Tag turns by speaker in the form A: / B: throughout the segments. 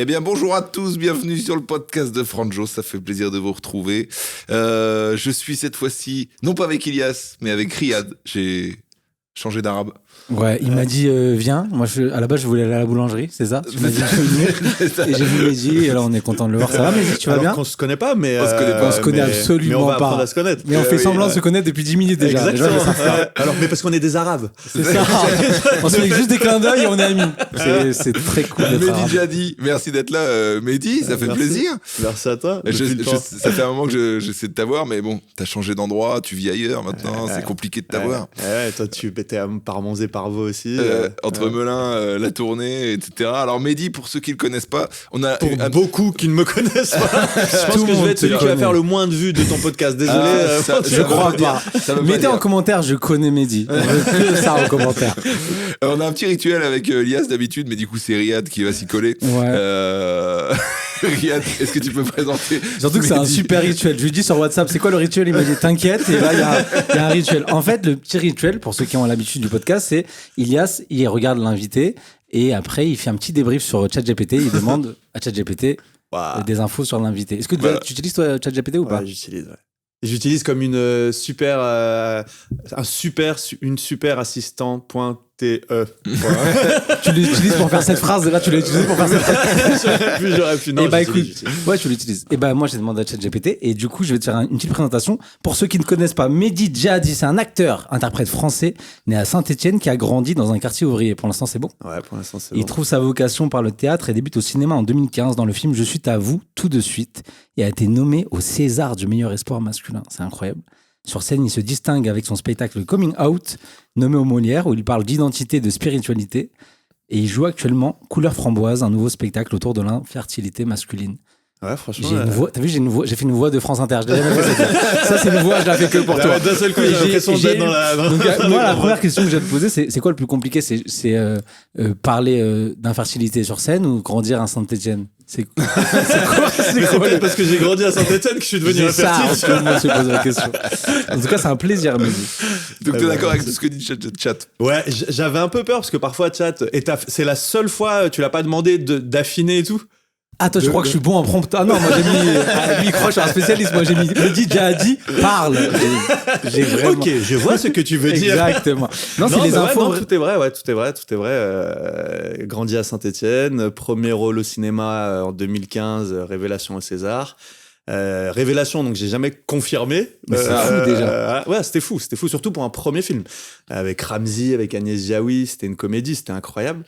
A: Eh bien, bonjour à tous, bienvenue sur le podcast de Franjo, ça fait plaisir de vous retrouver. Je suis cette fois-ci, non pas avec Ilias, mais avec Riyad. J'ai changé d'arabe.
B: Ouais, il m'a dit viens. Moi, à la base, je voulais aller à la boulangerie, c'est ça. Tu m'as dit je vais venir. Et j'ai vu Mehdi, et là, on est content de le voir. Ça va, Mehdi, tu vas bien?
C: On se connaît pas, mais
A: on se connaît pas.
B: On se connaît absolument
C: mais on va
B: pas.
C: apprendre à se connaître.
B: Mais on fait semblant de se connaître depuis 10 minutes déjà.
C: Exactement.
B: Déjà,
C: Alors, mais parce qu'on est des Arabes.
B: c'est ça. On se fait juste des clins d'œil et on est amis. C'est très cool d'être
A: Mehdi
B: arabe.
A: Jadi, merci d'être là. Mehdi, ça fait
C: Merci.
A: plaisir.
C: Merci à toi.
A: Ça fait un moment que j'essaie de t'avoir, mais bon, t'as changé d'endroit, tu vis ailleurs maintenant, c'est compliqué de t'avoir.
C: Ouais, toi, tu étais à Parmonts et Parvaux aussi.
A: Entre Melun, la tournée, etc. Alors Mehdi, pour ceux qui le connaissent pas, on a
C: Pour beaucoup qui ne me connaissent pas, je pense que je vais être celui qui va faire le moins de vues de ton podcast. Désolé.
B: Je crois pas. Mettez en commentaire, je connais Mehdi. On veut que ça en commentaire.
A: On a un petit rituel avec Lias d'habitude, mais du coup c'est Riyad qui va s'y coller.
B: Ouais.
A: Riyad, est-ce que tu peux présenter?
B: Surtout que c'est un super rituel. Je lui dis sur WhatsApp, c'est quoi le rituel? Il m'a dit t'inquiète. Et là, il y a un rituel. En fait, le petit rituel, pour ceux qui ont l'habitude du podcast, c'est Ilias, il regarde l'invité et après, il fait un petit débrief sur ChatGPT. Il demande à ChatGPT des infos sur l'invité. Est-ce que tu utilises toi ChatGPT ou pas?
C: Ouais, j'utilise. Ouais. J'utilise comme une super assistant.te.
B: Tu l'utilises pour faire cette phrase là, tu l'as utilisé pour faire cette phrase.
C: J'aurais pu. Non,
B: et bah écoute, ouais, tu l'utilises. Et bah moi j'ai demandé à ChatGPT et du coup je vais te faire une petite présentation pour ceux qui ne connaissent pas. Mehdi Jadi, c'est un acteur, interprète français né à Saint-Étienne qui a grandi dans un quartier ouvrier. Pour l'instant c'est bon.
C: Ouais, pour l'instant c'est
B: Il
C: bon.
B: trouve sa vocation par le théâtre et débute au cinéma en 2015 dans le film Je suis à vous tout de suite et a été nommé au César du meilleur espoir masculin. C'est incroyable. Sur scène, il se distingue avec son spectacle Coming Out, nommé au Molière, où il parle d'identité et de spiritualité. Et il joue actuellement Couleur Framboise, un nouveau spectacle autour de l'infertilité masculine.
C: Ouais, franchement.
B: J'ai une voix, t'as vu, j'ai fait une voix de France Inter. Je l'ai jamais fait cette. Ça, c'est une voix, je la fais que pour toi.
C: D'un seul coup, j'ai l'impression d'être dans la.
B: Donc, moi, la première question que j'ai à te poser, c'est quoi le plus compliqué? C'est parler d'infertilité sur scène ou grandir à Saint-Étienne? C'est quoi
C: peut-être parce que j'ai grandi à Saint-Étienne que je suis devenu infertile.
B: Ça, on se pose la question. En tout cas, c'est un plaisir, Mehdi.
A: Donc t'es d'accord avec tout ce que dit Chat?
C: Ouais, j'avais un peu peur parce que parfois Chat, c'est la seule fois, tu l'as pas demandé d'affiner et tout.
B: Ah, toi, je crois que je suis bon en prompt. Ah non, moi j'ai mis. Lui, il croit que je suis un spécialiste. Moi j'ai mis. Mehdi Jadi parle. J'ai vraiment.
C: Ok, je vois ce que tu veux dire.
B: Exactement. Non, c'est les infos.
C: Non, tout est vrai. Grandi à Saint-Étienne, premier rôle au cinéma en 2015, Révélation au César. Révélation, donc j'ai jamais confirmé.
B: Mais c'est fou déjà.
C: Ouais, c'était fou, surtout pour un premier film. Avec Ramzy, avec Agnès Jaoui, c'était une comédie, c'était incroyable.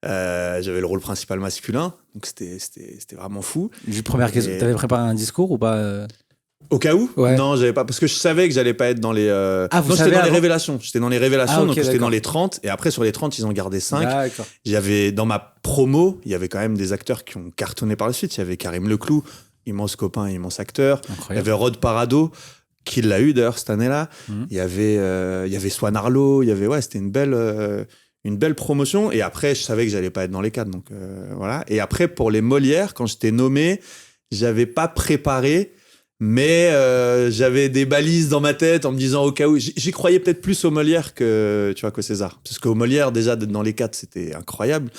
C: J'avais le rôle principal masculin, donc c'était vraiment fou.
B: Première question, t'avais préparé un discours ou pas?
C: Au cas où?
B: Ouais.
C: Non, j'avais pas, parce que je savais que j'allais pas être dans les.
B: Ah, vous
C: non,
B: savez
C: j'étais dans les
B: avant
C: révélations. J'étais dans les révélations, donc
B: ok,
C: j'étais
B: d'accord.
C: dans les 30, et après sur les 30, ils ont gardé 5.
B: D'accord.
C: J'avais, dans ma promo, il y avait quand même des acteurs qui ont cartonné par la suite. Il y avait Karim Leclou, immense copain, immense acteur.
B: Incroyable.
C: Il y avait Rod Parado, qui l'a eu d'ailleurs cette année-là. Il y avait Swan Arlo, c'était une belle promotion. Et après, je savais que j'allais pas être dans les cadres, donc voilà. Et après, pour les Molières, quand j'étais nommé, j'avais pas préparé, mais j'avais des balises dans ma tête en me disant au cas où. J'y croyais peut-être plus aux Molières qu'au César. Parce qu'aux Molières, déjà, d'être dans les cadres, c'était incroyable.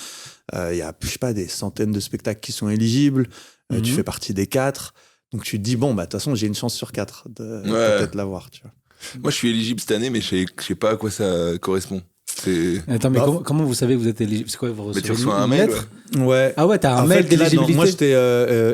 C: Il y a, je sais pas, des centaines de spectacles qui sont éligibles. Tu fais partie des 4. Donc tu te dis, bon, bah, de toute façon, j'ai une chance sur 4 de peut-être l'avoir, tu vois.
A: Moi je suis éligible cette année, mais je sais pas à quoi ça correspond.
B: Attends, mais comment vous savez que vous êtes éligible? C'est quoi, vous recevez
A: tu reçois un mail,
B: lettre?
C: Ouais.
B: Ah ouais, t'as un
C: En
B: mail
C: fait, là,
B: d'éligibilité.
C: moi, j'étais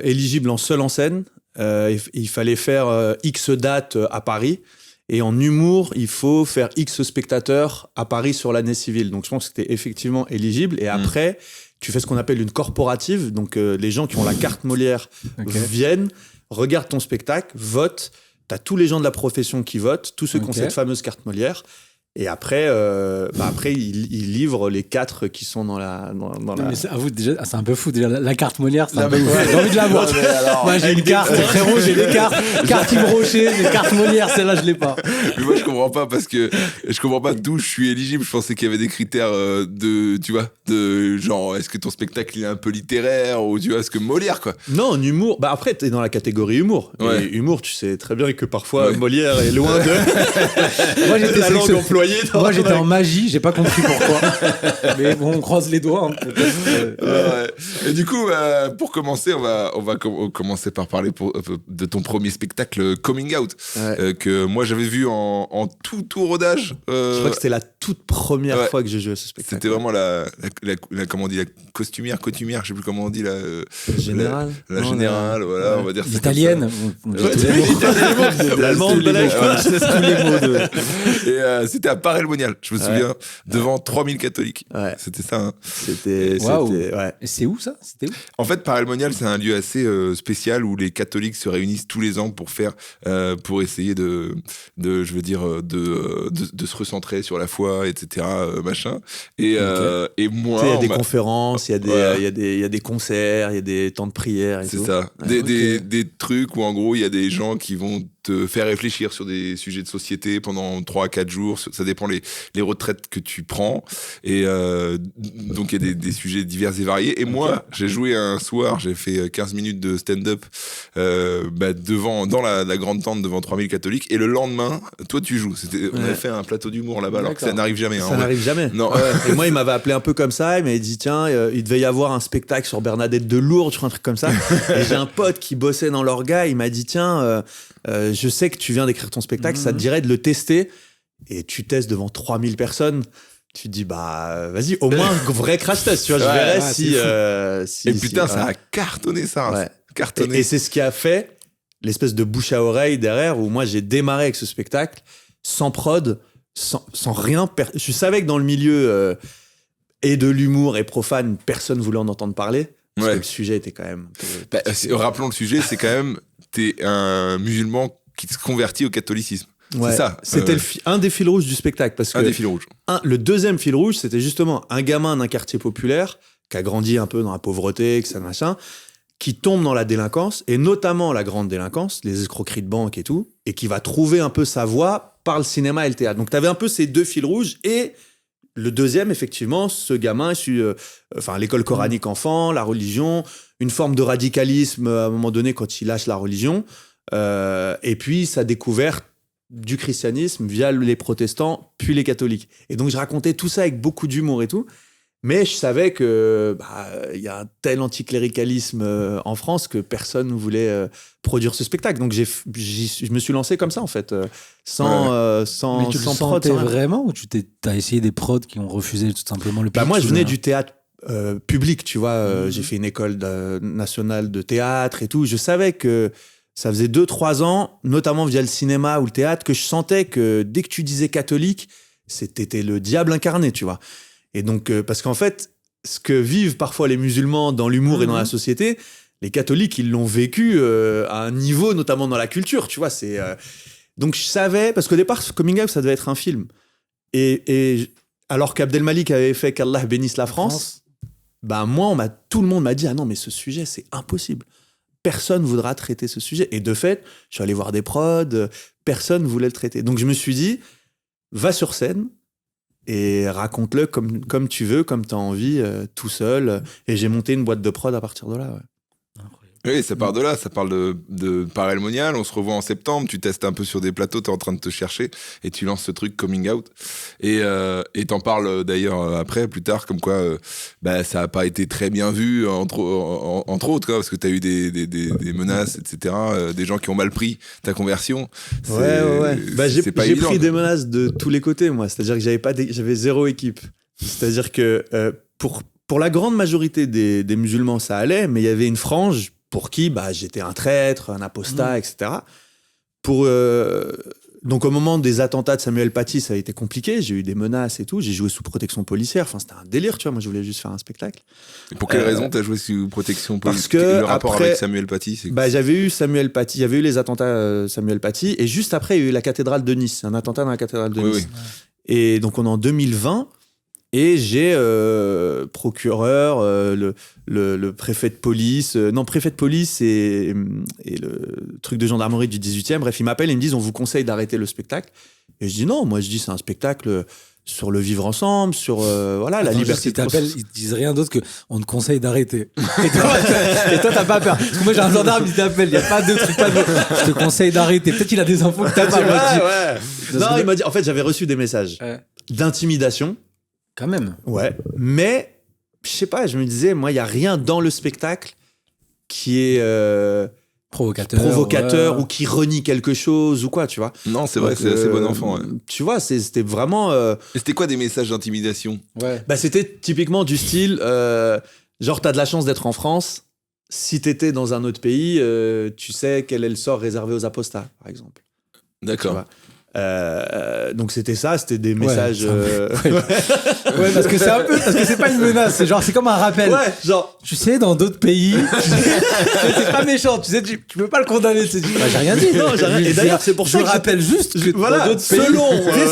C: éligible en seul en scène. Il fallait faire X dates à Paris. Et en humour, il faut faire X spectateurs à Paris sur l'année civile. Donc, je pense que c'était effectivement éligible. Et après, tu fais ce qu'on appelle une corporative. Donc, les gens qui ont la carte Molière viennent, regardent ton spectacle, votent. T'as tous les gens de la profession qui votent, tous ceux qui ont cette fameuse carte Molière. Et après, il livre les 4 qui sont dans la.
B: Mais c'est, à vous, déjà, c'est un peu fou. Déjà, la carte Molière, c'est un peu ouf. J'ai envie de la voir. Moi, j'ai une carte, frérot, j'ai des cartes. Carte Yves Rocher, des cartes Molière, celle-là, je l'ai pas.
A: Mais moi, je comprends pas parce que je comprends pas d'où je suis éligible. Je pensais qu'il y avait des critères de genre, est-ce que ton spectacle il est un peu littéraire ou tu vois, est-ce que Molière, quoi.
C: Non, en humour. Bah après, t'es dans la catégorie humour.
A: Ouais.
C: Et humour, tu sais très bien que parfois Molière est loin de
B: Moi, j'étais
C: la langue employée. voyais dans
B: Moi, j'étais en magie, j'ai pas compris pourquoi. Mais bon, on croise les doigts. Hein,
A: Ouais. Et du coup, pour commencer, on va commencer par parler de ton premier spectacle Coming Out, que moi j'avais vu en tout rodage.
C: Je crois que c'était la toute première fois que j'ai joué à ce spectacle.
A: C'était vraiment la comment on dit, la costumière, je sais plus comment on dit, la
C: générale.
A: La générale, voilà, on va dire ça.
B: L'italienne.
C: L'allemande,
B: tous les mots de...
A: Et c'était à Paray-le-Monial, je me souviens, devant 3000 catholiques.
C: Ouais.
A: C'était ça. Hein.
C: C'était
B: ouais. Et c'est où ça? C'était où?
A: En fait, Paray-le-Monial, c'est un lieu assez spécial où les catholiques se réunissent tous les ans pour essayer de se recentrer sur la foi, etc. Machin. Et moi,
C: il y a des conférences, il y a des concerts, il y a des temps de prière.
A: C'est ça. Des trucs où en gros il y a des gens qui vont te faire réfléchir sur des sujets de société pendant 3 à 4 jours. Ça dépend les retraites que tu prends. Et donc il y a des sujets divers et variés. Et moi, j'ai joué un soir, j'ai fait 15 minutes de stand-up dans la grande tente devant 3000 catholiques. Et le lendemain, toi tu joues. On avait fait un plateau d'humour là-bas, alors que ça n'arrive jamais.
C: Ça n'arrive jamais.
A: Non.
C: Et moi, il m'avait appelé un peu comme ça. Il m'avait dit, tiens, il devait y avoir un spectacle sur Bernadette de Lourdes, je crois, un truc comme ça. Et j'ai un pote qui bossait dans l'orga. Il m'a dit, tiens, je sais que tu viens d'écrire ton spectacle, ça te dirait de le tester. Et tu testes devant 3000 personnes. Tu te dis, bah, vas-y, au moins, vrai crash test, tu vois, je verrai si.
A: Et putain, ça a cartonné ça.
C: Ouais.
A: Cartonné.
C: Et c'est ce qui a fait l'espèce de bouche à oreille derrière, où moi, j'ai démarré avec ce spectacle, sans prod, sans rien. Je savais que dans le milieu et de l'humour et profane, personne voulait en entendre parler. Parce que le sujet était quand même.
A: Rappelons le sujet, c'est quand même, t'es un musulman qui se convertit au catholicisme.
C: Ouais,
A: c'est ça.
C: C'était un des fils rouges du spectacle. Parce que
A: un des fils rouges.
C: Le deuxième fil rouge, c'était justement un gamin d'un quartier populaire qui a grandi un peu dans la pauvreté, que ça machin, qui tombe dans la délinquance, et notamment la grande délinquance, les escroqueries de banque et tout, et qui va trouver un peu sa voie par le cinéma et le théâtre. Donc t'avais un peu ces deux fils rouges, et le deuxième, effectivement, ce gamin issu, l'école coranique enfant, la religion, une forme de radicalisme à un moment donné quand il lâche la religion, et puis sa découverte du christianisme via les protestants, puis les catholiques. Et donc je racontais tout ça avec beaucoup d'humour et tout, mais je savais que y a un tel anticléricalisme en France que personne ne voulait produire ce spectacle. Donc je me suis lancé comme ça, en fait, sans
B: mais tu
C: sans
B: le
C: prod.
B: sentais vraiment, ou t'as essayé des prods qui ont refusé tout simplement le pitch?
C: Moi, je venais du théâtre public, tu vois. J'ai fait une école nationale de théâtre et tout. Je savais que ça faisait 2-3 ans, notamment via le cinéma ou le théâtre, que je sentais que dès que tu disais catholique, c'était le diable incarné, tu vois. Et donc, parce qu'en fait, ce que vivent parfois les musulmans dans l'humour et dans la société, les catholiques, ils l'ont vécu à un niveau, notamment dans la culture, tu vois. Donc, je savais, parce qu'au départ, ce Coming Out, ça devait être un film. Et alors qu'Abdelmalik avait fait qu'Allah bénisse la France, moi, tout le monde m'a dit, ah non, mais ce sujet, c'est impossible. Personne ne voudra traiter ce sujet. Et de fait, je suis allé voir des prods, personne ne voulait le traiter. Donc, je me suis dit, va sur scène, et raconte-le comme tu veux, comme tu as envie, tout seul. Et j'ai monté une boîte de prod à partir de là. Ouais.
A: Oui, ça part de là, ça parle de Paray-le-Monial, on se revoit en septembre, tu testes un peu sur des plateaux, t'es en train de te chercher, et tu lances ce truc Coming Out, et t'en parles d'ailleurs après, plus tard, comme quoi ça a pas été très bien vu, entre autres, quoi, parce que t'as eu des menaces, etc., des gens qui ont mal pris ta conversion.
C: Ouais. J'ai pris des menaces de tous les côtés, moi, c'est-à-dire que j'avais zéro équipe. C'est-à-dire que pour la grande majorité des musulmans, ça allait, mais il y avait une frange pour qui j'étais un traître, un apostat, etc. Donc au moment des attentats de Samuel Paty, ça a été compliqué, j'ai eu des menaces et tout, j'ai joué sous protection policière, enfin c'était un délire, tu vois, moi je voulais juste faire un spectacle.
A: Et pour quelle raison t'as joué sous protection policière?
C: Parce que
A: le rapport avec Samuel Paty, c'est
C: j'avais eu Samuel Paty, il y avait eu les attentats Samuel Paty, et juste après il y a eu la cathédrale de Nice, un attentat dans la cathédrale de Nice.
A: Oui.
C: Et donc on est en 2020, Et j'ai procureur, le préfet de police, préfet de police et le truc de gendarmerie du 18e. Bref, ils m'appellent et ils me disent on vous conseille d'arrêter le spectacle. Et je dis non, moi je dis c'est un spectacle sur le vivre ensemble, sur la liberté.
B: Ils t'appellent, ils disent rien d'autre que on te conseille d'arrêter. Et toi t'as pas peur. Parce que moi j'ai un gendarme, il t'appelle, il y a pas de truc, pas de. Je te conseille d'arrêter. Peut-être qu'il a des infos que t'as pas.
C: Ouais. Non, il m'a dit. En fait, j'avais reçu des messages d'intimidation.
B: Quand même.
C: Ouais, mais je sais pas, je me disais, moi, il y a rien dans le spectacle qui est provocateur ou qui renie quelque chose ou quoi, tu vois.
A: Non, c'est vrai, c'est assez bon enfant. Ouais.
C: Tu vois, c'était vraiment.
A: Et c'était quoi des messages d'intimidation?
B: Ouais.
C: Bah, c'était typiquement du style, genre, t'as de la chance d'être en France. Si t'étais dans un autre pays, tu sais quel est le sort réservé aux apostats, par exemple.
A: D'accord.
C: Donc c'était ça, c'était des messages.
B: Ouais, parce que c'est pas une menace, c'est comme un rappel.
C: Ouais, genre.
B: Tu sais, dans d'autres pays, c'est pas méchant. Tu sais, tu peux pas le condamner. Tu dis, bah, j'ai rien dit.
C: Non, j'ai rien. Et d'ailleurs, c'est pour ça
B: que je rappelle juste que
C: voilà,
B: dans d'autres pays,
C: selon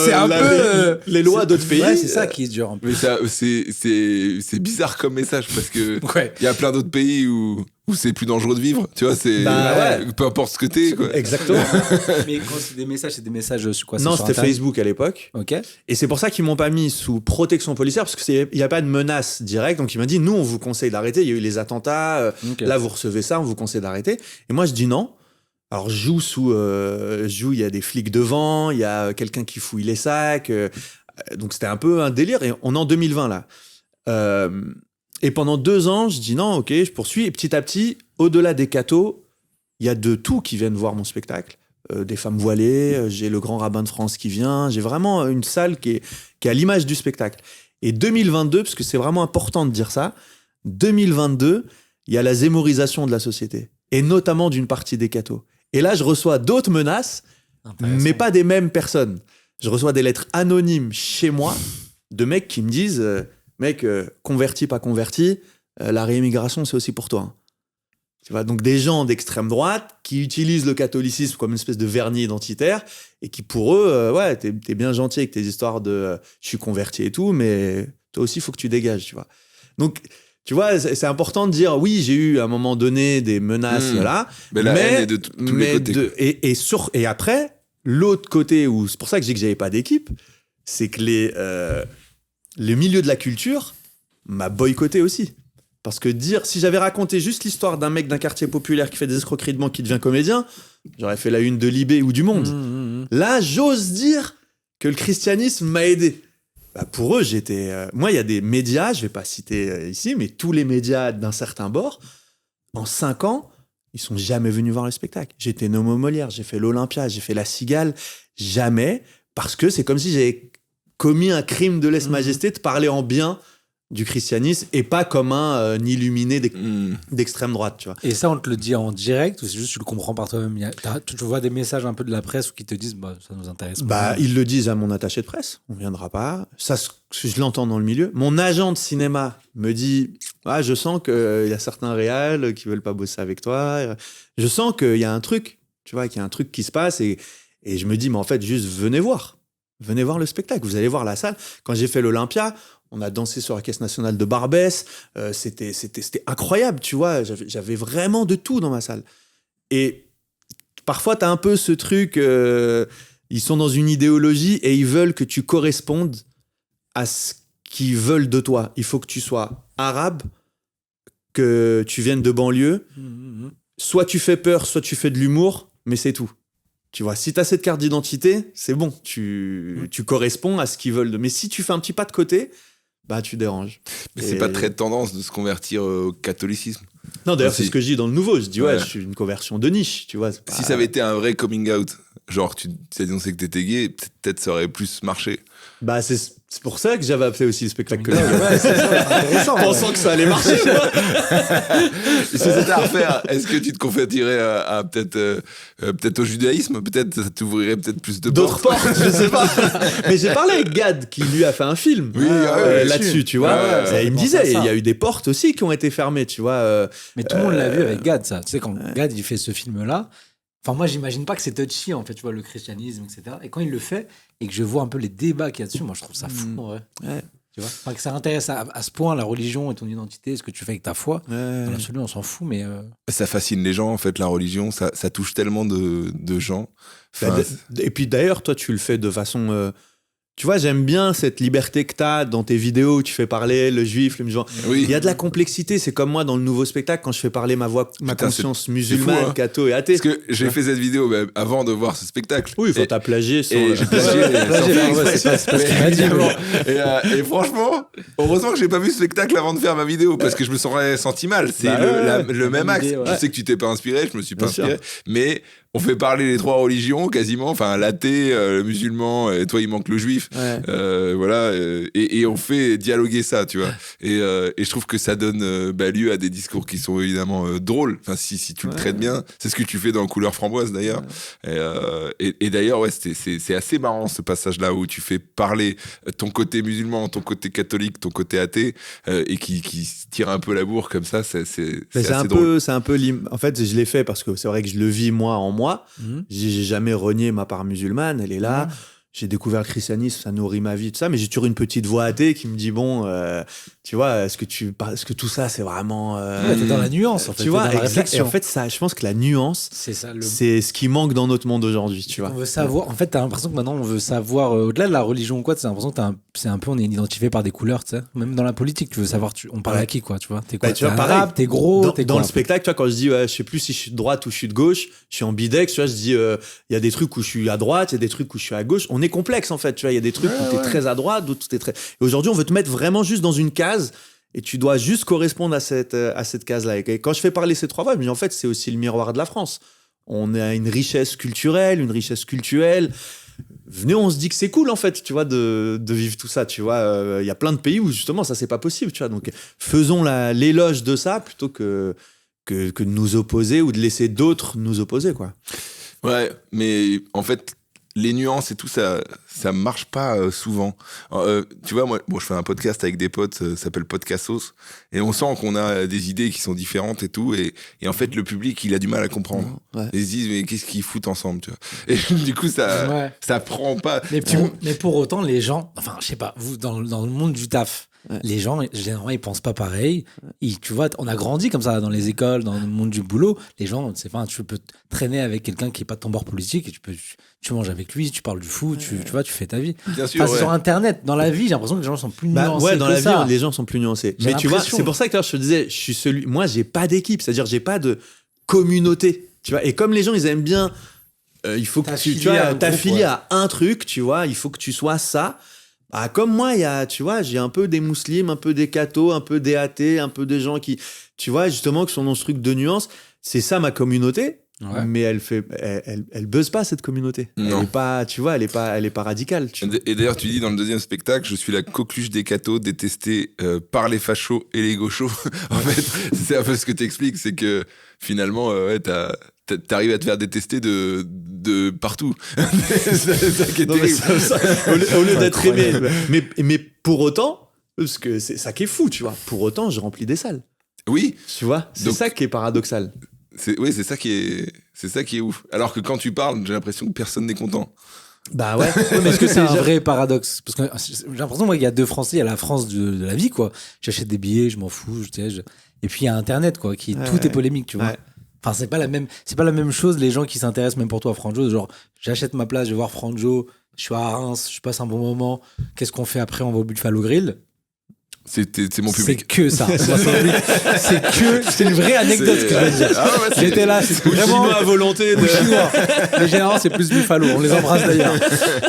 B: c'est un peu
C: les lois d'autres pays.
B: Ouais, c'est ça qui est dur. En plus.
A: Mais ça, c'est bizarre comme message parce que il y a plein d'autres pays où c'est plus dangereux de vivre, tu vois, peu importe ce que t'es, quoi.
C: Exactement.
B: Mais quand c'est des messages sur quoi?
C: Non, c'était Facebook à l'époque.
B: Ok.
C: Et c'est pour ça qu'ils m'ont pas mis sous protection policière, parce qu'il n'y a pas de menace directe. Donc il m'a dit, nous, on vous conseille d'arrêter. Il y a eu les attentats. Là, vous recevez ça, on vous conseille d'arrêter. Et moi, je dis non. Alors, je joue, il y a des flics devant, il y a quelqu'un qui fouille les sacs. Donc c'était un peu un délire. Et on est en 2020, là. Et pendant 2 ans, je dis non, ok, je poursuis. Et petit à petit, au-delà des cathos, il y a de tout qui viennent voir mon spectacle. Des femmes voilées, j'ai le grand rabbin de France qui vient. J'ai vraiment une salle qui est à l'image du spectacle. Et 2022, parce que c'est vraiment important de dire ça, 2022, il y a la zémorisation de la société. Et notamment d'une partie des cathos. Et là, je reçois d'autres menaces, mais pas des mêmes personnes. Je reçois des lettres anonymes chez moi de mecs qui me disent... Mec, converti, pas converti, la réimmigration, c'est aussi pour toi. Hein. Tu vois, donc des gens d'extrême droite qui utilisent le catholicisme comme une espèce de vernis identitaire et qui, pour eux, t'es bien gentil avec tes histoires de je suis converti et tout, mais toi aussi, il faut que tu dégages, tu vois. Donc, tu vois, c'est important de dire oui, j'ai eu à un moment donné des menaces là,
A: mais la haine est de tous les côtés.
C: Et après, l'autre côté, où c'est pour ça que je dis que j'avais pas d'équipe, c'est que le milieu de la culture m'a boycotté aussi. Parce que si j'avais raconté juste l'histoire d'un mec d'un quartier populaire qui fait des escroqueries de banque qui devient comédien, j'aurais fait la une de Libé ou du Monde. Là, j'ose dire que le christianisme m'a aidé. Bah, pour eux, moi, il y a des médias, je vais pas citer ici, mais tous les médias d'un certain bord, en 5 ans, ils sont jamais venus voir le spectacle. J'ai été nommé au Molière, j'ai fait l'Olympia, j'ai fait la Cigale. Jamais. Parce que c'est comme si j'avais commis un crime de lèse-majesté de parler en bien du christianisme et pas comme un illuminé d'extrême droite, tu vois.
B: Et ça, on te le dit en direct ou c'est juste tu le comprends par toi-même? Tu vois des messages un peu de la presse qui te disent ça nous intéresse pas.
C: Ils le disent à mon attaché de presse, on viendra pas. Ça, je l'entends dans le milieu. Mon agent de cinéma me dit je sens qu'il y a certains réals qui veulent pas bosser avec toi. Je sens qu'il y a un truc, tu vois, qu'il y a un truc qui se passe et je me dis mais en fait juste venez voir le spectacle, vous allez voir la salle. Quand j'ai fait l'Olympia, on a dansé sur la Caisse nationale de Barbès, c'était incroyable, tu vois, j'avais vraiment de tout dans ma salle. Et parfois, t'as un peu ce truc, ils sont dans une idéologie et ils veulent que tu correspondes à ce qu'ils veulent de toi. Il faut que tu sois arabe, que tu viennes de banlieue, soit tu fais peur, soit tu fais de l'humour, mais c'est tout. Tu vois, si tu as cette carte d'identité, c'est bon, tu corresponds à ce qu'ils veulent. Mais si tu fais un petit pas de côté, tu déranges.
A: Mais c'est pas très tendance de se convertir au catholicisme.
C: Non, d'ailleurs, c'est ce que je dis dans le nouveau. Je dis, je suis une conversion de niche, tu vois.
A: Si ça avait été un vrai coming out, genre tu t'es annoncé que t'étais gay, peut-être ça aurait plus marché.
C: C'est pour ça que j'avais appelé aussi le spectacle. C'est intéressant. Pensant que ça allait marcher.
A: Si c'était à refaire, est-ce que tu te convertirais à peut-être au judaïsme? Peut-être ça t'ouvrirait peut-être plus de
C: d'autres portes, je sais pas. Mais j'ai parlé avec Gad qui lui a fait un film là-dessus, tu vois. Il me disait, il y a eu des portes aussi qui ont été fermées, tu vois.
B: Mais tout le monde l'a vu avec Gad, ça. Tu sais, quand Gad il fait ce film-là. Enfin, moi, j'imagine pas que c'est touchy, en fait, tu vois, le christianisme, etc. Et quand il le fait, et que je vois un peu les débats qu'il y a dessus, moi, je trouve ça fou, en vrai. Tu vois, enfin, que ça intéresse à ce point la religion et ton identité, ce que tu fais avec ta foi. Dans l'absolu, on s'en fout, mais.
A: Ça fascine les gens, en fait, la religion. Ça touche tellement de gens. Enfin,
C: Et puis d'ailleurs, toi, tu le fais de façon. Tu vois, j'aime bien cette liberté que tu as dans tes vidéos où tu fais parler le juif, le musulman.
A: Oui.
C: Il y a de la complexité. C'est comme moi dans le nouveau spectacle, quand je fais parler ma conscience musulmane,
A: fou, hein.
C: catho et athée.
A: Parce que j'ai fait cette vidéo avant de voir ce spectacle.
C: Oui, il faut t'as plagié.
A: Et j'ai plagié.
B: c'est pas ce qu'il m'a dit.
A: Et franchement, heureusement que j'ai pas vu ce spectacle avant de faire ma vidéo, parce que je me serais senti mal. C'est le même axe.
B: idée, ouais.
A: Je sais que tu t'es pas inspiré, je me suis pas
C: Bien sûr.
A: inspiré, mais on fait parler les trois religions quasiment, enfin l'athée, le musulman, et toi il manque le juif. Voilà, et on fait dialoguer ça, tu vois. Et je trouve que ça donne lieu à des discours qui sont évidemment drôles. Enfin, si tu le traites bien, c'est ce que tu fais dans Couleur Framboise d'ailleurs. Et d'ailleurs, ouais, c'est assez marrant ce passage-là où tu fais parler ton côté musulman, ton côté catholique, ton côté athée, et qui se tire un peu la bourre comme ça. C'est assez drôle.
C: En fait, je l'ai fait parce que c'est vrai que je le vis moi en moi. J'ai jamais renié ma part musulmane, elle est là. J'ai découvert le christianisme, ça nourrit ma vie, tout ça, mais j'ai toujours une petite voix athée qui me dit bon, tu vois, est-ce que tout ça c'est vraiment
B: t'es dans la nuance en fait,
C: tu vois,
B: dans la réflexion.
C: Et en fait, ça, je pense que la nuance,
B: c'est ça,
C: c'est ce qui manque dans notre monde aujourd'hui, tu vois.
B: On veut savoir. En fait, t'as l'impression que maintenant on veut savoir au-delà de la religion ou quoi. T'as l'impression que c'est un peu on est identifié par des couleurs, tu sais. Même dans la politique, tu veux savoir on parle à qui quoi, tu vois. T'es quoi,
C: tu vois,
B: t'es
C: pareil,
B: arabe, t'es gros, t'es
C: dans
B: quoi,
C: le spectacle, tu vois, quand je dis je sais plus si je suis de droite ou je suis de gauche, je suis ambidex, tu vois, je dis il y a des trucs où je suis à droite, il y a des trucs où je suis à gauche. On est complexe en fait, tu vois, il y a des trucs où t'es très à droite, d'autres où t'es très. Et aujourd'hui, on veut te mettre vraiment juste dans une case. Et tu dois juste correspondre à cette case-là. Et quand je fais parler ces trois voix, je me dis en fait, c'est aussi le miroir de la France. On a une richesse culturelle, une richesse cultuelle. Venez, on se dit que c'est cool en fait, tu vois, de vivre tout ça. Tu vois, il y a plein de pays où justement ça c'est pas possible. Tu vois, donc faisons l'éloge de ça plutôt que de nous opposer ou de laisser d'autres nous opposer, quoi.
A: Ouais, mais en fait, les nuances et tout ça marche pas souvent. Tu vois, moi, je fais un podcast avec des potes, ça s'appelle Podcastos, et on sent qu'on a des idées qui sont différentes et tout, et en fait, le public, il a du mal à comprendre.
C: Ouais.
A: Ils se disent, mais qu'est-ce qu'ils foutent ensemble, tu vois. Et du coup, ça prend pas.
B: Mais pour autant, les gens, enfin, je sais pas, vous, dans le monde du taf, les gens, généralement, ils pensent pas pareil. Tu vois, on a grandi comme ça dans les écoles, dans le monde du boulot. Les gens, tu peux traîner avec quelqu'un qui est pas de ton bord politique et tu manges avec lui, tu parles du foot, tu vois, tu fais ta vie.
A: Bien sûr,
B: Sur Internet, dans la vie, j'ai l'impression que les gens sont plus nuancés.
C: Ouais, dans la
B: ça.
C: vie, les gens sont plus nuancés. Mais tu vois, c'est pour ça que je te disais, moi, j'ai pas d'équipe, c'est-à-dire, j'ai pas de communauté. Tu vois, et comme les gens, ils aiment bien, il faut que tu t'affilies à un truc, tu vois, il faut que tu sois ça. Ah, comme moi, tu vois, j'ai un peu des musulmans, un peu des cathos, un peu des athées, un peu des gens qui, tu vois, justement, qui sont dans ce truc de nuance. C'est ça ma communauté, mais elle buzz pas cette communauté.
A: Non.
C: Elle est pas, tu vois, elle est pas radicale.
A: Et d'ailleurs, tu dis dans le deuxième spectacle, je suis la coqueluche des cathos, détestée par les fachos et les gauchos. En fait, c'est un peu ce que t'expliques, c'est que finalement, t'arrives à te faire détester de partout. C'est ça qui est terrible.
C: Au lieu d'être aimé. Mais pour autant, parce que c'est ça qui est fou, tu vois. Pour autant, je remplis des salles.
A: Oui.
C: Tu vois, c'est ça qui est paradoxal.
A: C'est ça qui est ouf. Alors que quand tu parles, j'ai l'impression que personne n'est content.
C: Bah ouais.
B: Mais est-ce que c'est un vrai paradoxe? Parce que j'ai l'impression, moi, qu'il y a deux Français. Il y a la France de la vie, quoi. J'achète des billets, je m'en fous. Et puis il y a Internet, quoi, tout est polémique, tu vois.
C: Ouais.
B: Enfin, c'est pas la même chose, les gens qui s'intéressent, même pour toi, Franjo. Genre, j'achète ma place, je vais voir Franjo, je suis à Reims, je passe un bon moment. Qu'est-ce qu'on fait après? On va au Buffalo Grill.
A: C'est mon public.
B: C'est que ça. C'est une vraie anecdote ce que je viens de dire.
A: Ah ouais,
B: J'étais là, c'est vraiment
C: à volonté.
B: chinois. Mais généralement, c'est plus Buffalo. On les embrasse d'ailleurs.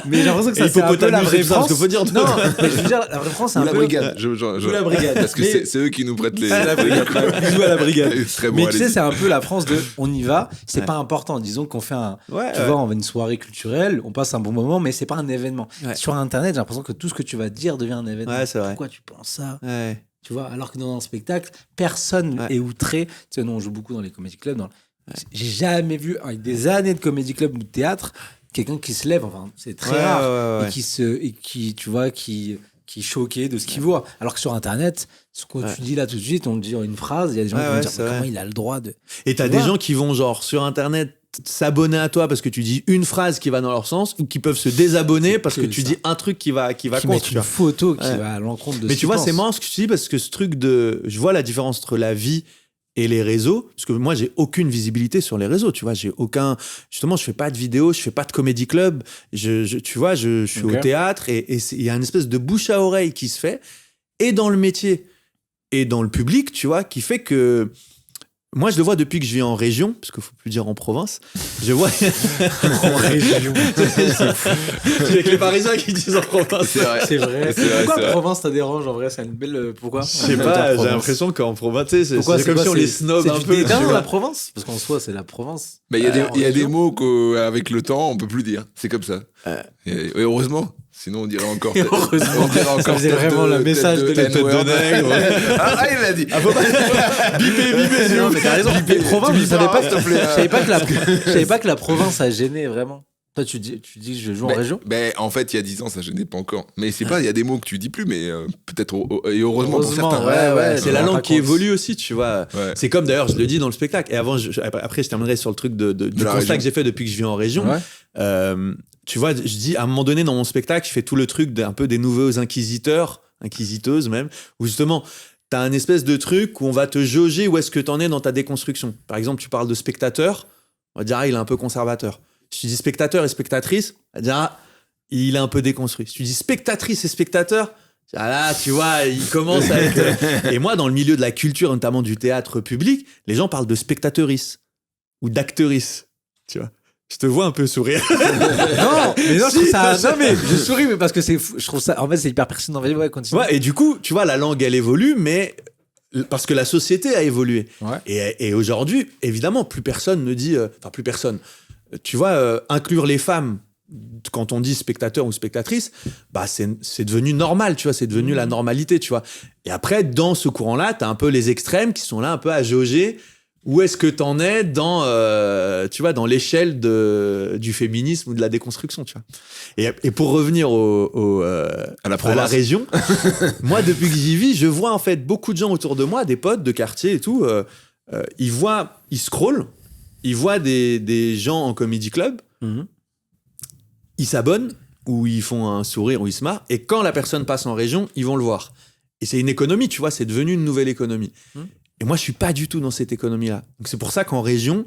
B: Mais j'ai l'impression que ça, c'est un peu la vraie France.
C: Faut dire.
B: Non, mais je veux dire, la vraie France, c'est un
A: la
B: peu...
A: brigade.
B: Ou la brigade.
A: Parce que c'est eux qui nous prêtent les...
B: La brigade. Bisous à la brigade.
A: Très bon,
B: Mais tu sais,
A: allez-y.
B: c'est un peu la France de on y va, c'est pas important. Disons qu'on fait tu vois, on va une soirée culturelle, on passe un bon moment, mais c'est pas un événement.
C: Ouais.
B: Sur Internet, j'ai l'impression que tout ce que tu vas dire devient un événement.
C: Ouais, c'est vrai.
B: Pourquoi tu penses ça?
C: Ouais.
B: Tu vois, alors que dans un spectacle, personne est outré. Tu sais, nous, on joue beaucoup dans les comédie clubs. J'ai jamais vu, avec des années de comédie club ou de théâtre, quelqu'un qui se lève, enfin, c'est très rare, et qui, tu vois, qui est choqué de ce qu'il voit. Alors que sur Internet, ce que tu dis là tout de suite, on te dit une phrase, il y a des gens qui vont dire, comment il a le droit de...
C: Et t'as des gens qui vont, genre, sur Internet, s'abonner à toi parce que tu dis une phrase qui va dans leur sens ou qui peuvent se désabonner parce que tu dis un truc qui va contre.
B: Une photo qui va à l'encontre de
C: Mais tu vois, c'est marrant ce que tu dis parce que ce truc de... Je vois la différence entre la vie et les réseaux, parce que moi, j'ai aucune visibilité sur les réseaux, tu vois, j'ai aucun... Justement, je fais pas de vidéos, je fais pas de comédie club, tu vois, je suis au théâtre et il y a une espèce de bouche à oreille qui se fait, et dans le métier, et dans le public, tu vois, qui fait que... Moi, je le vois depuis que je vis en région, parce qu'il faut plus dire en province. Je vois
B: en région.
C: C'est avec les Parisiens qui disent en province.
B: C'est vrai. Pourquoi en province ça dérange en vrai? C'est une belle. Pourquoi?
C: Je sais pas. J'ai l'impression qu'en province, c'est comme si on les snob un peu.
B: C'est dans la province, parce qu'en soi, c'est la province.
A: Mais il y a des mots qu'avec le temps, on peut plus dire. C'est comme ça. Et heureusement. Sinon, on dirait encore.
B: Heureusement, ça faisait vraiment le message de
C: tête de nègre.
A: Ah, il l'a dit.
C: Bipé.
B: Non, mais t'as raison. Province, je savais pas que la province a gêné vraiment. Toi, tu dis que je joue en région?
A: En fait, il y a 10 ans, ça gênait pas encore. Mais c'est pas, il y a des mots que tu dis plus, mais peut-être, et heureusement pour certains.
C: Ouais, c'est la langue qui évolue aussi, tu vois. Ouais. C'est comme d'ailleurs, je le dis dans le spectacle. Et après, je terminerai sur le truc du constat que j'ai fait depuis que je vis en région. Ouais. Tu vois, je dis, à un moment donné, dans mon spectacle, je fais tout le truc un peu des nouveaux inquisiteurs, inquisiteuses même, où justement, t'as un espèce de truc où on va te jauger où est-ce que t'en es dans ta déconstruction. Par exemple, tu parles de spectateur, on va dire, il est un peu conservateur. Si tu dis spectateur et spectatrice, on va dire, il est un peu déconstruit. Si tu dis spectatrice et spectateur, là, tu vois, il commence à être... Et moi, dans le milieu de la culture, notamment du théâtre public, les gens parlent de spectateurice ou d'acteurice, tu vois. Je te vois un peu sourire.
B: Non, mais non, je trouve ça. Non, mais je souris, mais parce que je trouve ça. En fait, c'est hyper pertinent. Ouais, continue.
C: Ouais, et du coup, tu vois, la langue, elle évolue, mais parce que la société a évolué. Ouais. Et aujourd'hui, évidemment, plus personne ne dit. Enfin, plus personne. Tu vois, inclure les femmes, quand on dit spectateur ou spectatrice, bah, c'est devenu normal, tu vois, c'est devenu la normalité, tu vois. Et après, dans ce courant-là, t'as un peu les extrêmes qui sont là un peu à jauger. Où est-ce que t'en es dans, tu vois, dans l'échelle du féminisme ou de la déconstruction, tu vois. Et pour revenir à la région, moi, depuis que j'y vis, je vois en fait beaucoup de gens autour de moi, des potes de quartier et tout, ils scrollent, ils voient des gens en comedy club, ils s'abonnent, ou ils font un sourire, ou ils se marrent, et quand la personne passe en région, ils vont le voir. Et c'est une économie, tu vois, c'est devenu une nouvelle économie. Et moi, je suis pas du tout dans cette économie-là. Donc, c'est pour ça qu'en région,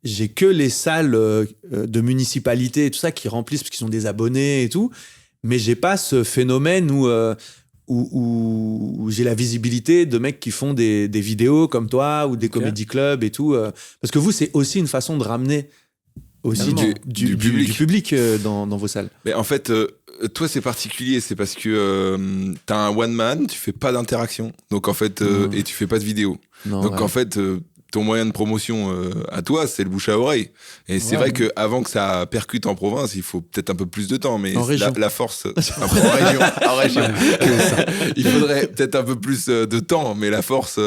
C: j'ai que les salles de municipalité et tout ça qui remplissent parce qu'ils ont des abonnés et tout. Mais j'ai pas ce phénomène où j'ai la visibilité de mecs qui font des vidéos comme toi ou des comédie clubs et tout. Parce que vous, c'est aussi une façon de ramener aussi du public dans vos salles.
A: Mais en fait, toi, c'est particulier. C'est parce que t'as un one man, tu fais pas d'interaction. Donc, en fait, et tu fais pas de vidéo. Donc, en fait, ton moyen de promotion à toi, c'est le bouche à oreille. Et c'est vrai qu'avant que ça percute en province, il faut peut-être un peu plus de temps. Mais la force... en région. Il faudrait peut-être un peu plus de temps. Mais la force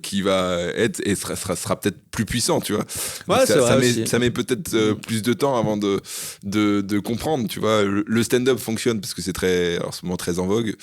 A: qui va être... Et sera peut-être plus puissant, tu vois.
C: Ouais,
A: ça met peut-être plus de temps avant de comprendre, tu vois. Le stand-up fonctionne parce que c'est en ce moment très en vogue.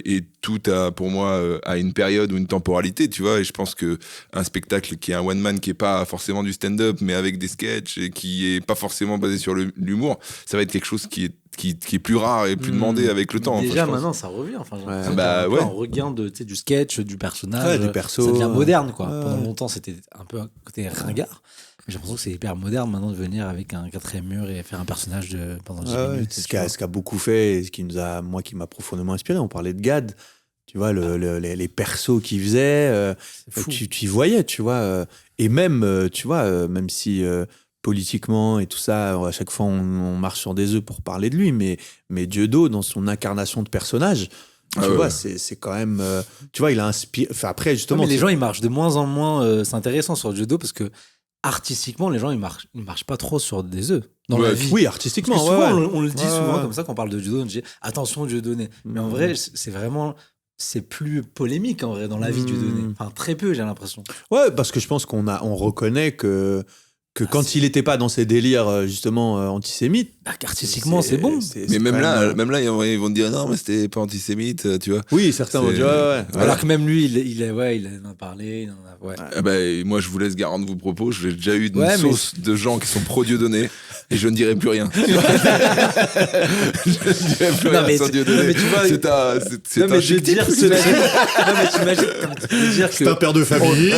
A: Et tout pour moi, a une période ou une temporalité, tu vois. Et je pense qu'un spectacle qui est un one-man, qui est pas forcément du stand-up, mais avec des sketchs et qui est pas forcément basé sur l'humour, ça va être quelque chose qui est plus rare et plus demandé avec le temps.
B: Déjà, maintenant, ça revient. Enfin, un regain du sketch, du personnage.
C: Du perso.
B: Ça devient moderne, quoi. Pendant longtemps, c'était un peu un côté ringard. J'ai l'impression que c'est hyper moderne maintenant de venir avec un quatrième mur et faire un personnage pendant 10 minutes.
C: Ce qu'a beaucoup fait et qui m'a profondément inspiré. On parlait de Gad. Tu vois, les persos qu'il faisait, tu voyais, tu vois. Et même, tu vois, même si politiquement et tout ça, à chaque fois, on marche sur des œufs pour parler de lui, mais Dieudo, dans son incarnation de personnage, tu vois, c'est quand même... tu vois, il a inspiré... Enfin, après, justement...
B: mais les gens, ils marchent de moins en moins... c'est intéressant sur Dieudo, parce que artistiquement, les gens, ils marchent pas trop sur des œufs. Dans la vie.
C: Oui, artistiquement.
B: Souvent, on le dit souvent comme ça, quand on parle de Dieudo, on dit « Attention, Dieudonné ». Mais en vrai, c'est vraiment... C'est plus polémique en vrai dans la vie du Dieudonné. Enfin, très peu, j'ai l'impression.
C: Ouais, parce que je pense qu'on reconnaît que quand il n'était pas dans ses délires justement antisémites,
B: Artistiquement, c'est bon.
A: Mais même
C: quand
A: là, ils vont te dire non, mais c'était pas antisémite, tu vois.
C: Oui, certains vont dire ouais.
B: Alors que même lui, il en a parlé. Ouais.
A: Ah bah, moi, je vous laisse garant de vos propos. J'ai déjà eu une
B: Ouais,
A: sauce de gens qui sont pro-Dieudonné et je ne dirai plus rien. Je ne dirai plus rien sans Dieudonné.
B: mais tu vois,
A: c'est un
B: non, mais je veux
A: chic type.
B: dire, non, mais t'imagines, tu peux dire que
C: C'est un père de famille.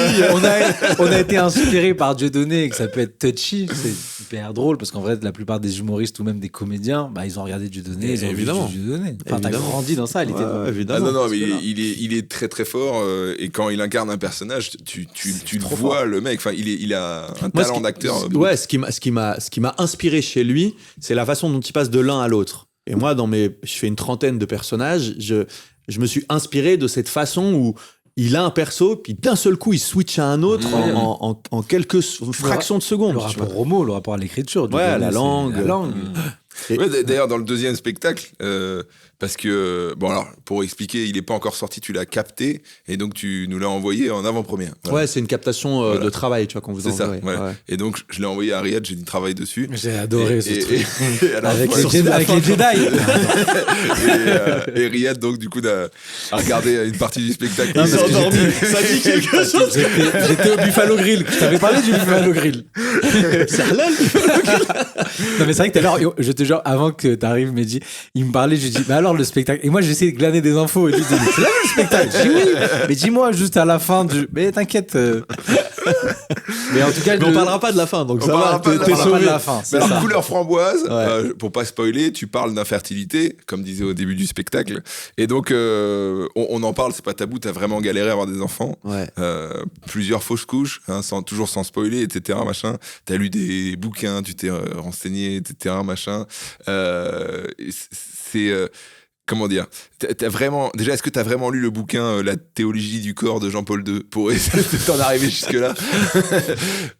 B: on a été inspiré par Dieudonné et que ça peut être touchy, c'est hyper drôle parce qu'en vrai, la plupart des humoristes ou même des comédiens, bah, ils ont regardé Dieudonné, ils ont
C: Évidemment.
B: vu Dieudonné. Enfin, t'as
C: Évidemment.
B: grandi dans ça, il était
C: Ouais,
A: Ah
C: évidemment.
A: non, mais il est très très fort et quand il incarne un personnage, tu le
B: trop
A: vois,
B: fort.
A: le mec. Enfin, il a un
C: Moi,
A: talent d'acteur.
C: Ouais, ce qui m'a inspiré chez lui, c'est la façon dont il passe de l'un à l'autre. Et moi, je fais une trentaine de personnages, je me suis inspiré de cette façon où il a un perso, puis d'un seul coup, il switch à un autre en quelques fractions de secondes.
B: le
C: tu vois.
B: rapport au mot, le rapport à l'écriture.
C: Ouais,
B: Dieudonné,
C: la
B: c'est
C: langue.
B: La langue.
C: Et-
A: Ouais, d'ailleurs, dans le deuxième spectacle, parce que, bon, alors, pour expliquer, il n'est pas encore sorti, tu l'as capté, et donc tu nous l'as envoyé en avant-première. Voilà.
C: Ouais, c'est une captation
A: Voilà.
C: de travail, tu vois, qu'on vous
A: C'est ça,
C: envoie.
A: ouais.
C: Ouais.
A: Et donc, je l'ai envoyé à Riyad, j'ai dit travaille dessus.
B: J'ai adoré ce truc.
A: Et alors,
B: Avec
A: voilà.
B: les Jedi.
A: Et Riyad, donc, du coup, a regardé une partie du spectacle.
C: Il s'est endormi. Ça dit quelque chose.
B: J'étais au Buffalo Grill. Je t'avais parlé du Buffalo Grill.
C: C'est halal.
B: Non, mais c'est vrai que tout à l'heure, je te jure, avant que t'arrives, Mehdi, il me parlait, je lui dis, mais alors le spectacle. Et moi, j'essaie de glaner des infos. Et lui, il dit, c'est là le spectacle. Je dis oui. Mais dis-moi juste à la fin du. Mais t'inquiète. Mais en tout cas,
C: Mais on parlera pas de la fin, donc
A: On
C: ça
A: parlera
C: va.
A: pas de la
C: T'es
A: fin.
B: pas de
C: sauvé.
B: la fin.
A: Mais
B: C'est
A: alors,
B: ça.
A: couleur framboise,
C: Ouais.
A: pour pas spoiler, tu parles d'infertilité, comme disait au début du spectacle. Et donc, on en parle, c'est pas tabou, t'as vraiment galéré à avoir des enfants.
C: Ouais.
A: Plusieurs fausses couches, hein, toujours sans spoiler, etc. Machin. T'as lu des bouquins, tu t'es renseigné, etc. Machin. Comment dire, t'as vraiment, déjà, est-ce que t'as vraiment lu le bouquin La théologie du corps de Jean-Paul II pour essayer d'en arriver jusque-là?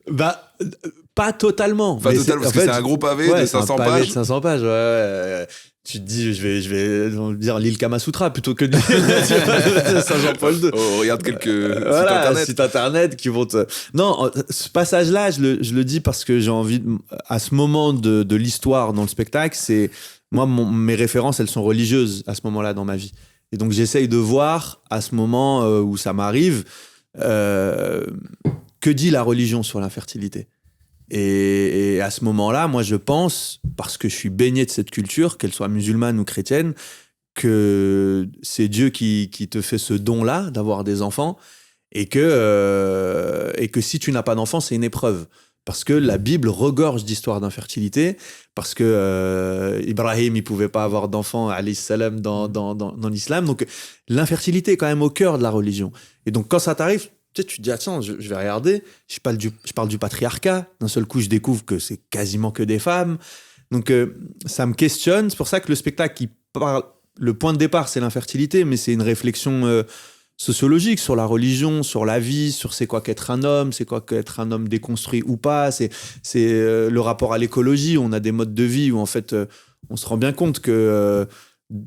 C: Bah, pas totalement.
A: Pas
C: Mais
A: totalement, parce que c'est un gros pavé
C: ouais,
A: de
C: c'est un
A: 500
C: pavé
A: pages.
C: de 500 pages, ouais. Tu te dis, je vais dire l'île Kamasutra plutôt que de Saint-Jean-Paul II.
A: Oh, regarde quelques sites
C: Voilà,
A: internet.
C: sites internet qui vont te... Non, ce passage-là, je le dis parce que j'ai envie, à ce moment de l'histoire dans le spectacle, c'est... Moi, mes références, elles sont religieuses à ce moment-là dans ma vie. Et donc, j'essaye de voir, à ce moment où ça m'arrive, que dit la religion sur l'infertilité. Et à ce moment-là, moi, je pense, parce que je suis baigné de cette culture, qu'elle soit musulmane ou chrétienne, que c'est Dieu qui te fait ce don-là d'avoir des enfants et que si tu n'as pas d'enfants, c'est une épreuve. Parce que la Bible regorge d'histoires d'infertilité, parce que Ibrahim, il pouvait pas avoir d'enfants, alayhi salam, dans l'islam. Donc, l'infertilité est quand même au cœur de la religion. Et donc, quand ça t'arrive, tu te dis, attends, je vais regarder, je parle du patriarcat. D'un seul coup, je découvre que c'est quasiment que des femmes. Donc, ça me questionne. C'est pour ça que le spectacle, le point de départ, c'est l'infertilité, mais c'est une réflexion sociologique sur la religion, sur la vie, sur c'est quoi qu'être un homme, c'est quoi qu'être un homme déconstruit ou pas, c'est le rapport à l'écologie. On a des modes de vie où en fait on se rend bien compte que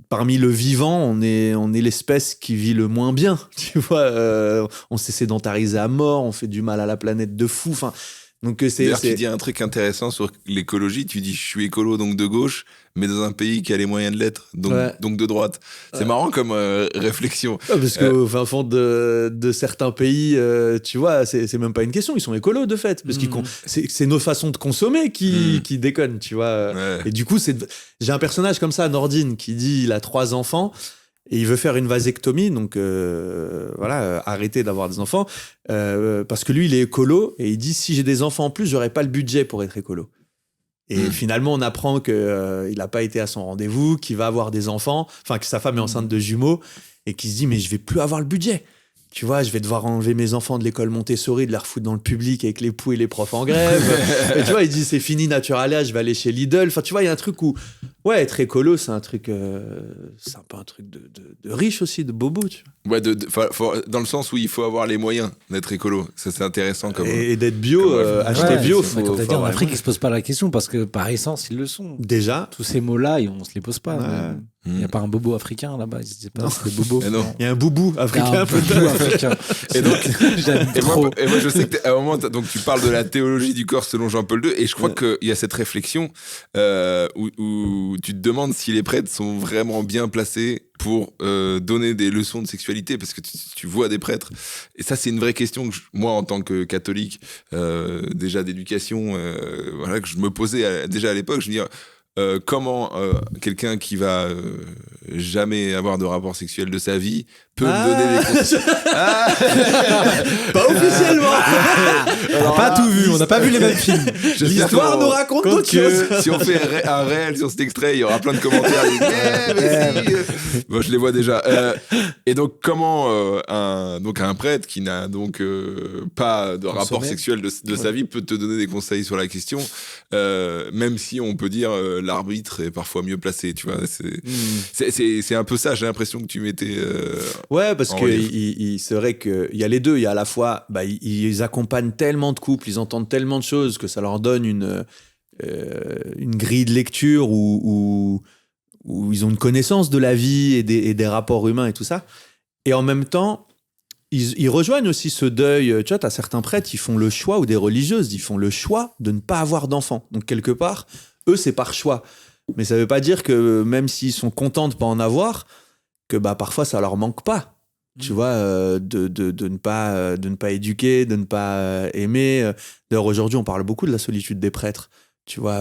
C: parmi le vivant, on est l'espèce qui vit le moins bien, tu vois. On s'est sédentarisé à mort, on fait du mal à la planète de fou. Enfin, donc
A: D'ailleurs, tu dis un truc intéressant sur l'écologie. Tu dis, je suis écolo, donc de gauche, mais dans un pays qui a les moyens de l'être, donc de droite. C'est marrant comme réflexion.
C: Parce qu'au fin fond de certains pays, tu vois, c'est même pas une question. Ils sont écolos, de fait. Parce c'est nos façons de consommer qui déconnent, tu vois.
A: Ouais.
C: Et du coup, j'ai un personnage comme ça, Nordine, qui dit il a 3 enfants. Et il veut faire une vasectomie, donc arrêter d'avoir des enfants, parce que lui, il est écolo, et il dit, si j'ai des enfants en plus, j'aurai pas le budget pour être écolo. Et finalement, on apprend qu'il n'a pas été à son rendez-vous, qu'il va avoir des enfants, enfin que sa femme est enceinte de jumeaux, et qu'il se dit, mais je vais plus avoir le budget. Tu vois, je vais devoir enlever mes enfants de l'école Montessori, de les refoutre dans le public avec l'époux et les profs en grève. Et tu vois, il dit, c'est fini Naturalia, je vais aller chez Lidl. Enfin, tu vois, il y a un truc où, ouais, être écolo, c'est un truc, c'est un peu un truc de riche aussi, de bobo, tu vois.
A: Ouais, dans le sens où il faut avoir les moyens d'être écolo. Ça, c'est intéressant comme.
C: Et d'être bio, acheter bio,
B: faut. Quand t'as dit en Afrique, ils se posent pas la question parce que par essence, ils le sont.
C: Déjà.
B: Tous ces mots-là, on se les pose pas.
C: Ouais.
B: Il n'y a pas un bobo africain là-bas, ils disaient pas, c'est des bobos.
A: Mais non.
C: Il y a un boubou africain.
B: bobo africain.
A: Et donc,
B: J'aime
A: et
B: trop.
A: moi, je sais que à un moment, donc tu parles de la théologie du corps selon Jean-Paul II, et je crois qu'il y a cette réflexion où tu te demandes si les prêtres sont vraiment bien placés pour donner des leçons de sexualité, parce que tu vois des prêtres. Et ça, c'est une vraie question que moi, en tant que catholique, déjà d'éducation, voilà, que je me posais déjà à l'époque. Je me dis, comment quelqu'un qui va jamais avoir de rapport sexuel de sa vie peut me donner des conseils.
C: Pas officiellement.
B: On n'a pas tout vu, on n'a pas vu les mêmes films.
C: L'histoire nous raconte d'autres choses.
A: Si on fait un réel sur cet extrait, il y aura plein de commentaires. Mais si. Bon, je les vois déjà. Et donc, comment un prêtre qui n'a donc pas de rapport sexuel de sa vie peut te donner des conseils sur la question, même si on peut dire l'arbitre est parfois mieux placé, tu vois. C'est un peu ça, j'ai l'impression que tu mettais...
C: Ouais, parce que c'est vrai qu'il y a les deux. Il y a à la fois, ils accompagnent tellement de couples, ils entendent tellement de choses que ça leur donne une grille de lecture où ils ont une connaissance de la vie et des rapports humains et tout ça. Et en même temps, ils rejoignent aussi ce deuil. Tu vois, t'as certains prêtres, ils font le choix, ou des religieuses, ils font le choix de ne pas avoir d'enfants. Donc, quelque part, eux, c'est par choix. Mais ça veut pas dire que même s'ils sont contents de pas en avoir, que parfois ça leur manque pas. Tu vois, de ne pas éduquer, de ne pas aimer. D'ailleurs, aujourd'hui, on parle beaucoup de la solitude des prêtres. Tu vois,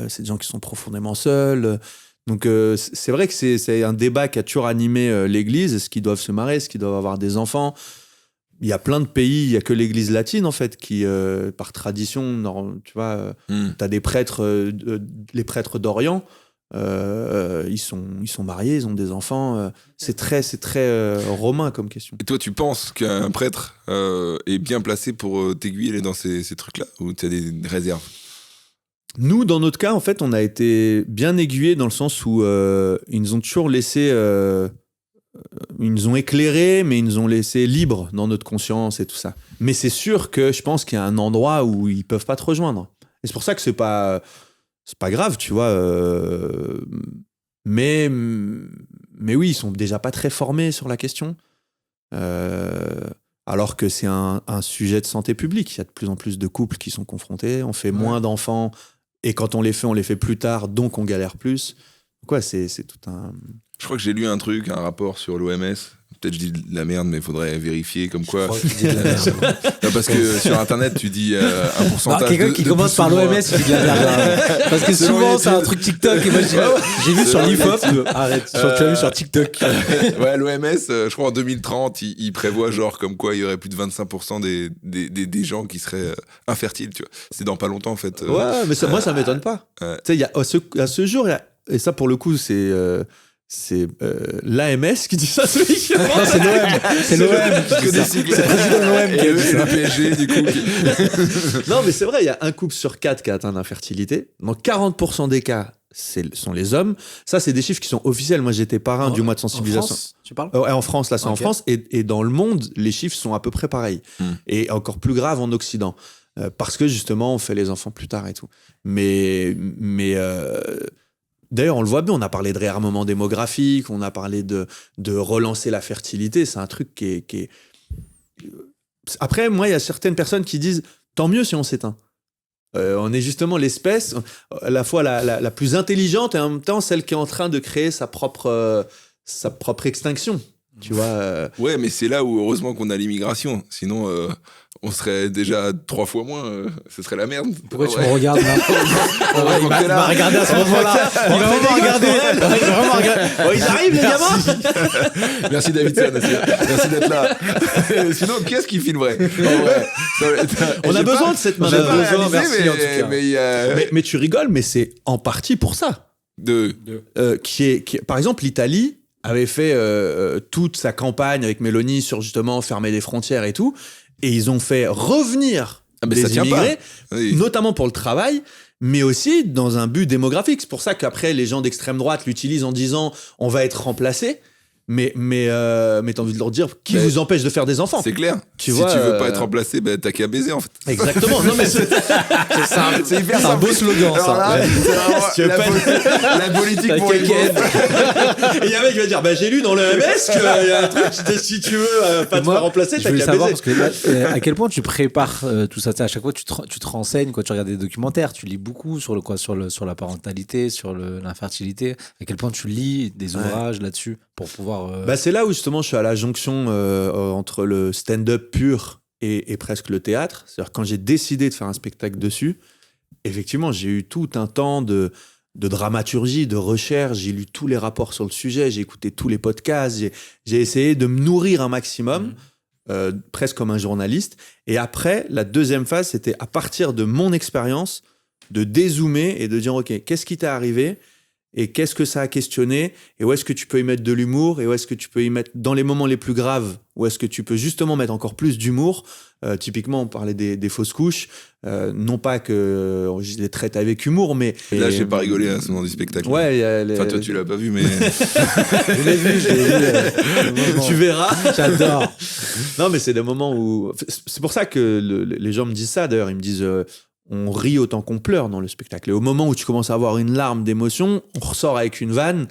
C: c'est des gens qui sont profondément seuls. Donc, c'est vrai que c'est un débat qui a toujours animé l'Église. Est-ce qu'ils doivent se marier? Est-ce qu'ils doivent avoir des enfants? Il y a plein de pays, il n'y a que l'Église latine, en fait, qui, par tradition, tu vois, t'as des prêtres, les prêtres d'Orient, ils sont mariés, ils ont des enfants. C'est très romain comme question.
A: Et toi, tu penses qu'un prêtre est bien placé pour t'aiguiller dans ces trucs-là, ou tu as des réserves?
C: Nous, dans notre cas, en fait, on a été bien aiguillés dans le sens où ils nous ont toujours laissé... ils nous ont éclairés, mais ils nous ont laissé libres dans notre conscience et tout ça. Mais c'est sûr que je pense qu'il y a un endroit où ils peuvent pas te rejoindre. Et c'est pour ça que c'est pas grave, tu vois. Mais oui, ils sont déjà pas très formés sur la question. Alors que c'est un sujet de santé publique. Il y a de plus en plus de couples qui sont confrontés. On fait moins d'enfants. Et quand on les fait plus tard, donc on galère plus. Quoi, c'est tout un...
A: Je crois que j'ai lu un rapport sur l'OMS. Peut-être je dis de la merde, mais il faudrait vérifier comme quoi. Non, parce que sur Internet, tu dis un pourcentage.
B: Quelqu'un qui commence par l'OMS, il dit de la merde. Parce que souvent, c'est un truc TikTok. Et moi, j'ai vu sur l'IFOP. Arrête, tu as vu sur TikTok.
A: Ouais, l'OMS, je crois en 2030, il prévoit genre comme quoi il y aurait plus de 25% des gens qui seraient infertiles, tu vois. C'est dans pas longtemps, en fait.
C: Ouais, mais moi, ça m'étonne pas. Tu sais, il y a à ce jour, et ça, pour le coup, c'est l'AMS qui dit ça, celui qui...
B: Non, c'est l'OM. C'est l'OM. C'est le président de l'OM qui a dit
A: c'est
B: ça.
A: le PSG, du coup.
C: Non, mais c'est vrai, il y a un couple sur 4 qui a atteint l'infertilité. Dans 40% des cas, sont les hommes. Ça, c'est des chiffres qui sont officiels. Moi, j'étais parrain du mois de sensibilisation.
B: En France, tu parles?
C: En France, là, c'est en France. Et dans le monde, les chiffres sont à peu près pareils. Et encore plus grave en Occident. Parce que, justement, on fait les enfants plus tard et tout. Mais d'ailleurs, on le voit bien, on a parlé de réarmement démographique, on a parlé de relancer la fertilité. C'est un truc qui est... Après, moi, il y a certaines personnes qui disent « tant mieux si on s'éteint ». On est justement l'espèce, à la fois la plus intelligente et en même temps celle qui est en train de créer sa propre extinction. Tu vois
A: Ouais, mais c'est là où, heureusement qu'on a l'immigration. Sinon, on serait déjà 3 fois moins. Ce serait la merde.
B: Pourquoi tu me regardes là?
A: Il
B: va regarder à ce moment-là. Il va vraiment regarder.
C: Ils arrivent, les gamins.
A: Merci Davidson. Merci d'être là. Sinon, qui est-ce qui filmerait?
C: On a besoin de cette main.
B: Merci en tout cas.
C: Mais tu rigoles, mais c'est en partie pour ça. Par exemple, l'Italie avait fait toute sa campagne avec Meloni sur justement fermer les frontières et tout, et ils ont fait revenir des immigrés, notamment pour le travail, mais aussi dans un but démographique. C'est pour ça qu'après, les gens d'extrême droite l'utilisent en disant « on va être remplacés ». Mais t'as envie de leur dire qui vous empêche de faire des enfants.
A: C'est clair.
C: Tu
A: si
C: vois,
A: tu veux pas être remplacé, t'as qu'à baiser en fait.
C: Exactement. Non mais c'est
B: hyper un beau slogan ça.
A: Là, c'est vraiment la politique pour les pauvres.
C: Et il y a un mec qui va dire j'ai lu dans le MS qu'il y a un truc, si tu veux pas te faire remplacer,
B: je
C: t'as
B: voulais
C: qu'à
B: savoir
C: baiser.
B: parce que à quel point tu prépares tout ça. À chaque fois tu te renseignes, tu regardes des documentaires, tu lis beaucoup sur la parentalité, sur l'infertilité. À quel point tu lis des ouvrages là-dessus pour pouvoir.
C: C'est là où justement je suis à la jonction entre le stand-up pur et presque le théâtre. C'est-à-dire quand j'ai décidé de faire un spectacle dessus, effectivement j'ai eu tout un temps de dramaturgie, de recherche, j'ai lu tous les rapports sur le sujet, j'ai écouté tous les podcasts, j'ai essayé de me nourrir un maximum, presque comme un journaliste. Et après, la deuxième phase, c'était à partir de mon expérience, de dézoomer et de dire, OK, qu'est-ce qui t'est arrivé ? Et qu'est-ce que ça a questionné ? Et où est-ce que tu peux y mettre de l'humour ? Et où est-ce que tu peux y mettre, dans les moments les plus graves, où est-ce que tu peux justement mettre encore plus d'humour ? Typiquement, on parlait des fausses couches. Non pas que je les traite avec humour, mais...
A: Et là, j'ai pas rigolé à ce moment du spectacle.
C: Ouais,
A: enfin, toi, tu l'as pas vu, mais...
B: Je l'ai vu.
C: Tu verras.
B: J'adore.
C: Non, mais c'est des moments où... C'est pour ça que les gens me disent ça, d'ailleurs. Ils me disent... on rit autant qu'on pleure dans le spectacle. Et au moment où tu commences à avoir une larme d'émotion, on ressort avec une vanne.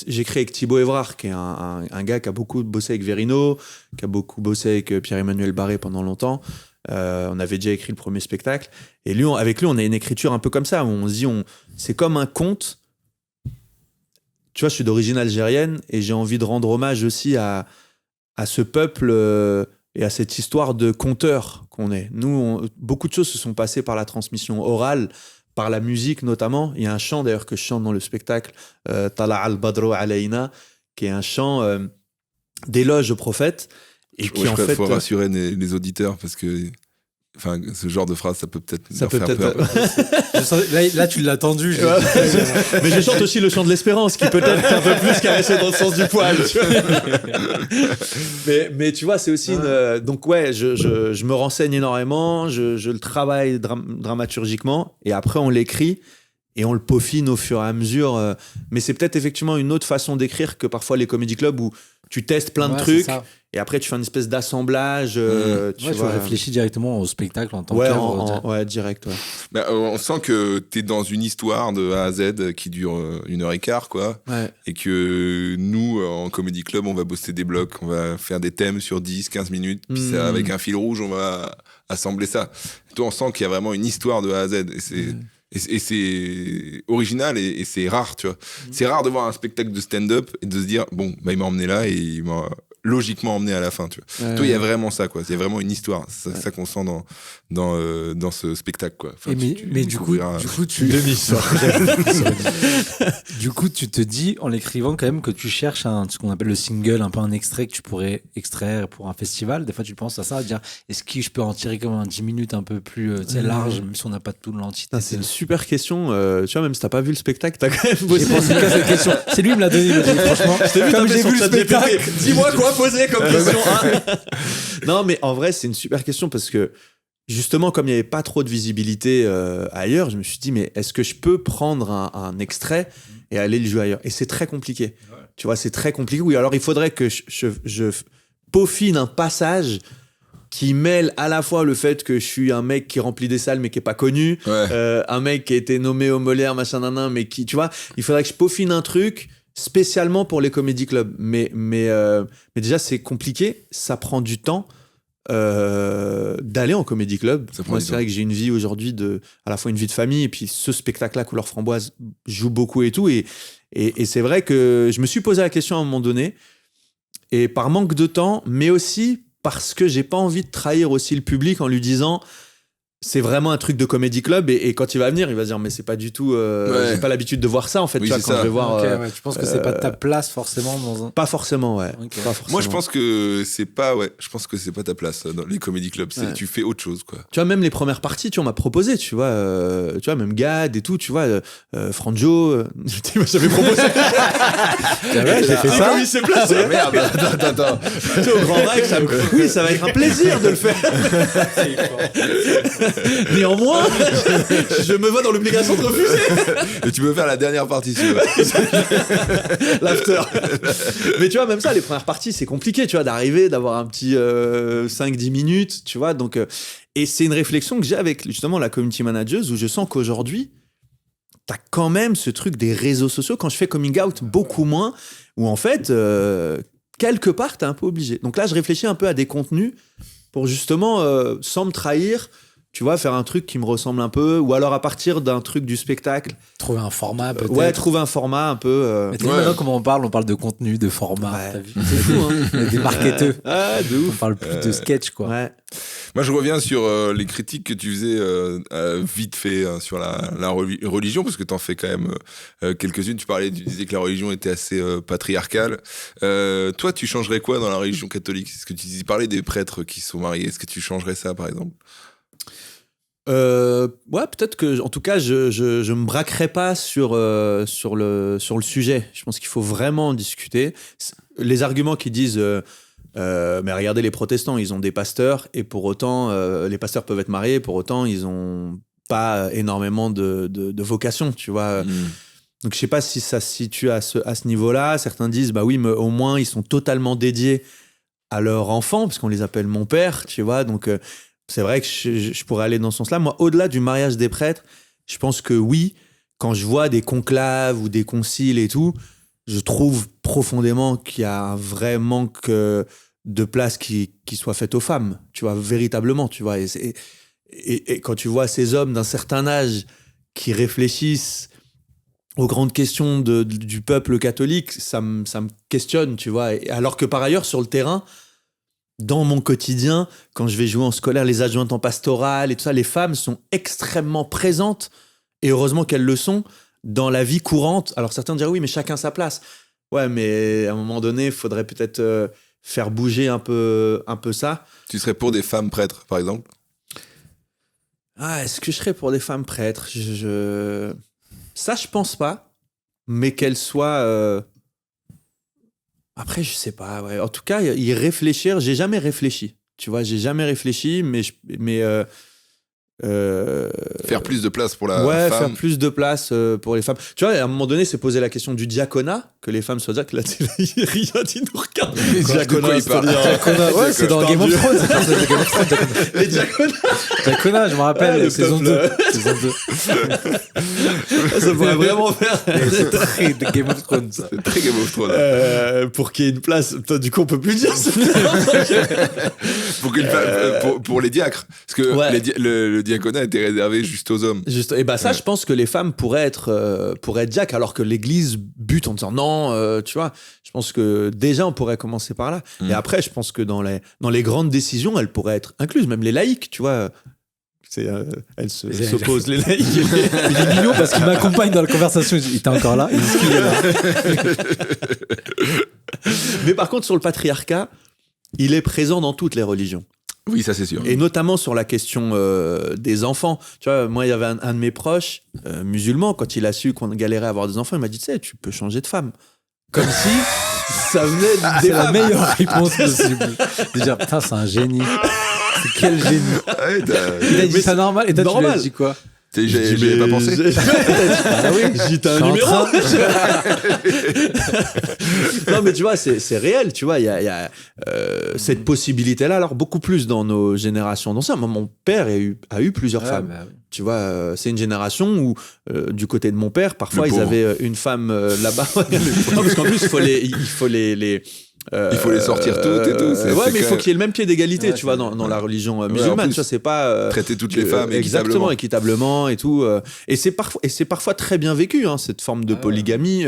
C: J'ai créé avec Thibaut Évrard, qui est un gars qui a beaucoup bossé avec Verino, qui a beaucoup bossé avec Pierre-Emmanuel Barré pendant longtemps. On avait déjà écrit le premier spectacle. Et lui, avec lui, on a une écriture un peu comme ça, où on se dit, c'est comme un conte. Tu vois, je suis d'origine algérienne et j'ai envie de rendre hommage aussi à ce peuple... et à cette histoire de conteur qu'on est. Nous, beaucoup de choses se sont passées par la transmission orale, par la musique notamment. Il y a un chant d'ailleurs que je chante dans le spectacle, Tala al-Badru alayna, qui est un chant d'éloge au prophète. Et qui en fait...
A: faut rassurer les auditeurs parce que... Enfin, ce genre de phrase, ça peut peut-être leur faire peur.
B: Là, tu l'as tendu.
C: Mais je chante aussi le chant de l'espérance, qui peut-être un peu plus caressé dans le sens du poil. Tu vois. Mais tu vois, c'est aussi une... Donc ouais, je me renseigne énormément, je le travaille dramaturgiquement, et après on l'écrit, et on le peaufine au fur et à mesure. Mais c'est peut-être effectivement une autre façon d'écrire que parfois les comédie clubs où tu testes plein de trucs. Et après, tu fais une espèce d'assemblage.
B: Tu réfléchis directement au spectacle en tant qu'œuvre.
C: Ouais, direct. Ouais.
A: Bah, on sent que t'es dans une histoire de A à Z qui dure 1h15, quoi. Ouais. Et que nous, en Comedy Club, on va bosser des blocs, on va faire des thèmes sur 10-15 minutes. Puis ça, avec un fil rouge, on va assembler ça. Et toi, on sent qu'il y a vraiment une histoire de A à Z. Et c'est original et c'est rare, tu vois. C'est rare de voir un spectacle de stand-up et de se dire, bon, il m'a emmené là et il m'a logiquement emmené à la fin, tu vois. Toi, il y a vraiment ça, quoi. Il y a vraiment une histoire. C'est ça qu'on sent dans ce spectacle, quoi. Enfin,
B: mais du coup, tu... Du coup, tu te dis, en l'écrivant quand même, que tu cherches ce qu'on appelle le single, un peu un extrait que tu pourrais extraire pour un festival. Des fois, tu penses à ça, à dire, est-ce que je peux en tirer comme un 10 minutes un peu plus large, même si on n'a pas tout l'entité.
C: C'est une super question. Tu vois, même si t'as pas vu le spectacle, t'as quand même bossé.
B: J'ai pensé qu'à cette question. C'est lui qui me l'a donné, franchement.
C: Comme j'ai vu le spectacle. Dis-moi quoi poser comme question. Non, mais en vrai, c'est une super question parce que justement, comme il n'y avait pas trop de visibilité ailleurs, je me suis dit, mais est-ce que je peux prendre un extrait et aller le jouer ailleurs ? Et c'est très compliqué. Ouais. Tu vois, c'est très compliqué. Oui, alors il faudrait que je peaufine un passage qui mêle à la fois le fait que je suis un mec qui remplit des salles mais qui est pas connu, un mec qui a été nommé au Molière, machin, nanan, mais qui, tu vois, il faudrait que je peaufine un truc spécialement pour les comédie clubs. Mais déjà, c'est compliqué, ça prend du temps d'aller en comédie club. Moi, c'est vrai que j'ai une vie aujourd'hui à la fois une vie de famille et puis ce spectacle-là, Couleur Framboise, joue beaucoup et tout. Et c'est vrai que je me suis posé la question à un moment donné, et par manque de temps, mais aussi parce que j'ai pas envie de trahir aussi le public en lui disant c'est vraiment un truc de comédie club, et quand il va venir, il va se dire mais c'est pas du tout j'ai pas l'habitude de voir ça en fait.
A: Oui,
C: tu vois, quand je vais voir
B: tu penses que c'est pas ta place forcément dans un...
C: Pas forcément, ouais.
B: Okay.
C: Pas forcément.
A: Moi, je pense que c'est pas ta place dans les comédie clubs. Tu fais autre chose, quoi.
C: Tu vois, même les premières parties, tu vois, on m'a proposé, tu vois, même Gad et tout, tu vois, Franjo, tu m'avais proposé.
B: J'ai fait ça.
C: Il s'est placé.
A: Merde, attends.
C: Tu vois, au Grand Max, oui, ça va être un plaisir de le faire. Néanmoins, je me vois dans l'obligation de refuser.
A: Et tu peux faire la dernière partie, si tu veux.
C: L'after. Mais tu vois, même ça, les premières parties, c'est compliqué, tu vois, d'arriver, d'avoir un petit 5-10 minutes, tu vois. Donc, et c'est une réflexion que j'ai avec justement la community manager, où je sens qu'aujourd'hui, t'as quand même ce truc des réseaux sociaux. Quand je fais coming out, beaucoup moins, où en fait, quelque part, t'es un peu obligé. Donc là, je réfléchis un peu à des contenus pour justement, sans me trahir, tu vois, faire un truc qui me ressemble un peu, ou alors à partir d'un truc du spectacle.
B: Trouver un format, peut-être.
C: Ouais, trouver un format un peu.
B: Mais tu sais, maintenant, comment on parle de contenu, de format.
C: Ouais.
B: T'as vu, c'est fou, hein. Des marketeurs.
C: Ah, de
B: On
C: ouf.
B: parle plus de sketch, quoi.
C: Ouais.
A: Moi, je reviens sur les critiques que tu faisais vite fait sur la religion, parce que tu en fais quand même quelques-unes. Tu disais que la religion était assez patriarcale. Toi, tu changerais quoi dans la religion catholique? Est-ce que tu parlais des prêtres qui sont mariés? Est-ce que tu changerais ça, par exemple?
C: Ouais, peut-être que, en tout cas, je me braquerai pas sur le sujet. Je pense qu'il faut vraiment en discuter. Les arguments qui disent mais regardez les protestants, ils ont des pasteurs et pour autant les pasteurs peuvent être mariés, pour autant ils ont pas énormément de vocation, tu vois. Donc je sais pas si ça se situe à ce niveau-là. Certains disent bah oui, mais au moins ils sont totalement dédiés à leur enfant parce qu'on les appelle mon père, tu vois. Donc c'est vrai que je pourrais aller dans ce sens-là. Moi, au-delà du mariage des prêtres, je pense que oui, quand je vois des conclaves ou des conciles et tout, je trouve profondément qu'il y a un vrai manque de place qui soit faite aux femmes, tu vois, véritablement, tu vois. Et quand tu vois ces hommes d'un certain âge qui réfléchissent aux grandes questions du peuple catholique, ça me questionne, tu vois. Et alors que par ailleurs, sur le terrain, dans mon quotidien, quand je vais jouer en scolaire, les adjointes en pastoral et tout ça, les femmes sont extrêmement présentes, et heureusement qu'elles le sont, dans la vie courante. Alors certains diront oui, mais chacun sa place. Ouais, mais à un moment donné, il faudrait peut-être faire bouger un peu ça.
A: Tu serais pour des femmes prêtres, par exemple?
C: Ah, est-ce que je serais pour des femmes prêtres? Ça, je pense pas. Mais qu'elles soient... Après, je sais pas. Ouais. En tout cas, y réfléchir, j'ai jamais réfléchi. Tu vois, j'ai jamais réfléchi, mais
A: faire plus de place pour la
C: ouais,
A: femme.
C: faire plus de place pour les femmes. Tu vois, à un moment donné, c'est posé la question du diaconat, que les femmes soient diacres. Là, rien dit nous regarde.
A: Diaconat,
B: Diaconat, ouais, c'est dans Game of Thrones.
C: Les diaconats.
B: Diaconat, je me rappelle, saison 2.
C: Ça pourrait vraiment faire.
B: C'est très Game of Thrones, ça.
A: C'est très Game of Thrones.
C: Pour qu'il y ait une place. Putain, du coup, on peut plus dire ça.
A: Pour les diacres. Parce que
C: Ouais.
A: le diaconat était réservé juste aux hommes.
C: Et bah ça, je pense que les femmes pourraient être diacres, alors que l'Église bute en disant non, tu vois. Je pense que déjà, on pourrait commencer par là. Et après, je pense que dans les grandes décisions, elles pourraient être incluses, même les laïcs, tu vois. Elles s'opposent, les laïcs.
B: Il est mignon parce qu'il m'accompagne dans la conversation. Il était encore là. Il dit qu'il est là.
C: Mais par contre, sur le patriarcat, il est présent dans toutes les religions.
A: Oui, ça c'est sûr.
C: Et notamment sur la question des enfants. Tu vois, moi, il y avait un de mes proches musulmans, quand il a su qu'on galérait à avoir des enfants, il m'a dit, tu sais, tu peux changer de femme. Comme si ça venait
B: C'est la meilleure réponse possible. Déjà, putain, c'est un génie. C'est quel génie.
A: Ouais,
B: Il a dit ça normal. Et toi, tu lui as dit quoi?
A: J'y avais pas pensé.
C: Ah oui, j'ai un numéro. Non, mais tu vois, c'est réel, tu vois, il y a cette possibilité-là, alors beaucoup plus dans nos générations d'anciens. Moi, mon père a eu plusieurs femmes.
B: Bah, oui.
C: Tu vois, c'est une génération où, du côté de mon père, parfois, ils avaient une femme là-bas. Non, parce qu'en plus, il faut
A: il faut les sortir toutes et tout.
C: Ouais, mais il faut qu'il y ait le même pied d'égalité,
B: Ouais,
C: tu vois, dans la religion
A: en
C: musulmane.
A: plus,
C: Tu vois, c'est pas
A: traiter toutes les femmes
C: exactement, équitablement et tout. Et c'est parfois très bien vécu, hein, cette forme de polygamie.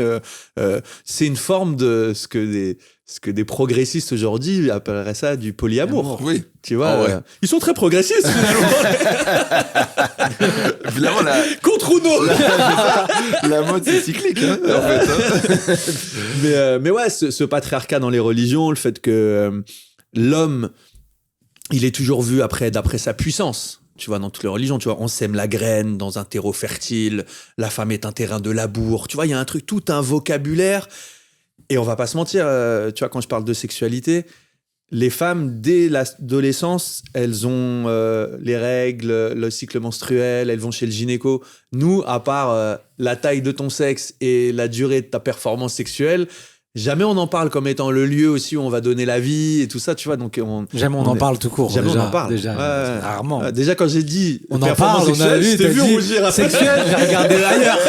C: C'est une forme de ce que des progressistes aujourd'hui appelleraient ça du polyamour.
A: Oui.
C: Tu vois, ils sont très progressistes.
A: Finalement,
C: contre Uno.
A: la mode c'est cyclique, hein, en fait. Hein.
C: Mais ouais, ce patriarcat dans les religions, le fait que l'homme, il est toujours vu d'après sa puissance. Tu vois, dans toutes les religions, tu vois, on sème la graine dans un terreau fertile, la femme est un terrain de labour. Tu vois, il y a un truc, tout un vocabulaire. Et on va pas se mentir, tu vois, quand je parle de sexualité, les femmes, dès l'adolescence, elles ont les règles, le cycle menstruel, elles vont chez le gynéco. Nous, à part la taille de ton sexe et la durée de ta performance sexuelle, jamais on en parle comme étant le lieu aussi où on va donner la vie et tout ça, tu vois. Donc
B: jamais on en parle tout court.
C: Jamais
B: déjà,
C: on en parle.
B: Déjà, rarement.
C: Déjà, quand j'ai dit
B: on en parle, on a vu,
C: je t'ai vu rougir.
B: Sexuel, j'ai regardé ailleurs.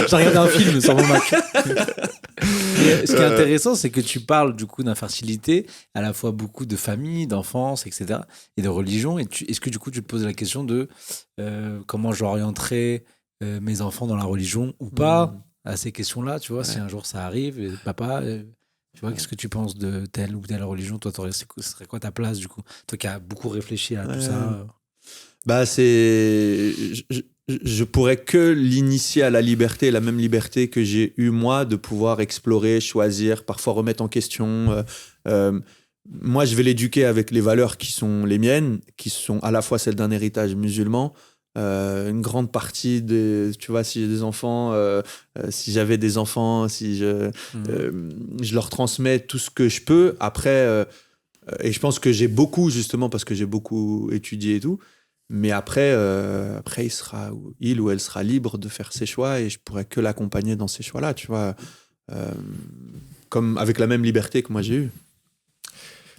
B: J'ai regardé un film sur mon Mac. Et ce qui est intéressant, c'est que tu parles du coup d'infertilité, à la fois beaucoup de famille, d'enfance, etc., et de religion. Et est-ce que du coup, tu te poses la question de comment j'orienterai mes enfants dans la religion ou pas à ces questions-là, tu vois, si un jour ça arrive, et papa, tu vois, qu'est-ce que tu penses de telle ou telle religion? Toi, ce serait quoi ta place, du coup? Toi qui as beaucoup réfléchi à tout ça.
C: Bah, je pourrais que l'initier à la liberté, la même liberté que j'ai eue moi, de pouvoir explorer, choisir, parfois remettre en question. Moi, je vais l'éduquer avec les valeurs qui sont les miennes, qui sont à la fois celles d'un héritage musulman. Une grande partie tu vois, si j'ai des enfants, si j'avais des enfants, si je leur transmets tout ce que je peux. Après, et je pense que j'ai beaucoup, justement, parce que j'ai beaucoup étudié et tout. Mais après, il ou elle sera libre de faire ses choix et je pourrais que l'accompagner dans ces choix-là, tu vois, comme avec la même liberté que moi j'ai eue.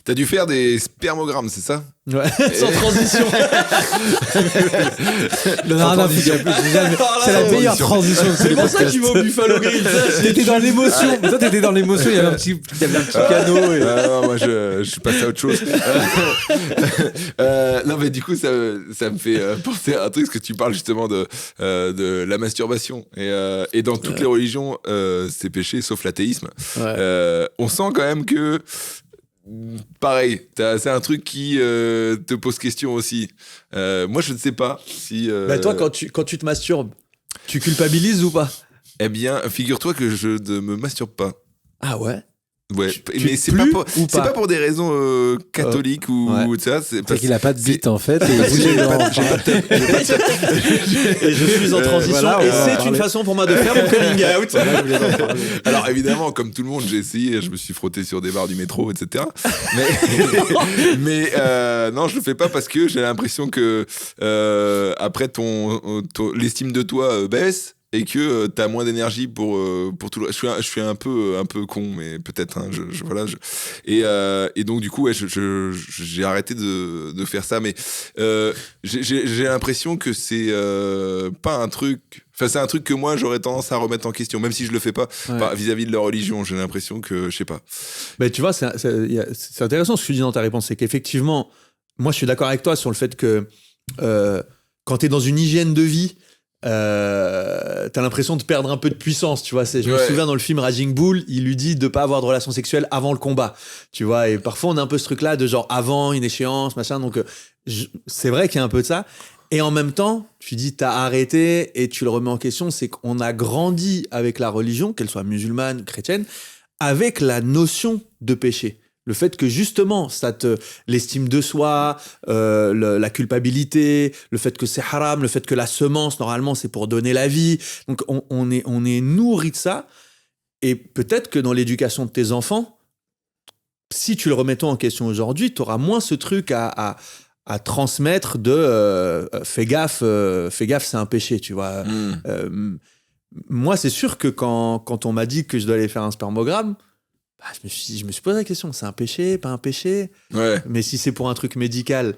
A: T'as dû faire des spermogrammes, c'est ça?
C: Ouais, sans transition.
B: C'est la meilleure transition.
C: C'est pour ça qu'il va au Buffalo Grill.
B: T'étais dans l'émotion. Mais toi, t'étais dans l'émotion. Il y avait un petit canot.
A: Non, moi, je suis passé à autre chose. Non, mais du coup, ça me fait penser à un truc, parce que tu parles justement de la masturbation. Et dans toutes les religions, c'est péché, sauf l'athéisme. On sent quand même que pareil, c'est un truc qui te pose question aussi. Moi, je ne sais pas si...
C: Bah toi, quand tu te masturbes, tu culpabilises ou pas?
A: Eh bien, figure-toi que je ne me masturbe pas.
C: Ah ouais?
A: Ouais, mais c'est pas pour des raisons catholiques ou ça. C'est
B: parce qu'il a pas de bite en fait. Et
C: je suis en transition et c'est une façon pour moi de faire mon coming out.
A: Alors évidemment, comme tout le monde, j'ai essayé, je me suis frotté sur des barres du métro, etc. Mais non, je le fais pas parce que j'ai l'impression que après l'estime de toi baisse. Et que t'as moins d'énergie pour tout le... Je suis un peu con, mais peut-être. Hein, et donc du coup, ouais, j'ai arrêté de faire ça, mais j'ai l'impression que c'est pas un truc. Enfin, c'est un truc que moi j'aurais tendance à remettre en question, même si je le fais pas vis-à-vis de leur religion. J'ai l'impression que je sais pas.
C: Mais tu vois, c'est intéressant ce que tu dis dans ta réponse, c'est qu'effectivement, moi je suis d'accord avec toi sur le fait que quand t'es dans une hygiène de vie. T'as l'impression de perdre un peu de puissance, tu vois. Je me souviens dans le film Raging Bull, il lui dit de pas avoir de relation sexuelle avant le combat, tu vois. Et parfois on a un peu ce truc-là de genre avant une échéance, machin. Donc c'est vrai qu'il y a un peu de ça. Et en même temps, tu dis t'as arrêté et tu le remets en question, c'est qu'on a grandi avec la religion, qu'elle soit musulmane, chrétienne, avec la notion de péché. Le fait que justement, l'estime de soi, la culpabilité, le fait que c'est haram, le fait que la semence, normalement, c'est pour donner la vie. Donc, on est nourri de ça. Et peut-être que dans l'éducation de tes enfants, si tu le remets en question aujourd'hui, tu auras moins ce truc à transmettre de fais gaffe, c'est un péché, tu vois. Moi, c'est sûr que quand on m'a dit que je dois aller faire un spermogramme, je me suis posé la question, c'est un péché, pas un péché? Mais si c'est pour un truc médical,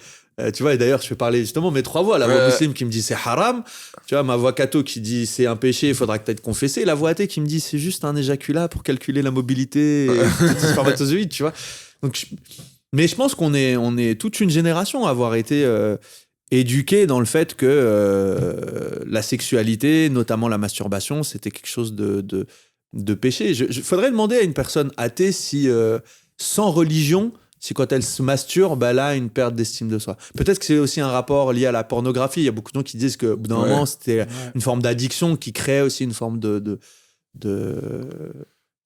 C: tu vois, et d'ailleurs, je vais parler justement mes trois voix. La voix musulmane qui me dit c'est haram, tu vois, ma voix catho qui dit c'est un péché, il faudra que tu ailles te confesser, la voix athée qui me dit c'est juste un éjaculat pour calculer la mobilité des spermatozoïdes, tu vois. Donc, mais je pense qu'on est toute une génération à avoir été éduquée dans le fait que la sexualité, notamment la masturbation, c'était quelque chose de péché. Faudrait demander à une personne athée si, sans religion, si quand elle se masturbe, elle a une perte d'estime de soi. Peut-être que c'est aussi un rapport lié à la pornographie. Il y a beaucoup de gens qui disent qu'au bout d'un moment, c'était une forme d'addiction qui crée aussi une forme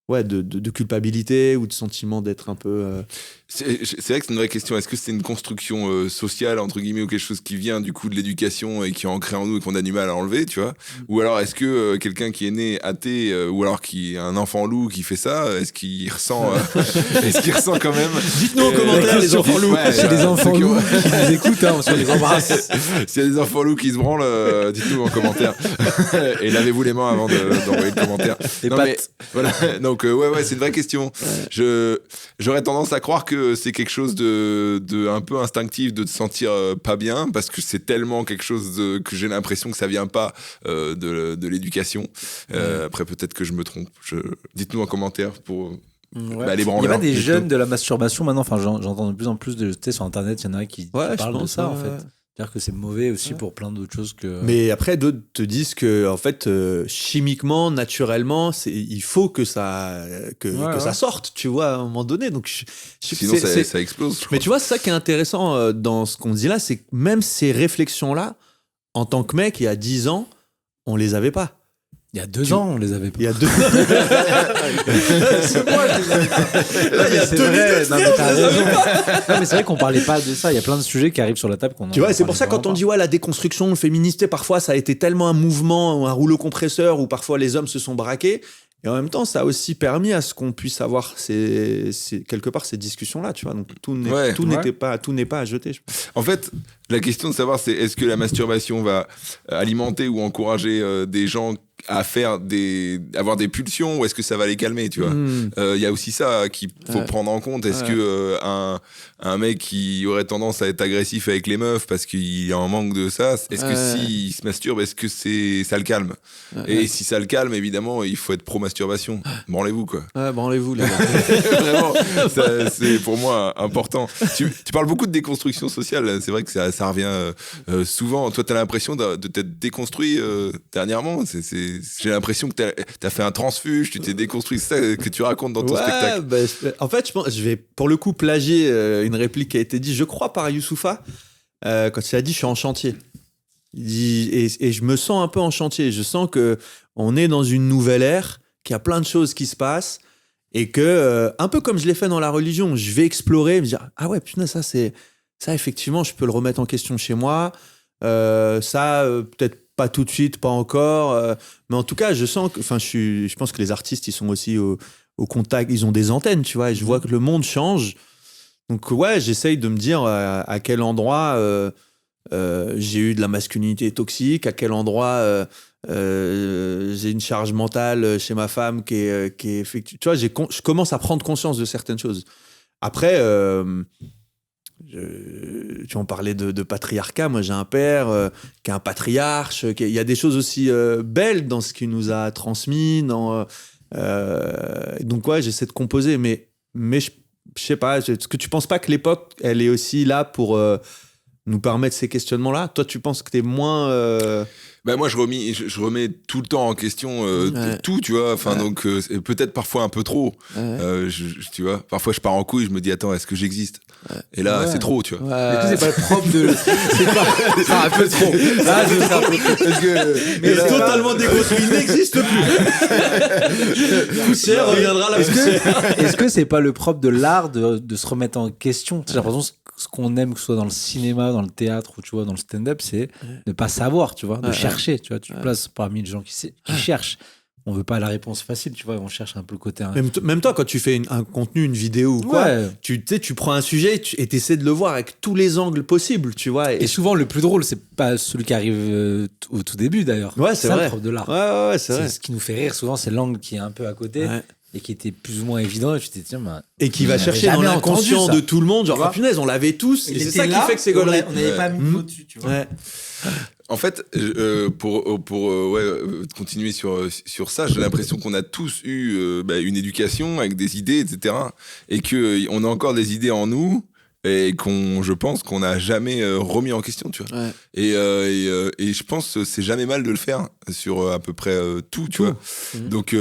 C: de culpabilité ou de sentiment d'être un peu...
A: C'est vrai que c'est une vraie question. Est-ce que c'est une construction sociale, entre guillemets, ou quelque chose qui vient du coup de l'éducation et qui est ancré en nous et qu'on a du mal à enlever, tu vois? Ou alors est-ce que quelqu'un qui est né athée ou alors qui un enfant loup qui fait ça, est-ce qu'il ressent quand même?
C: Dites-nous en commentaire les enfants loups.
B: C'est des enfants loups qui nous écoutent, on se les embrasse.
A: S'il y a des enfants loups qui se branlent, dites-nous en commentaire. Et lavez-vous les mains avant d'envoyer le commentaire.
B: Les pattes.
A: Voilà. Donc ouais, c'est une vraie question. J'aurais tendance à croire que c'est quelque chose de un peu instinctif de te sentir pas bien parce que c'est tellement quelque chose que j'ai l'impression que ça vient pas de l'éducation. Après peut-être que je me trompe. Dites-nous en commentaire pour les branleurs.
B: Il y a pas des jeunes de la masturbation maintenant. Enfin, j'entends de plus en plus sur internet. Il y en a qui parlent de ça en fait. C'est-à-dire que c'est mauvais aussi pour plein d'autres choses que...
C: Mais après, d'autres te disent que, en fait, chimiquement, naturellement, il faut que ça sorte, tu vois, à un moment donné. Donc,
A: sinon, ça explose.
C: Mais tu vois, c'est ça qui est intéressant dans ce qu'on dit là, c'est que même ces réflexions-là, en tant que mec, il y a 10 ans, on les avait pas.
B: Il y a 2 ans, on les avait pas.
C: Il y a 2 ans.
B: C'est moi, il y a 2 minutes. Non, mais t'as raison. Non, mais c'est vrai qu'on parlait pas de ça. Il y a plein de sujets qui arrivent sur la table qu'on...
C: Tu vois, c'est pour ça quand on dit la déconstruction, le féminité, parfois ça a été tellement un mouvement, un rouleau compresseur où parfois les hommes se sont braqués. Et en même temps, ça a aussi permis à ce qu'on puisse avoir quelque part ces discussions-là, tu vois. Donc tout n'est pas à jeter. Je pense.
A: En fait, la question de savoir, c'est est-ce que la masturbation va alimenter ou encourager des gens à avoir des pulsions ou est-ce que ça va les calmer, tu vois. Y a aussi ça qu'il faut prendre en compte. Est-ce que un mec qui aurait tendance à être agressif avec les meufs parce qu'il a un manque de ça, est-ce que s'il se masturbe, est-ce que ça le calme? Et si ça le calme, évidemment, il faut être pro-masturbation. Branlez-vous, quoi.
C: Branlez-vous, les gars.
A: Vraiment, c'est pour moi important. Tu parles beaucoup de déconstruction sociale. C'est vrai que ça revient souvent. Toi, t'as l'impression de t'être déconstruit dernièrement. J'ai l'impression que t'as fait un transfuge, tu t'es déconstruit. C'est ça que tu racontes dans ton spectacle.
C: En fait, je vais pour le coup plagier une réplique qui a été dite, je crois, par Youssoupha, quand il a dit « je suis en chantier ». Il dit, et je me sens un peu en chantier. Je sens qu'on est dans une nouvelle ère, qu'il y a plein de choses qui se passent et que, un peu comme je l'ai fait dans la religion, je vais explorer, me dire « ah ouais, putain, ça, effectivement, je peux le remettre en question chez moi. Peut-être pas tout de suite, pas encore. Mais en tout cas, je sens que, je pense que les artistes, ils sont aussi au contact, ils ont des antennes, tu vois, et je vois que le monde change. Donc, ouais, j'essaye de me dire à quel endroit j'ai eu de la masculinité toxique, à quel endroit j'ai une charge mentale chez ma femme qui est effective. Tu vois, je commence à prendre conscience de certaines choses. Après, tu en parlais de patriarcat. Moi, j'ai un père qui est un patriarche. Il y a des choses aussi belles dans ce qu'il nous a transmis. Donc, ouais, j'essaie de composer. Mais je sais pas. Est-ce que tu penses pas que l'époque, elle est aussi là pour nous permettre ces questionnements-là? Toi, tu penses que t'es moins...
A: moi, je remets tout le temps en question tout, tu vois. Enfin, donc, peut-être parfois un peu trop. Tu vois, parfois, je pars en couille, je me dis, attends, est-ce que j'existe? Et là, c'est trop, tu vois.
B: Mais c'est pas le propre de... c'est un peu trop. Là, c'est un peu trop.
C: Mais totalement déconstruit, il n'existe plus. Poussière reviendra la poussière.
B: Est-ce que c'est pas le propre de l'art de se remettre en question? J'ai l'impression ce qu'on aime, que ce soit dans le cinéma, dans le théâtre ou tu vois, dans le stand-up, c'est ne pas savoir, tu vois, de chercher, tu vois. Tu te places parmi les gens qui cherchent. On veut pas la réponse facile, tu vois, on cherche un peu le côté...
C: Même toi, quand tu fais un contenu, une vidéo ou quoi, tu prends un sujet et tu essaies de le voir avec tous les angles possibles, tu vois.
B: Et souvent, le plus drôle, c'est pas celui qui arrive au tout début, d'ailleurs.
C: Ouais, c'est vrai.
B: le propre de l'art.
C: Ouais, c'est vrai.
B: Ce qui nous fait rire, souvent, c'est l'angle qui est un peu à côté. Et qui était plus ou moins évident, et tu t'es dit,
C: et qui va chercher dans l'inconscient de tout le monde, genre, punaise, on l'avait tous, et c'est ça qui fait que c'est gaulerie.
B: On n'avait pas mis au-dessus, tu vois.
A: En fait, pour continuer sur ça, j'ai l'impression qu'on a tous eu une éducation avec des idées, etc. Et qu'on a encore des idées en nous et je pense qu'on n'a jamais remis en question, tu vois. Et je pense que c'est jamais mal de le faire sur à peu près tout, tu vois. Donc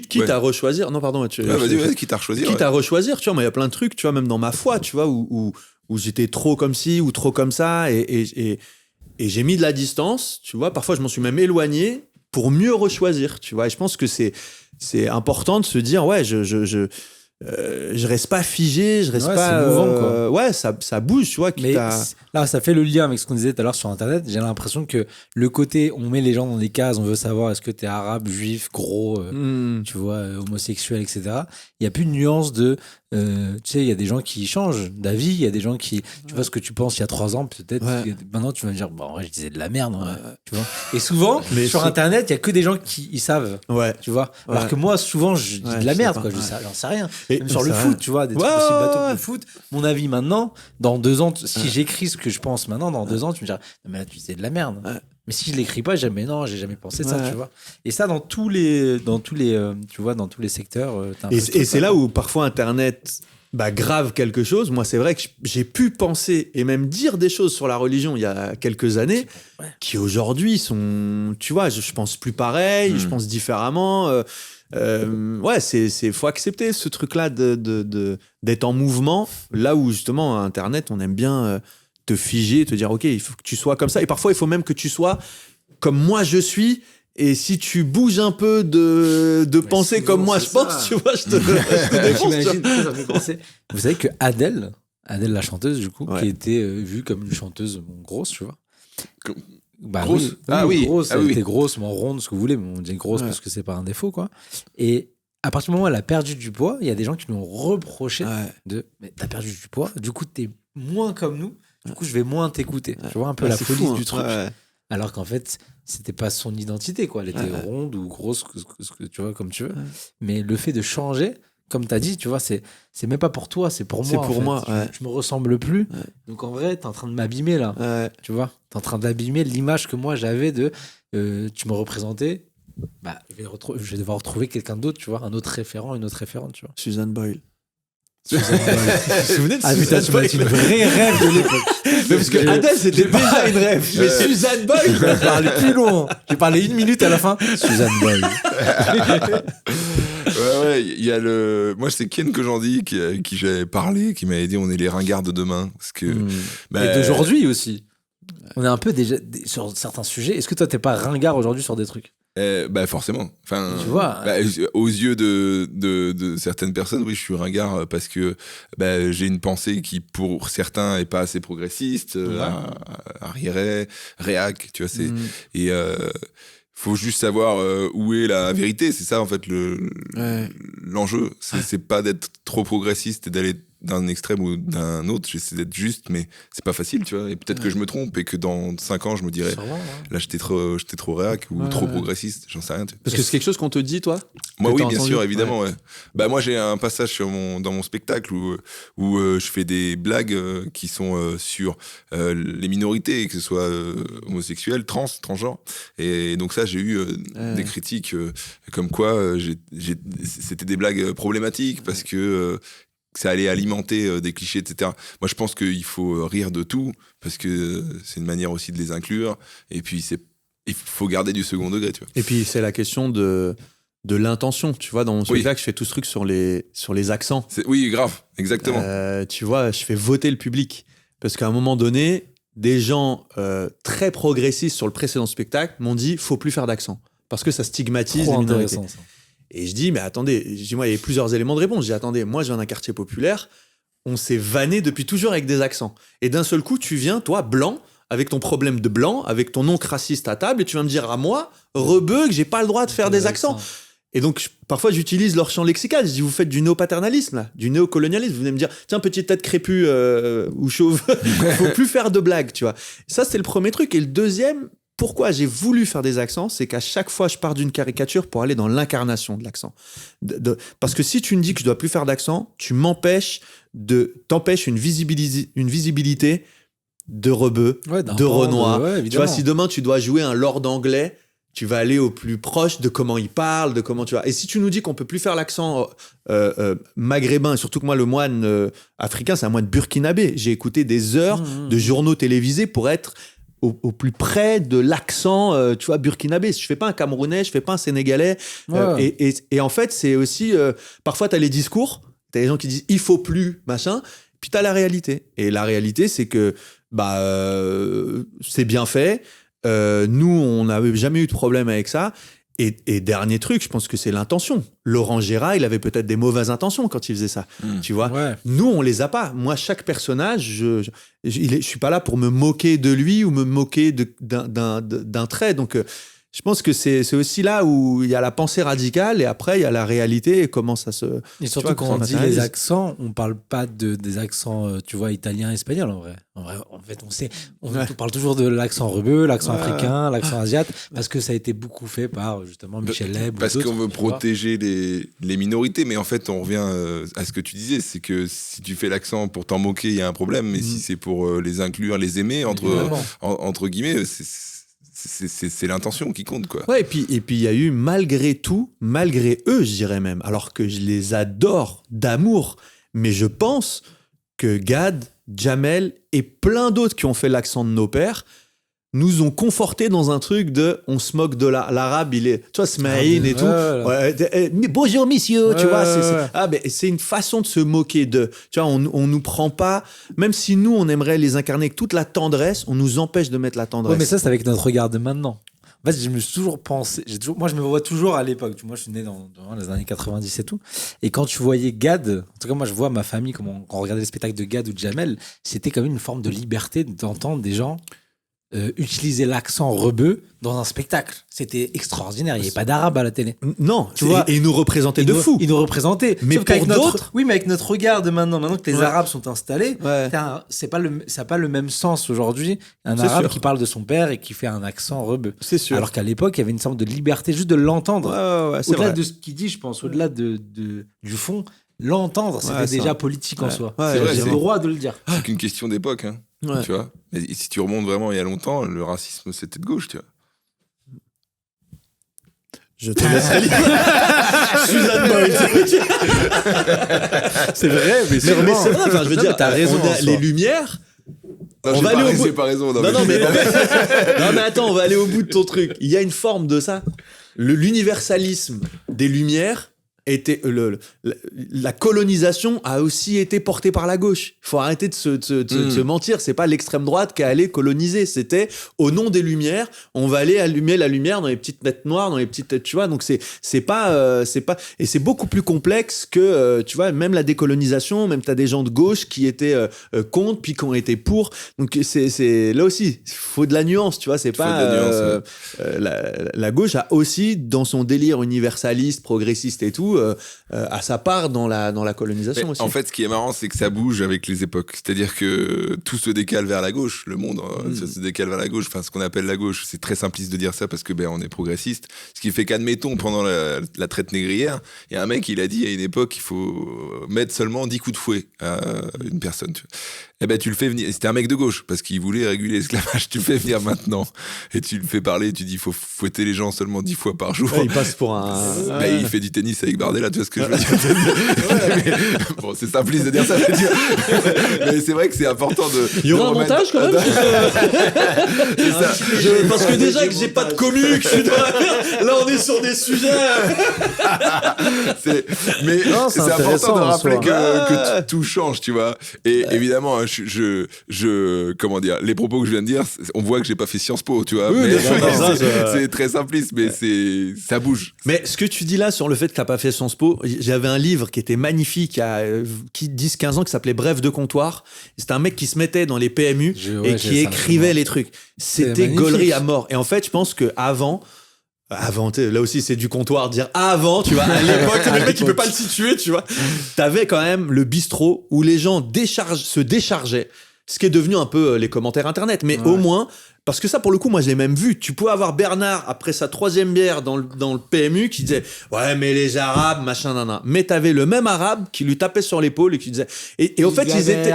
C: quitte à rechoisir. Non, pardon,
A: vas-y, quitte à rechoisir.
C: Quitte à rechoisir, tu vois, moi, il y a plein de trucs, tu vois, même dans ma foi, tu vois, où j'étais trop comme ci ou trop comme ça, et j'ai mis de la distance, tu vois. Parfois, je m'en suis même éloigné pour mieux rechoisir, tu vois. Et je pense que c'est c'est important de se dire, ouais, je reste pas figé, je reste pas.
B: C'est mouvant, quoi.
C: Ouais, ça bouge, tu vois.
B: Mais là, ça fait le lien avec ce qu'on disait tout à l'heure sur Internet. J'ai l'impression que le côté, on met les gens dans des cases, on veut savoir est-ce que t'es arabe, juif, gros, tu vois, homosexuel, etc. Il n'y a plus de nuance de. Tu sais, il y a des gens qui changent d'avis, il y a des gens qui. Tu vois ce que tu penses il y a 3 ans, peut-être. Maintenant, tu vas me dire, bon, en vrai, je disais de la merde, tu vois. Et souvent, sur Internet, il n'y a que des gens qui ils savent. Tu vois. Alors que moi, souvent, je dis de la merde, quoi. J'en sais rien. Même sur le foot, tu vois, des trucs aussi bateaux de foot. Mon avis maintenant, dans 2 ans, si j'écris ce que je pense maintenant, dans 2 ans, tu me diras, non, mais là, tu disais de la merde. Mais si je l'écris pas, jamais, non, j'ai jamais pensé ça, tu vois. Et ça, dans tous les, tu vois, dans tous les secteurs.
C: Et c'est là où parfois Internet grave quelque chose. Moi, c'est vrai que j'ai pu penser et même dire des choses sur la religion il y a quelques années qui aujourd'hui sont, tu vois, je pense plus pareil, je pense différemment. Faut accepter ce truc-là d'être en mouvement. Là où justement, à Internet, on aime bien te figer, te dire, OK, il faut que tu sois comme ça. Et parfois, il faut même que tu sois comme moi je suis. Et si tu bouges un peu de penser comme moi je pense, tu vois, je te défonce.
B: Vous savez que Adèle, la chanteuse, du coup, qui était vue comme une chanteuse grosse, tu vois.
A: Grosse.
B: Grosse. Elle était grosse, mais ronde, ce que vous voulez, mais on dit grosse parce que c'est pas un défaut, quoi. Et à partir du moment où elle a perdu du poids, il y a des gens qui lui ont reproché mais t'as perdu du poids, du coup, t'es moins comme nous, du coup, je vais moins t'écouter. Tu vois un peu la folie du truc. Alors qu'en fait, c'était pas son identité, quoi. Elle était ronde ou grosse, tu vois, comme tu veux. Mais le fait de changer, comme t'as dit, tu vois, c'est même pas pour toi, c'est pour moi.
C: C'est pour moi.
B: Je me ressemble plus. Donc en vrai, t'es en train de m'abîmer là. Tu vois, t'es en train d'abîmer l'image que moi j'avais de. Tu me représentais. Je vais devoir retrouver quelqu'un d'autre, tu vois, un autre référent, une autre référente, tu vois.
C: Suzanne Boyle.
B: Vous vous souvenez de Suzanne Boyle? C'est une vraie rêve de l'époque.
C: Mais parce que Adèle, c'était déjà une rêve. Mais Suzanne Boyle,
B: je vais parler plus long. J'ai parlé 1 minute à la fin. Suzanne Boyle.
A: Il y a moi, c'est Ken Kojandi qui j'avais parlé, qui m'avait dit on est les ringards de demain. Parce que,
B: et d'aujourd'hui aussi. On est un peu déjà sur certains sujets. Est-ce que toi, t'es pas ringard aujourd'hui sur des trucs?
A: Forcément. Enfin,
B: tu vois,
A: aux yeux de certaines personnes, oui, je suis ringard parce que j'ai une pensée qui, pour certains, est pas assez progressiste, arriéré, réac, tu vois. Et faut juste savoir où est la vérité. C'est ça, en fait, l'enjeu. C'est pas d'être trop progressiste et d'aller d'un extrême ou d'un autre. J'essaie d'être juste, mais c'est pas facile, tu vois. Et peut-être que je me trompe et que dans 5 ans, je me dirais, là, j'étais trop réac ou trop progressiste. J'en sais rien.
C: Parce que c'est quelque chose qu'on te dit, toi?
A: Moi, oui, bien sûr, évidemment. Moi, j'ai un passage dans mon spectacle où je fais des blagues qui sont sur les minorités, que ce soit homosexuels, transgenres. Et donc ça, j'ai eu des critiques comme quoi c'était des blagues problématiques parce que ça allait alimenter des clichés, etc. Moi, je pense qu'il faut rire de tout, parce que c'est une manière aussi de les inclure, et puis il faut garder du second degré, tu vois.
C: Et puis, c'est la question de l'intention, tu vois, dans mon spectacle, je fais tout ce truc sur les accents.
A: Oui, grave, exactement.
C: Tu vois, je fais voter le public, parce qu'à un moment donné, des gens très progressistes sur le précédent spectacle m'ont dit, faut plus faire d'accent, parce que ça stigmatise les minorités. Ça. Et je dis, mais attendez, moi, il y avait plusieurs éléments de réponse. Je dis, attendez, moi, je viens d'un quartier populaire, on s'est vanné depuis toujours avec des accents. Et d'un seul coup, tu viens, toi, blanc, avec ton problème de blanc, avec ton oncle raciste à table, et tu viens me dire à moi, rebeu, que j'ai pas le droit de faire des accents. Et donc, parfois, j'utilise leur champ lexical. Je dis, vous faites du néopaternalisme, là, du néocolonialisme. Vous venez me dire, tiens, petite tête crépue ou chauve, faut plus faire de blagues, tu vois. Ça, c'est le premier truc. Et le deuxième, pourquoi j'ai voulu faire des accents, c'est qu'à chaque fois, je pars d'une caricature pour aller dans l'incarnation de l'accent. Parce que si tu me dis que je dois plus faire d'accent, tu t'empêches une visibilité de rebeu, de Renoir. Tu vois, si demain tu dois jouer un lord anglais, tu vas aller au plus proche de comment il parle, de comment tu vois. Et si tu nous dis qu'on peut plus faire l'accent maghrébin, et surtout que moi, le moine africain, c'est un moine burkinabé. J'ai écouté des heures de journaux télévisés pour être au plus près de l'accent, tu vois, burkinabé. Je fais pas un Camerounais, je fais pas un Sénégalais. Et en fait, c'est aussi... parfois, tu as les discours, tu as les gens qui disent « il faut plus », machin, puis tu as la réalité. Et la réalité, c'est que c'est bien fait. Nous, on n'avait jamais eu de problème avec ça. Et dernier truc, je pense que c'est l'intention. Laurent Gérard, il avait peut-être des mauvaises intentions quand il faisait ça. Tu vois.
B: Ouais.
C: Nous, on les a pas. Moi, chaque personnage, je suis pas là pour me moquer de lui ou me moquer d'un trait. Donc, je pense que c'est aussi là où il y a la pensée radicale et après, il y a la réalité et comment ça se...
B: Et surtout quand on dit les accents, on parle pas des accents, tu vois, italiens, espagnols en vrai. En fait, on parle toujours de l'accent rebeu, l'accent africain, l'accent asiate, parce que ça a été beaucoup fait par justement Michel Leb.
A: Parce qu'on veut protéger les minorités, mais en fait, on revient à ce que tu disais, c'est que si tu fais l'accent pour t'en moquer, il y a un problème, mais si c'est pour les inclure, les aimer, entre guillemets, c'est l'intention qui compte, quoi.
C: Ouais, et puis il y a eu malgré eux, je dirais même, alors que je les adore d'amour, mais je pense que Gad, Jamel et plein d'autres qui ont fait l'accent de nos pères nous ont confortés dans un truc de on se moque de l'arabe, il est, tu vois, Smaïn et tout. Mais bonjour, monsieur, tu vois. C'est une façon de se moquer de. Tu vois, on nous prend pas, même si nous, on aimerait les incarner avec toute la tendresse, on nous empêche de mettre la tendresse.
B: Ouais, mais ça, c'est avec notre regard de maintenant. En fait, je me suis toujours pensé, moi, je me vois toujours à l'époque. Moi, je suis né dans les années 90 et tout. Et quand tu voyais Gad, en tout cas, moi, je vois ma famille, quand on regardait les spectacles de Gad ou de Jamel, c'était comme une forme de liberté d'entendre des gens utiliser l'accent rebeu dans un spectacle. C'était extraordinaire. Il n'y avait pas d'arabe à la télé.
C: Non, tu vois. Et ils nous représentaient de fou.
B: Ils nous représentaient.
C: Mais pour d'autres...
B: Oui, mais avec notre regard de maintenant que les Arabes sont installés, ça n'a pas le même sens aujourd'hui. Un Arabe qui parle de son père et qui fait un accent rebeu.
C: C'est sûr.
B: Alors qu'à l'époque, il y avait une sorte de liberté juste de l'entendre. Au-delà
C: vrai.
B: de ce qu'il dit, je pense, au-delà du fond, l'entendre, c'était déjà politique en soi.
A: C'est vrai,
B: j'ai le droit de le dire.
A: C'est qu'une question d'époque, hein. Tu vois. Mais si tu remontes vraiment il y a longtemps, le racisme c'était de gauche, tu vois.
C: Je te laisse lire. Suzanne Boyle. C'est vrai, mais c'est vrai. Enfin, je veux dire,
B: t'as raison.
C: Les Lumières.
A: Non,
C: on va aller au bout.
A: Pas raison.
C: Non, mais attends, on va aller au bout de ton truc. Il y a une forme de ça. L'universalisme des Lumières était la colonisation a aussi été portée par la gauche. Il faut arrêter de se mentir. C'est pas l'extrême droite qui a allé coloniser. C'était au nom des Lumières, on va aller allumer la lumière dans les petites têtes noires, dans les petites têtes, tu vois. Donc c'est pas et c'est beaucoup plus complexe que tu vois, même la décolonisation. Même t'as des gens de gauche qui étaient contre puis qui ont été pour. Donc c'est là aussi, il faut de la nuance, tu vois. C'est pas la gauche a aussi dans son délire universaliste, progressiste et tout. À sa part dans la colonisation aussi.
A: En fait, ce qui est marrant, c'est que ça bouge avec les époques. C'est-à-dire que tout se décale vers la gauche. Le monde ça se décale vers la gauche. Enfin, ce qu'on appelle la gauche, c'est très simpliste de dire ça parce que on est progressiste. Ce qui fait qu'admettons, pendant la traite négrière, il y a un mec, il a dit à une époque, il faut mettre seulement 10 coups de fouet à une personne. Tu vois. Eh ben, tu le fais venir. C'était un mec de gauche parce qu'il voulait réguler l'esclavage. Tu le fais venir maintenant et tu le fais parler. Tu dis, il faut fouetter les gens seulement 10 fois par jour.
C: Il passe pour un.
A: Il fait du tennis avec Bardella, tu vois ce que je veux dire. Bon, c'est simpliste de dire ça, mais c'est vrai que c'est important de.
C: Il y aura un montage quand même. Parce que déjà que j'ai pas de commu, que je suis dans la merde. Là, on est sur des sujets.
A: Mais c'est important de rappeler que tout change, tu vois. Et évidemment, comment dire, les propos que je viens de dire, on voit que j'ai pas fait Sciences Po, tu vois.
C: Oui,
A: mais c'est très simpliste, mais ça bouge.
C: Mais ce que tu dis là sur le fait que t'as pas fait Sciences Po, j'avais un livre qui était magnifique il y a 10-15 ans qui s'appelait Bref de comptoir. C'était un mec qui se mettait dans les PMU et qui écrivait les trucs. C'était gaulerie à mort. Et en fait, je pense que avant, là aussi c'est du comptoir, dire avant, tu vois, à l'époque, le mec il peut pas le situer, tu vois. T'avais quand même le bistrot où les gens se déchargeaient, ce qui est devenu un peu les commentaires internet, mais au moins, parce que ça pour le coup moi je l'ai même vu, tu pouvais avoir Bernard après sa 3e bière dans le PMU qui disait ouais mais les Arabes machin nana, mais t'avais le même Arabe qui lui tapait sur l'épaule et qui disait et au fait ils étaient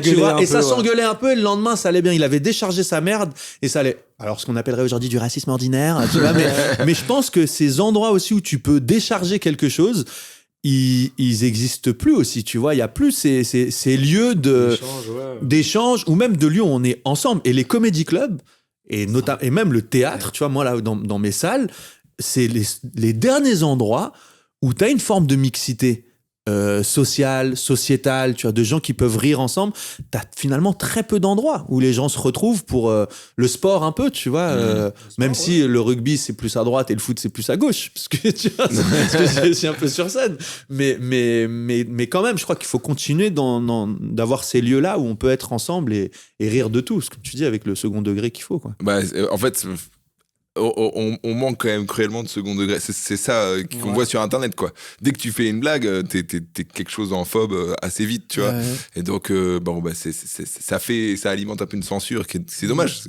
C: tu vois, et ça s'engueulait un peu et le lendemain ça allait bien, il avait déchargé sa merde et ça allait, alors ce qu'on appellerait aujourd'hui du racisme ordinaire, tu vois, mais je pense que ces endroits aussi où tu peux décharger quelque chose, ils existent plus aussi, tu vois. Il y a plus ces lieux d'échange ou même de lieux où on est ensemble. Et les comédie clubs et même le théâtre, tu vois, moi là dans mes salles, c'est les derniers endroits où tu as une forme de mixité sociales, sociétales, tu vois, de gens qui peuvent rire ensemble, t'as finalement très peu d'endroits où les gens se retrouvent pour le sport un peu, tu vois, même si le rugby c'est plus à droite et le foot c'est plus à gauche, parce que tu vois, parce que je suis un peu sur scène, mais quand même, je crois qu'il faut continuer d'avoir ces lieux-là où on peut être ensemble et rire de tout, ce que tu dis, avec le second degré qu'il faut, quoi.
A: Bah, en fait, on manque quand même cruellement de second degré. C'est ça qu'on voit sur Internet, quoi. Dès que tu fais une blague, t'es quelque chose en phobe assez vite, tu vois. Et donc, ça alimente un peu une censure. C'est dommage.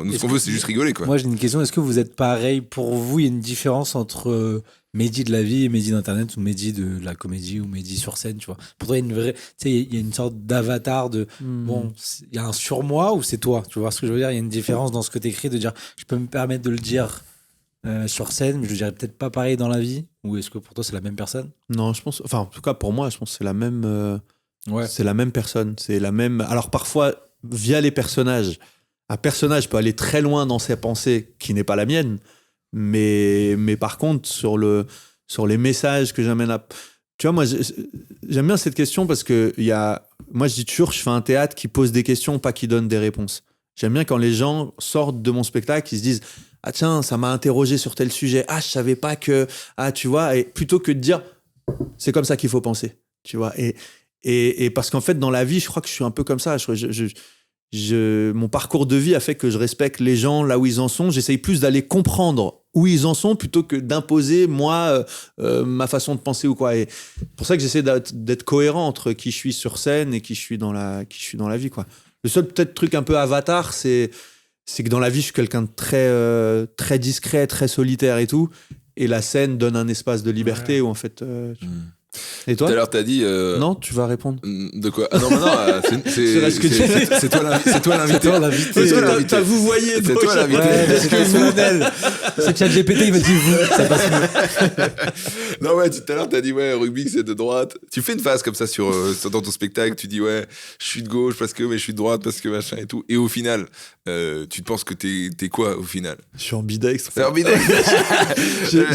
A: Nous, ce qu'on veut, c'est juste rigoler, quoi.
B: Moi, j'ai une question. Est-ce que vous êtes pareil? Pour vous, il y a une différence entre Mehdi de la vie et Mehdi d'Internet, ou Mehdi de la comédie, ou Mehdi sur scène, tu vois? Pour toi, il y a une vraie, tu sais, il y a une sorte d'avatar de, bon, il y a un surmoi ou c'est toi? Tu vois ce que je veux dire? Il y a une différence dans ce que t'écris, de dire, je peux me permettre de le dire sur scène, mais je dirais peut-être pas pareil dans la vie? Ou est-ce que pour toi, c'est la même personne?
C: Non, je pense, enfin, en tout cas, pour moi, je pense que c'est la même, c'est la même personne. C'est la même. Alors, parfois, via les personnages, un personnage peut aller très loin dans ses pensées qui n'est pas la mienne. Mais par contre, sur les messages que j'amène à... Tu vois, moi, j'aime bien cette question parce que moi, je dis toujours, je fais un théâtre qui pose des questions, pas qui donne des réponses. J'aime bien quand les gens sortent de mon spectacle, ils se disent « Ah tiens, ça m'a interrogé sur tel sujet. Ah, je savais pas que... » Ah, tu vois, et plutôt que de dire « C'est comme ça qu'il faut penser. » Tu vois, et parce qu'en fait, dans la vie, je crois que je suis un peu comme ça. Mon parcours de vie a fait que je respecte les gens là où ils en sont. J'essaye plus d'aller comprendre où ils en sont plutôt que d'imposer, moi, ma façon de penser ou quoi. Et pour ça que j'essaie d'être cohérent entre qui je suis sur scène et qui je suis dans la vie, quoi. Le seul peut-être truc un peu avatar, c'est que dans la vie, je suis quelqu'un de très, très discret, très solitaire et tout. Et la scène donne un espace de liberté où, en fait... Et toi?
A: Tout à l'heure, t'as dit.
C: Non, tu vas répondre.
A: De quoi? Ah non, c'est toi l'invité.
C: T'as vous voyez.
A: C'est toi l'invité.
B: C'est ChatGPT, il m'a dit vous. Ça passe mieux.
A: Non, ouais, tout à l'heure, t'as dit, ouais, rugby, c'est de droite. Tu fais une phase comme ça dans ton spectacle. Tu dis, ouais, je suis de gauche mais je suis de droite parce que machin et tout. Et au final, tu te penses que t'es quoi au final?
C: Je suis ambidextre.
A: C'est ambidextre.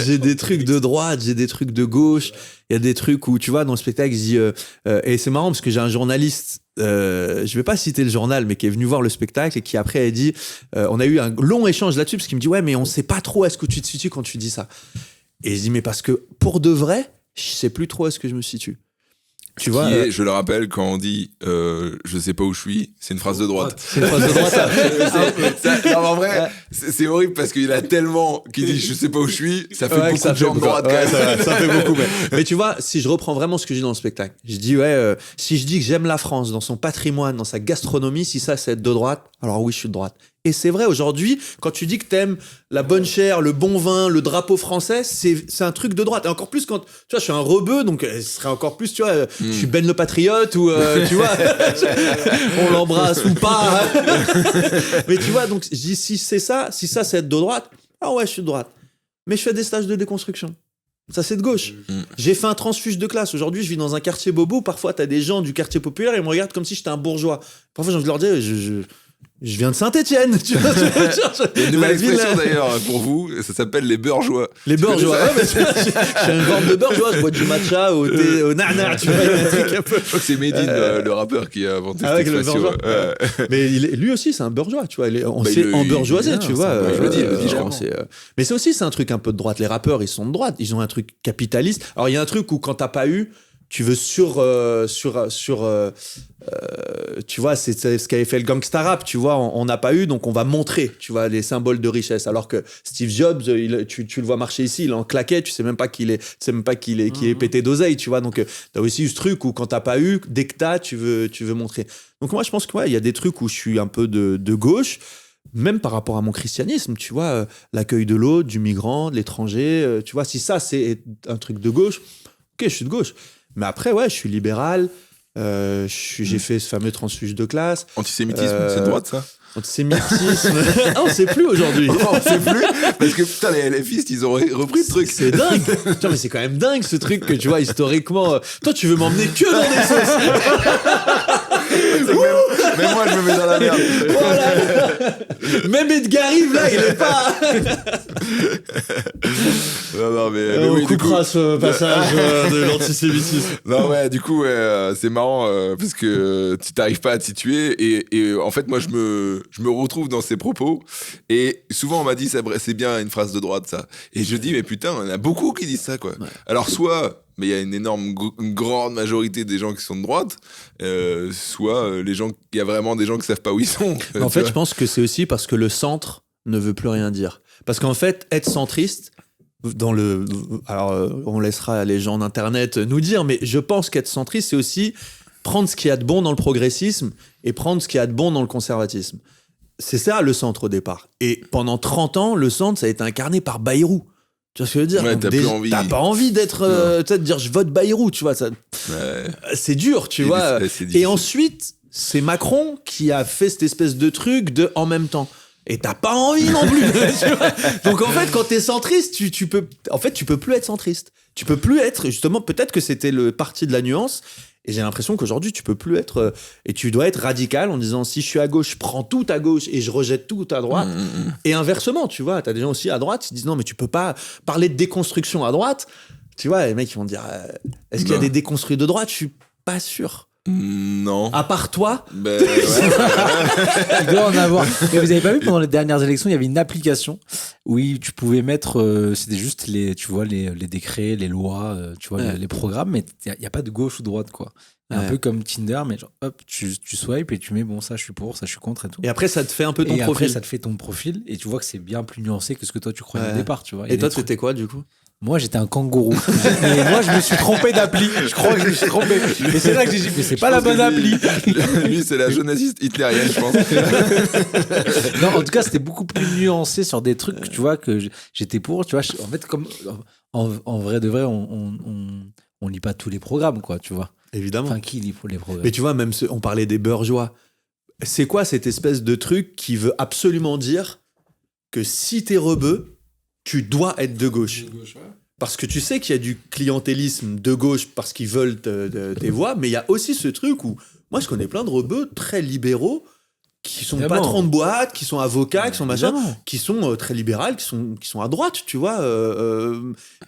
C: J'ai des trucs de droite, j'ai des trucs de gauche. Il y a des trucs où, tu vois, dans le spectacle, je dis... et c'est marrant parce que j'ai un journaliste, je vais pas citer le journal, mais qui est venu voir le spectacle et qui après a dit... on a eu un long échange là-dessus parce qu'il me dit « Ouais, mais on sait pas trop est-ce que tu te situes quand tu dis ça. » Et je dis « Mais parce que pour de vrai, je sais plus trop est-ce que je me situe. » Tu vois,
A: je le rappelle, quand on dit je sais pas où je suis, c'est une phrase de droite.
C: C'est une phrase de droite.
A: Non, en vrai, c'est horrible parce qu'il a tellement qui dit je sais pas où je suis, ça fait beaucoup de gens de droite.
C: Ouais, ça fait beaucoup. Mais tu vois, si je reprends vraiment ce que je dis dans le spectacle, je dis si je dis que j'aime la France dans son patrimoine, dans sa gastronomie, si ça c'est être de droite, alors oui, je suis de droite. Et c'est vrai, aujourd'hui, quand tu dis que t'aimes la bonne chair, le bon vin, le drapeau français, c'est un truc de droite. Et encore plus quand, tu vois, je suis un rebeu, donc ce serait encore plus, tu vois, je suis Ben le Patriote, ou, tu vois, on l'embrasse ou pas. Mais tu vois, donc, je dis, si ça, c'est être de droite, ah ouais, je suis de droite. Mais je fais des stages de déconstruction. Ça, c'est de gauche. J'ai fait un transfuge de classe. Aujourd'hui, je vis dans un quartier bobo. Parfois, t'as des gens du quartier populaire, ils me regardent comme si j'étais un bourgeois. Parfois, j'ai envie de leur dire, je viens de Saint-Étienne, tu vois.
A: Il y a une nouvelle expression d'ailleurs pour vous, ça s'appelle les beurgeois.
C: Les beurgeois. Ouais, je suis une forme de beurgeois, je bois du matcha au thé, au nana, tu vois.
A: Je crois que c'est Medine, le rappeur, qui a inventé cette expression.
C: Mais lui aussi, c'est un beurgeois, tu vois. On s'est embourgeoisé, tu vois.
A: Je le dis, je crois.
C: Mais c'est aussi, c'est un truc un peu de droite. Les rappeurs, ils sont de droite. Ils ont un truc capitaliste. Alors, il y a un truc où quand t'as pas eu, tu veux tu vois, c'est ce qu'avait fait le gangsta rap, tu vois, on n'a pas eu, donc on va montrer, tu vois, les symboles de richesse. Alors que Steve Jobs, tu le vois marcher ici, il en claquait, tu sais même pas qu'il est pété d'oseille, tu vois. Donc t'as aussi eu ce truc où quand t'as pas eu, dès que t'as, tu veux montrer. Donc moi, je pense que ouais, il y a des trucs où je suis un peu de gauche. Même par rapport à mon christianisme, tu vois, l'accueil de l'autre, du migrant, de l'étranger, tu vois, si ça c'est un truc de gauche, ok, je suis de gauche. Mais après, ouais, je suis libéral. J'ai fait ce fameux transfuge de classe.
A: Antisémitisme, c'est de droite, ça?
C: Antisémitisme. Ah, on sait plus aujourd'hui.
A: On sait plus parce que putain, les LFistes, ils ont repris ce truc.
C: C'est dingue. Putain, mais c'est quand même dingue ce truc que tu vois historiquement. Toi, tu veux m'emmener que dans des sauces.
A: Même moi, je me mets dans la merde.
C: Voilà. Même Edgar Rive, là, il est pas.
A: Non, mais
C: On
A: oui,
C: coupera ce passage de l'antisémitisme.
A: Non, ouais, du coup, c'est marrant parce que tu t'arrives pas à t'y tuer. Et en fait, moi, je me retrouve dans ces propos. Et souvent, on m'a dit, c'est bien une phrase de droite, ça. Et je dis, mais putain, il y en a beaucoup qui disent ça, quoi. Ouais. Alors, soit, mais il y a une grande majorité des gens qui sont de droite, soit il y a vraiment des gens qui savent pas où ils sont.
C: En fait, je pense que c'est aussi parce que le centre ne veut plus rien dire. Parce qu'en fait, être centriste, alors on laissera les gens d'internet nous dire, mais je pense qu'être centriste, c'est aussi prendre ce qu'il y a de bon dans le progressisme et prendre ce qu'il y a de bon dans le conservatisme. C'est ça le centre au départ. Et pendant 30 ans, le centre, ça a été incarné par Bayrou. Tu vois ce que je veux dire?
A: Ouais,
C: t'as pas envie d'être de dire je vote Bayrou, tu vois, ça, c'est dur, tu vois. Et ensuite, c'est Macron qui a fait cette espèce de truc de en même temps. Et t'as pas envie non plus. Tu vois. Donc en fait, quand t'es centriste, tu peux plus être centriste. Tu peux plus être, justement, peut-être que c'était le parti de la nuance. Et j'ai l'impression qu'aujourd'hui, tu peux plus être, et tu dois être radical en disant, si je suis à gauche, je prends tout à gauche et je rejette tout à droite. Et inversement, tu vois, t'as des gens aussi à droite qui disent, non, mais tu peux pas parler de déconstruction à droite. Tu vois, les mecs, ils vont dire, est-ce qu'il y a des déconstruits de droite? Je suis pas sûr.
A: Non.
C: À part toi.
A: Ben, ouais.
B: Il doit en avoir. Mais vous avez pas vu, pendant les dernières élections, il y avait une application où tu pouvais mettre, c'était juste les décrets, les lois, tu vois, les programmes, mais il y a pas de gauche ou droite, quoi. Un peu comme Tinder, mais genre, hop, tu swipes et tu mets, bon, ça je suis pour, ça je suis contre et tout.
C: Et après, ça te fait un peu ton profil.
B: Après, ça te fait ton profil et tu vois que c'est bien plus nuancé que ce que toi tu croyais au départ, tu vois.
C: Et toi, c'était quoi, du coup?
B: Moi, j'étais un kangourou. Mais moi, je me suis trompé d'appli. Je crois que je me suis trompé. Mais c'est là que j'ai dit, mais c'est pas la bonne appli.
A: Lui, c'est la jeunesse hitlérienne, je pense.
B: Non, en tout cas, c'était beaucoup plus nuancé sur des trucs, tu vois, que j'étais pour. Tu vois, en fait, comme en vrai de vrai, on lit pas tous les programmes, quoi, tu vois.
C: Évidemment.
B: Enfin, qui lit pour les programmes?
C: Mais tu vois, même on parlait des bourgeois. C'est quoi cette espèce de truc qui veut absolument dire que si t'es rebeu, tu dois être de gauche. Parce que tu sais qu'il y a du clientélisme de gauche parce qu'ils veulent tes voix, mais il y a aussi ce truc où, moi je connais plein de rebeux très libéraux qui sont patrons de boîte, qui sont avocats, qui sont machin, qui sont très libérales, qui sont à droite, tu vois.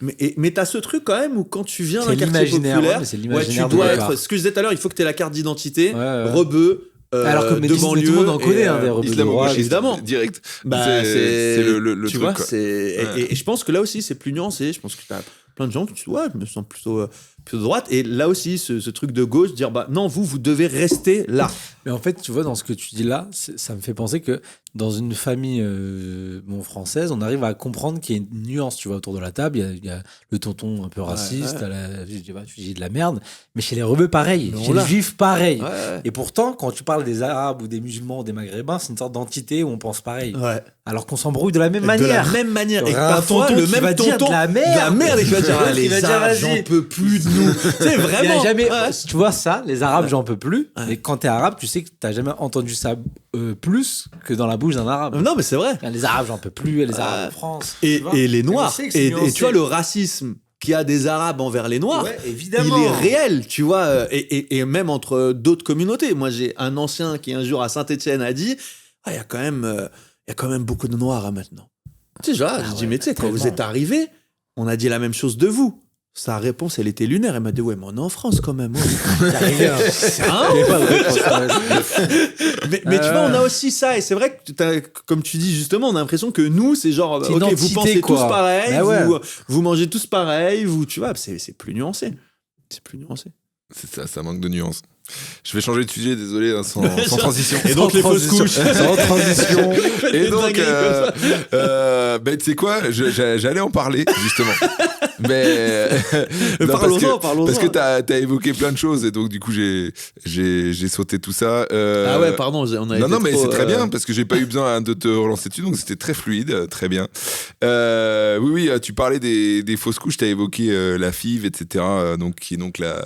C: Mais t'as ce truc quand même où quand tu viens d'un quartier populaire, tu dois être, ce que je disais tout à l'heure, il faut que t'aies la carte d'identité, rebeu.
B: Alors que
C: de banlieue,
B: tout le monde en connaît, des rebeux de droite,
A: évidemment, direct. C'est le
C: tu
A: truc,
C: vois,
A: quoi.
C: Et je pense que là aussi c'est plus nuancé. Je pense que t'as plein de gens qui disent ouais, je me sens plutôt de droite. Et là aussi ce truc de gauche, dire bah non, vous devez rester là.
B: Mais en fait, tu vois, dans ce que tu dis là, ça me fait penser que dans une famille française, on arrive à comprendre qu'il y a une nuance, tu vois, autour de la table. Il y a le tonton un peu raciste, tu dis de la merde. Mais chez les rebeux, pareil. Chez les juifs, pareil. Et pourtant, quand tu parles des arabes ou des musulmans ou des maghrébins, c'est une sorte d'entité où on pense pareil. Alors qu'on s'embrouille de la même manière.
C: De la même manière.
B: Et parfois, le même tonton
C: de la merde. Et tu vas dire, les arabes, j'en peux plus de nous. C'est vraiment.
B: Tu vois ça, les arabes, j'en peux plus. Et quand t'es arabe, tu sais que t'as jamais entendu ça plus que dans la bouche d'un arabe.
C: Non, mais c'est vrai.
B: Les arabes, j'en peux plus. Les arabes en France.
C: Et les noirs. Et tu vois, le racisme qu'il y a des arabes envers les noirs,
B: évidemment,
C: il est réel, tu vois. Et même entre d'autres communautés. Moi, j'ai un ancien qui un jour à Saint-Étienne a dit il y a quand même beaucoup de noirs maintenant. Tu sais, je dis mais tu sais, quand vous êtes arrivés, on a dit la même chose de vous. Sa réponse, elle était lunaire. Elle m'a dit, ouais, mais on est en France quand même. Mais tu vois, on a aussi ça. Et c'est vrai que, comme tu dis justement, on a l'impression que nous, c'est genre, ok, vous pensez tous pareil, vous mangez tous pareil, tu vois, c'est plus nuancé. C'est plus nuancé.
A: C'est ça manque de nuance. Je vais changer de sujet, désolé, hein, sans transition.
C: Et donc les fausses couches.
A: Sans transition. Et donc, tu sais quoi, j'allais en parler, justement. Mais
C: parlons-en.
A: Parce que t'as évoqué plein de choses et donc du coup j'ai sauté tout ça.
C: Ah ouais, pardon, on a
A: non mais c'est très bien parce que j'ai pas eu besoin de te relancer dessus, donc c'était très fluide, très bien. Oui, tu parlais des fausses couches, t'as évoqué la FIV, etc. Donc qui est donc la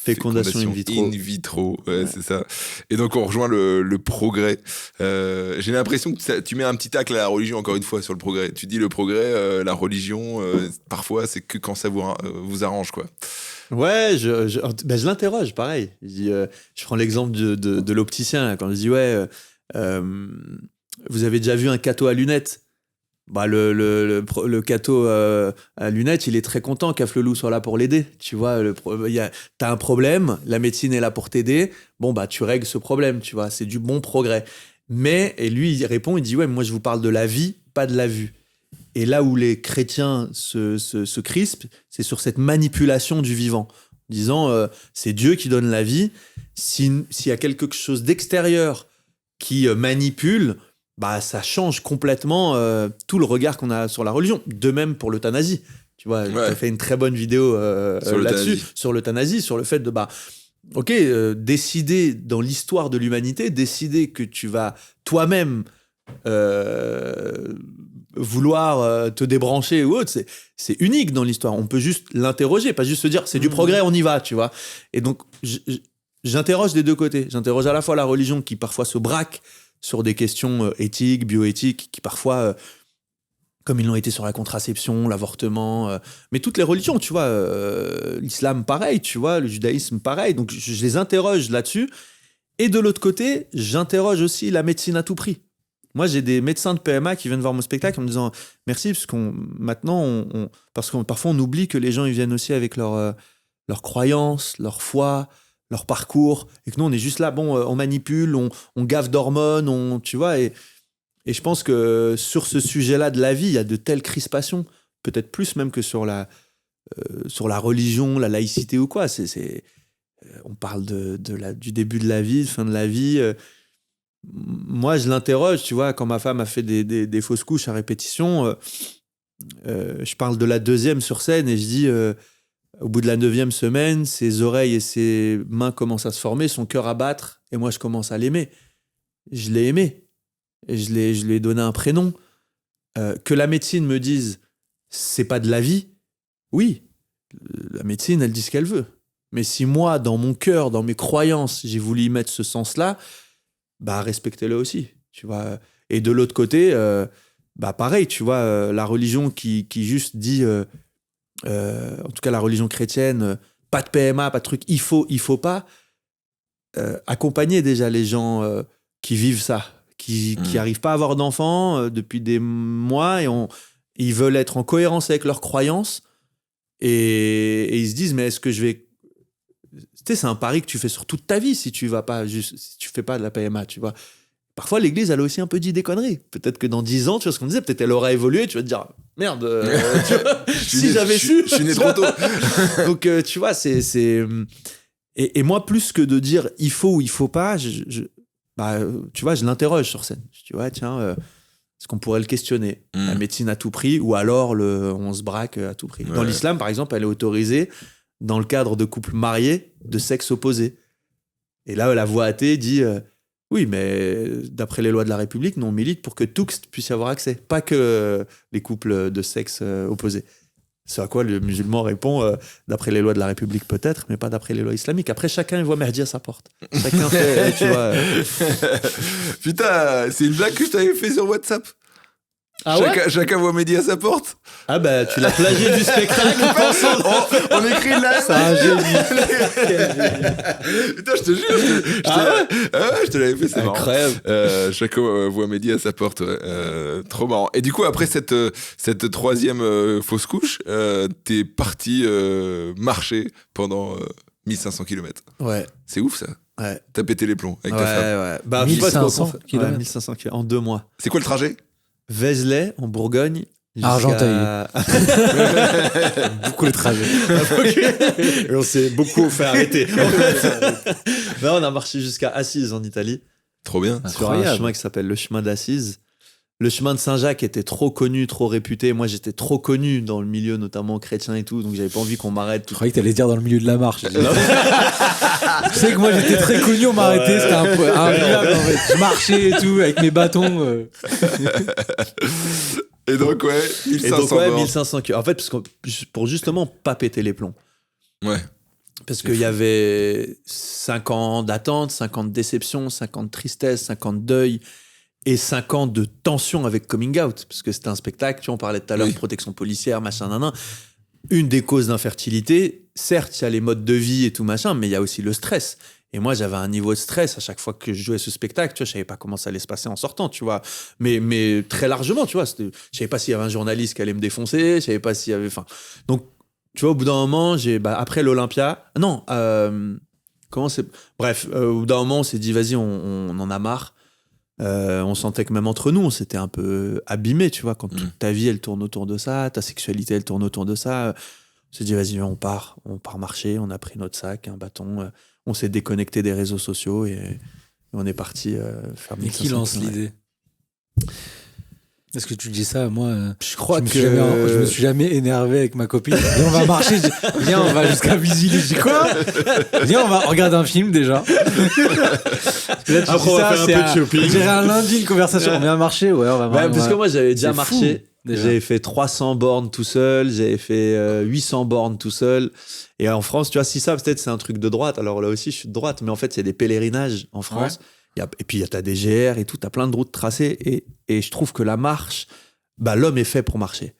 C: fécondation in
A: vitro, c'est ça. Et donc on rejoint le progrès. J'ai l'impression que tu mets un petit tacle à la religion encore une fois sur le progrès. Tu dis le progrès, la religion, parfois c'est que quand ça vous arrange, quoi.
C: Ouais, je l'interroge, pareil. Je prends l'exemple de l'opticien, là, quand je dis, vous avez déjà vu un cateau à lunettes? Bah, le cateau à lunettes, il est très content qu'Aflelou soit là pour l'aider. Tu vois, t'as un problème, la médecine est là pour t'aider. Bon, bah, tu règles ce problème, tu vois, c'est du bon progrès. Mais, et lui, il répond, il dit, ouais, moi, je vous parle de la vie, pas de la vue. Et là où les chrétiens se crispent, c'est sur cette manipulation du vivant. Disant, c'est Dieu qui donne la vie. S'il y a quelque chose d'extérieur qui manipule, bah, ça change complètement tout le regard qu'on a sur la religion. De même pour l'euthanasie. Tu vois, tu as fait une très bonne vidéo là-dessus, sur l'euthanasie, sur le fait de, décider dans l'histoire de l'humanité, décider que tu vas toi-même vouloir te débrancher ou autre, c'est unique dans l'histoire. On peut juste l'interroger, pas juste se dire, c'est du progrès, on y va, tu vois. Et donc, j'interroge des deux côtés. J'interroge à la fois la religion qui parfois se braque sur des questions éthiques, bioéthiques, qui parfois, comme ils l'ont été sur la contraception, l'avortement, mais toutes les religions, tu vois, l'islam pareil, tu vois, le judaïsme pareil, donc je les interroge là-dessus. Et de l'autre côté, j'interroge aussi la médecine à tout prix. Moi, j'ai des médecins de PMA qui viennent voir mon spectacle en me disant merci, parce parce que parfois on oublie que les gens ils viennent aussi avec leur croyances, leur foi, leur parcours, et que nous on est juste là, on manipule, on gave d'hormones, tu vois, et je pense que sur ce sujet-là de la vie, il y a de telles crispations, peut-être plus même que sur la religion, la laïcité ou quoi. On parle du début de la vie, de fin de la vie. Moi, je l'interroge, tu vois, quand ma femme a fait des fausses couches à répétition, je parle de la 2e sur scène et je dis, au bout de la 9e semaine, ses oreilles et ses mains commencent à se former, son cœur à battre, et moi, je commence à l'aimer. Je l'ai aimé. Et je lui ai donné un prénom. Que la médecine me dise, c'est pas de la vie, oui, la médecine, elle dit ce qu'elle veut. Mais si moi, dans mon cœur, dans mes croyances, j'ai voulu y mettre ce sens-là, bah respectez-le aussi, tu vois. Et de l'autre côté, pareil, tu vois, la religion qui juste dit, en tout cas la religion chrétienne, pas de PMA, pas de truc, il faut pas, accompagner déjà les gens qui vivent ça, qui arrivent pas à avoir d'enfants depuis des mois, et ils veulent être en cohérence avec leurs croyances, et ils se disent, mais est-ce que je vais... Tu sais, c'est un pari que tu fais sur toute ta vie si tu fais pas de la PMA, tu vois. Parfois, l'église, elle a aussi un peu dit des conneries. Peut-être que dans 10 ans, tu vois ce qu'on disait, peut-être elle aura évolué, tu vas te dire, merde, tu vois, si j'avais su.
A: Je suis né trop tôt.
C: Donc, tu vois, et moi, plus que de dire il faut ou il faut pas, tu vois, je l'interroge sur scène. Je dis, ouais, tiens, est-ce qu'on pourrait le questionner? La médecine à tout prix, ou alors on se braque à tout prix. Dans l'islam, par exemple, elle est autorisée dans le cadre de couples mariés de sexe opposé. Et là, la voix athée dit oui, mais d'après les lois de la République, nous on milite pour que tous puissent y avoir accès, pas que les couples de sexe opposé. C'est à quoi le musulman répond d'après les lois de la République peut-être, mais pas d'après les lois islamiques. Après, chacun voit merdi à sa porte. Chacun fait, tu vois.
A: Putain, c'est une blague que je t'avais fait sur WhatsApp.
C: Ah
A: chacun voit Mehdi à sa porte.
C: Ah bah tu l'as plagié du spectacle.
A: On écrit là.
C: C'est un génie.
A: Putain, je te jure. Je te l'avais fait, c'est
C: incroyable.
A: Marrant. Chacun voit Mehdi à sa porte. Trop marrant. Et du coup, après cette 3e fausse couche, t'es parti marcher pendant 1500 km.
C: Ouais.
A: C'est ouf ça.
C: Ouais.
A: T'as pété les plombs avec ta femme.
C: Ouais.
B: 1500 km.
C: 1500 km en 2 mois.
A: C'est quoi le trajet?
C: Vézelay, en Bourgogne.
B: Argenteuil. Beaucoup le trajet.
C: Et on s'est beaucoup fait arrêter. Là, on a marché jusqu'à Assise en Italie.
A: Trop bien.
C: Sur un chemin qui s'appelle le chemin d'Assise. Le chemin de Saint-Jacques était trop connu, trop réputé. Moi, j'étais trop connu dans le milieu, notamment chrétien et tout, donc j'avais pas envie qu'on m'arrête.
B: Je croyais que t'allais dire dans le milieu de la marche. Tu sais que moi, j'étais très connu, on m'a arrêté, c'était un blague, en fait. Je marchais et tout, avec mes bâtons.
A: Et donc,
C: 1500 km. En fait, pour justement pas péter les plombs.
A: Ouais.
C: Parce qu'il y avait 5 ans d'attente, 5 ans de déception, 5 ans de tristesse, 5 ans de deuil, et 5 ans de tension avec Coming Out. Parce que c'était un spectacle, tu vois, on parlait tout à l'heure de protection policière, machin, nanan. Une des causes d'infertilité, certes, il y a les modes de vie et tout machin, mais il y a aussi le stress. Et moi, j'avais un niveau de stress à chaque fois que je jouais ce spectacle. Tu vois, je savais pas comment ça allait se passer en sortant, tu vois. Mais très largement, tu vois. Je savais pas s'il y avait un journaliste qui allait me défoncer. Je savais pas s'il y avait. Enfin, donc, tu vois, au bout d'un moment, après l'Olympia. Non, comment c'est. Bref, au bout d'un moment, on s'est dit, vas-y, on en a marre. On sentait que même entre nous, on s'était un peu abîmés, tu vois. Quand toute ta vie, elle tourne autour de ça, ta sexualité, elle tourne autour de ça. On s'est dit, vas-y, on part marcher. On a pris notre sac, un bâton. On s'est déconnecté des réseaux sociaux et on est parti faire 1500.
B: Et qui lance l'idée? Est-ce que tu dis ça? Moi,
C: je crois que
B: je me suis jamais énervé avec ma copine. Viens, on va marcher. Viens, on va jusqu'à Vizili. Je dis quoi? Viens, on va regarder un film déjà. Là,
C: après, on va faire un peu de shopping.
B: J'ai un lundi une conversation. On vient marcher. Ouais, on va marcher.
C: Parce que moi, j'avais déjà marché.
B: Déjà.
C: J'avais fait 300 bornes tout seul. J'avais fait 800 bornes tout seul. Et en France, tu vois, si ça, peut-être c'est un truc de droite. Alors là aussi, je suis de droite. Mais en fait, il y a des pèlerinages en France. Ouais. Et puis, t'as des GR et tout. T'as plein de routes tracées. Et je trouve que la marche, l'homme est fait pour marcher.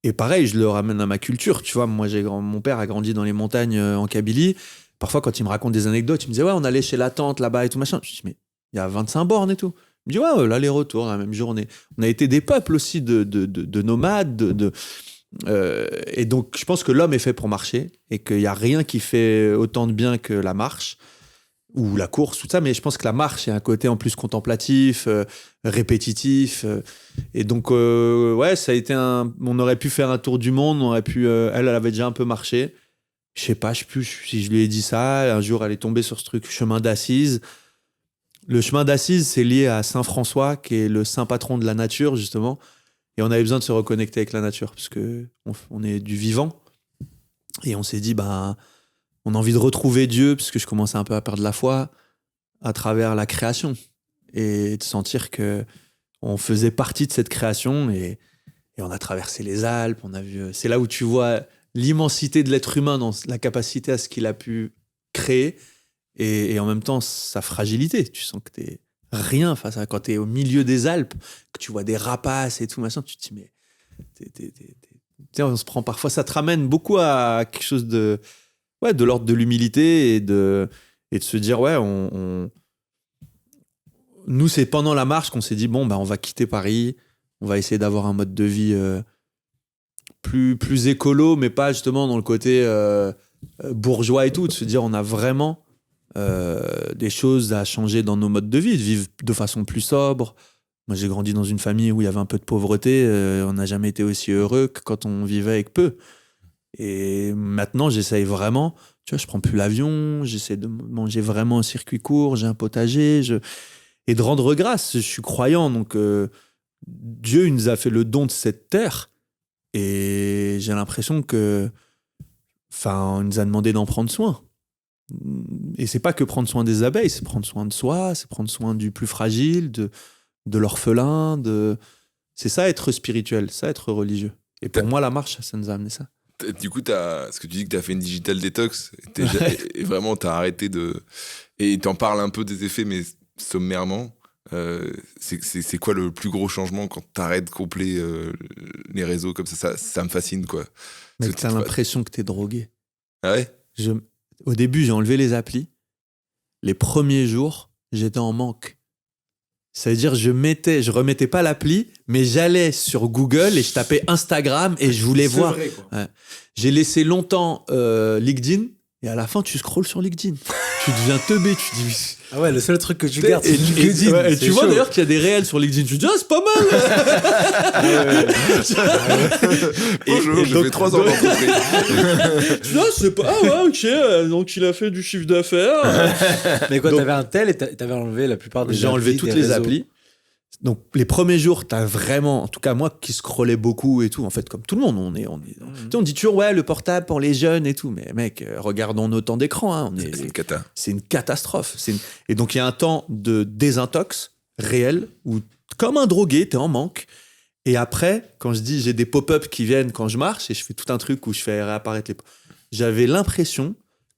C: Et pareil, je le ramène à ma culture. Tu vois, moi, mon père a grandi dans les montagnes en Kabylie. Parfois, quand il me raconte des anecdotes, il me disait, ouais, on allait chez la tante là-bas et tout machin. Je dis, mais il y a 25 bornes et tout. Il me dit, ouais, l'aller-retour, la même journée. On a été des peuples aussi de nomades, et donc, je pense que l'homme est fait pour marcher et qu'il n'y a rien qui fait autant de bien que la marche ou la course, tout ça. Mais je pense que la marche, il y a un côté en plus contemplatif, répétitif. Et donc, ouais, ça a été on aurait pu faire un tour du monde, on aurait pu, elle avait déjà un peu marché. Je sais plus si je lui ai dit ça. Un jour, elle est tombée sur ce truc, chemin d'Assise. Le chemin d'Assise, c'est lié à Saint François, qui est le saint patron de la nature, justement. Et on avait besoin de se reconnecter avec la nature, parce qu'on est du vivant. Et on s'est dit, on a envie de retrouver Dieu, parce que je commençais un peu à perdre la foi, à travers la création. Et de sentir qu'on faisait partie de cette création. Et on a traversé les Alpes. On a vu, c'est là où tu vois l'immensité de l'être humain dans la capacité à ce qu'il a pu créer. Et en même temps, sa fragilité. Tu sens que t'es rien face à quand t'es au milieu des Alpes, que tu vois des rapaces et tout, machin, tu te dis, mais on se prend parfois, ça te ramène beaucoup à quelque chose de l'ordre de l'humilité et de se dire, ouais, nous, c'est pendant la marche qu'on s'est dit, bon, on va quitter Paris, on va essayer d'avoir un mode de vie plus écolo, mais pas justement dans le côté bourgeois et tout, de se dire, on a vraiment des choses à changer dans nos modes de vie, de vivre de façon plus sobre. Moi, j'ai grandi dans une famille où il y avait un peu de pauvreté. On n'a jamais été aussi heureux que quand on vivait avec peu. Et maintenant, j'essaye vraiment. Tu vois, je prends plus l'avion. J'essaie de manger vraiment en circuit court. J'ai un potager. Et de rendre grâce. Je suis croyant. Donc, Dieu, il nous a fait le don de cette terre. Et j'ai l'impression que... on nous a demandé d'en prendre soin. Et c'est pas que prendre soin des abeilles, c'est prendre soin de soi, c'est prendre soin du plus fragile, de l'orphelin, c'est ça être spirituel, ça être religieux. Et pour moi, la marche, ça nous a amené ça.
A: Du coup, ce que tu dis que tu as fait une digital détox, et vraiment, tu as arrêté et tu en parles un peu des effets, mais sommairement, c'est quoi le plus gros changement quand tu arrêtes complet les réseaux comme ça me fascine, quoi.
C: Mais tu as l'impression que tu es drogué.
A: Ah ouais?
C: Au début, j'ai enlevé les applis. Les premiers jours, j'étais en manque. Ça veut dire je remettais pas l'appli, mais j'allais sur Google et je tapais Instagram et je voulais voir.
B: Vrai, quoi.
C: Ouais. J'ai laissé longtemps LinkedIn et à la fin, tu scrolles sur LinkedIn. Tu deviens teubé, tu dis...
B: Ah ouais, le seul truc que tu gardes, c'est LinkedIn.
C: Et tu vois d'ailleurs qu'il y a des réels sur LinkedIn. Tu te dis, c'est pas mal.
A: Bonjour, j'ai fait 3 ans d'entreprise.
C: Tu vois, c'est pas... Ah ouais, ok. Donc, il a fait du chiffre d'affaires.
B: Mais quoi, t'avais un tel et t'avais enlevé la plupart des applis.
C: J'ai enlevé toutes les applis. Donc, les premiers jours, t'as vraiment... En tout cas, moi qui scrollais beaucoup et tout, en fait, comme tout le monde, on dit toujours, ouais, le portable pour les jeunes et tout. Mais mec, regardons nos temps d'écran. Hein,
A: c'est une cata.
C: C'est une catastrophe. Et donc, il y a un temps de désintox réel où, comme un drogué, t'es en manque. Et après, quand je dis j'ai des pop-up qui viennent quand je marche et je fais tout un truc où je fais réapparaître j'avais l'impression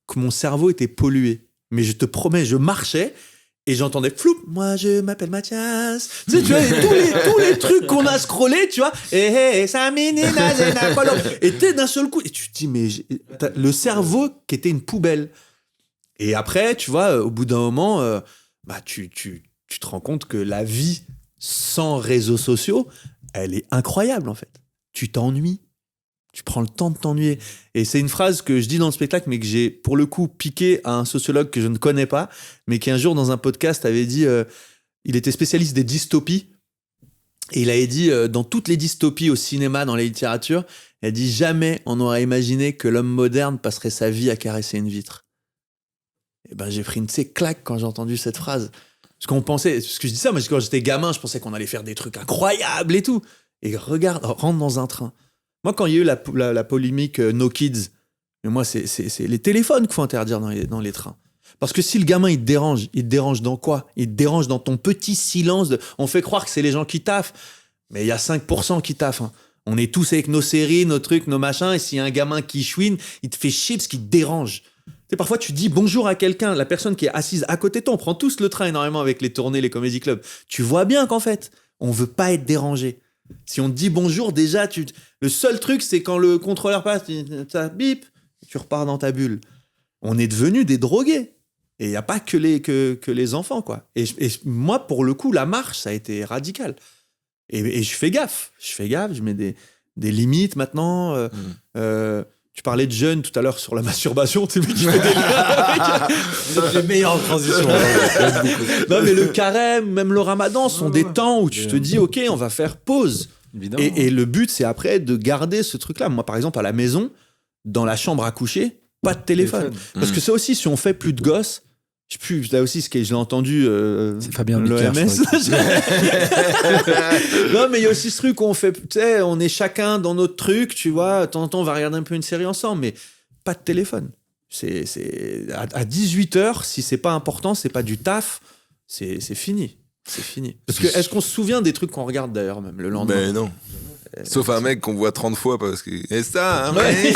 C: que mon cerveau était pollué. Mais je te promets, je marchais Et j'entendais floup, moi je m'appelle Mathias. Tu sais, tu vois, tous les trucs qu'on a scrollés, tu vois. Et ça et t'es d'un seul coup. Et tu te dis, mais le cerveau qui était une poubelle. Et après, tu vois, au bout d'un moment, bah, tu te rends compte que la vie sans réseaux sociaux, elle est incroyable en fait. Tu t'ennuies. Tu prends le temps de t'ennuyer. Et c'est une phrase que je dis dans le spectacle, mais que j'ai, pour le coup, piqué à un sociologue que je ne connais pas, mais qui un jour, dans un podcast, avait dit... il était spécialiste des dystopies. Et il avait dit, dans toutes les dystopies au cinéma, dans la littérature, il a dit, jamais on n'aurait imaginé que l'homme moderne passerait sa vie à caresser une vitre. Et ben, j'ai pris une claque quand j'ai entendu cette phrase. Parce qu'on pensait... Parce que je dis ça, moi, quand j'étais gamin, je pensais qu'on allait faire des trucs incroyables et tout. Et regarde, rentre dans un train. Moi, quand il y a eu la polémique No Kids, mais moi, c'est les téléphones qu'il faut interdire dans les trains. Parce que si le gamin, il te dérange dans quoi? Il te dérange dans ton petit silence. On fait croire que c'est les gens qui taffent, mais il y a 5% qui taffent. Hein. On est tous avec nos séries, nos trucs, nos machins, et s'il y a un gamin qui chouine, il te fait chier parce qu'il te dérange. Tu sais, parfois, tu dis bonjour à quelqu'un, la personne qui est assise à côté de toi, on prend tous le train énormément avec les tournées, les comédie clubs. Tu vois bien qu'en fait, on veut pas être dérangé. Si on te dit bonjour, déjà, le seul truc, c'est quand le contrôleur passe, ça bip, tu repars dans ta bulle. On est devenus des drogués. Et il n'y a pas que les enfants, quoi. Et moi, pour le coup, la marche, ça a été radical. Et je fais gaffe. Je mets des limites maintenant. Tu parlais de jeûne tout à l'heure sur la masturbation. Tu sais, qui fait des liens.
B: Vous êtes les meilleurs en transition.
C: Non, mais le carême, même le ramadan, sont des temps où tu te dis, OK, on va faire pause. Et le but, c'est après de garder ce truc-là. Moi, par exemple, à la maison, dans la chambre à coucher, pas de téléphone. Parce que ça aussi, si on fait plus de gosses, je sais plus, là aussi, je l'ai entendu,
B: c'est Fabien
C: l'OMS. Non, mais il y a aussi ce truc où on fait, tu sais, on est chacun dans notre truc, tu vois, de temps en temps, on va regarder un peu une série ensemble, mais pas de téléphone. C'est à 18h, si c'est pas important, c'est pas du taf, c'est fini. C'est fini. Parce que, est-ce qu'on se souvient des trucs qu'on regarde d'ailleurs, même le lendemain?
A: Mais non. Sauf un mec qu'on voit 30 fois parce que. Et ça, hein, ouais.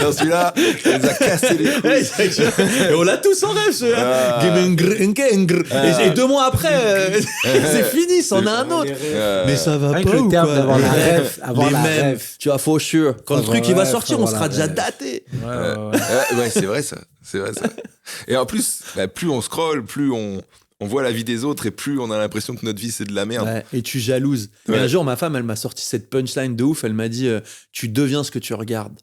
A: Dans celui-là, il les a cassé les couilles.
C: Et on l'a tous en rêve, ce et 2 mois après, c'est fini, c'en a un autre. Mais ça va
B: avec
C: pas.
B: Le terme d'avoir la rêve,
C: les mêmes, tu vois, for sure. Quand le truc il va sortir, on sera déjà daté.
A: Ouais, c'est vrai ça. C'est vrai ça. Et en plus, plus on scrolle, plus on voit la vie des autres et plus on a l'impression que notre vie c'est de la merde.
C: Ouais, et tu jalouses. Ouais. Et un jour, ma femme, elle m'a sorti cette punchline de ouf. Elle m'a dit tu deviens ce que tu regardes.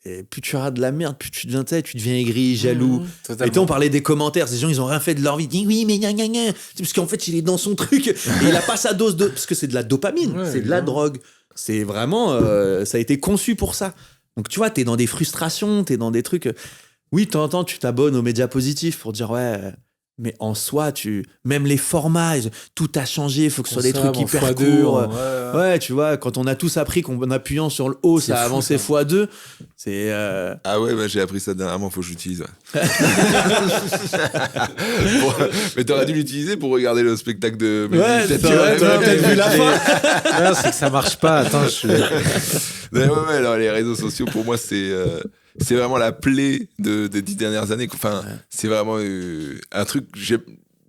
C: Et plus tu regardes de la merde, plus tu deviens aigri, jaloux. Et on parlait des commentaires. Ces gens, ils ont rien fait de leur vie. Ils disent oui, mais gna gna gna. C'est parce qu'en fait, il est dans son truc. Et il a pas sa dose de. Parce que c'est de la dopamine, c'est de la drogue. C'est vraiment. Ça a été conçu pour ça. Donc tu vois, t'es dans des frustrations, t'es dans des trucs. Oui, de temps en temps, tu t'abonnes aux médias positifs pour dire ouais. Mais en soi, même les formats, tout a changé. Il faut que ce soit des trucs hyper courts. Ouais, tu vois, quand on a tous appris qu'en appuyant sur le haut, ça avançait x2. C'est.
A: Ah ouais, j'ai appris ça dernièrement. Faut que j'utilise. Ouais. Mais t'aurais dû l'utiliser pour regarder le spectacle de.
C: Ouais, t'aurais peut-être vu la fin.
B: Non, c'est que ça marche pas. Attends,
A: ouais, alors, les réseaux sociaux, pour moi, c'est vraiment la plaie des 10 dernières années. Enfin, c'est vraiment un truc.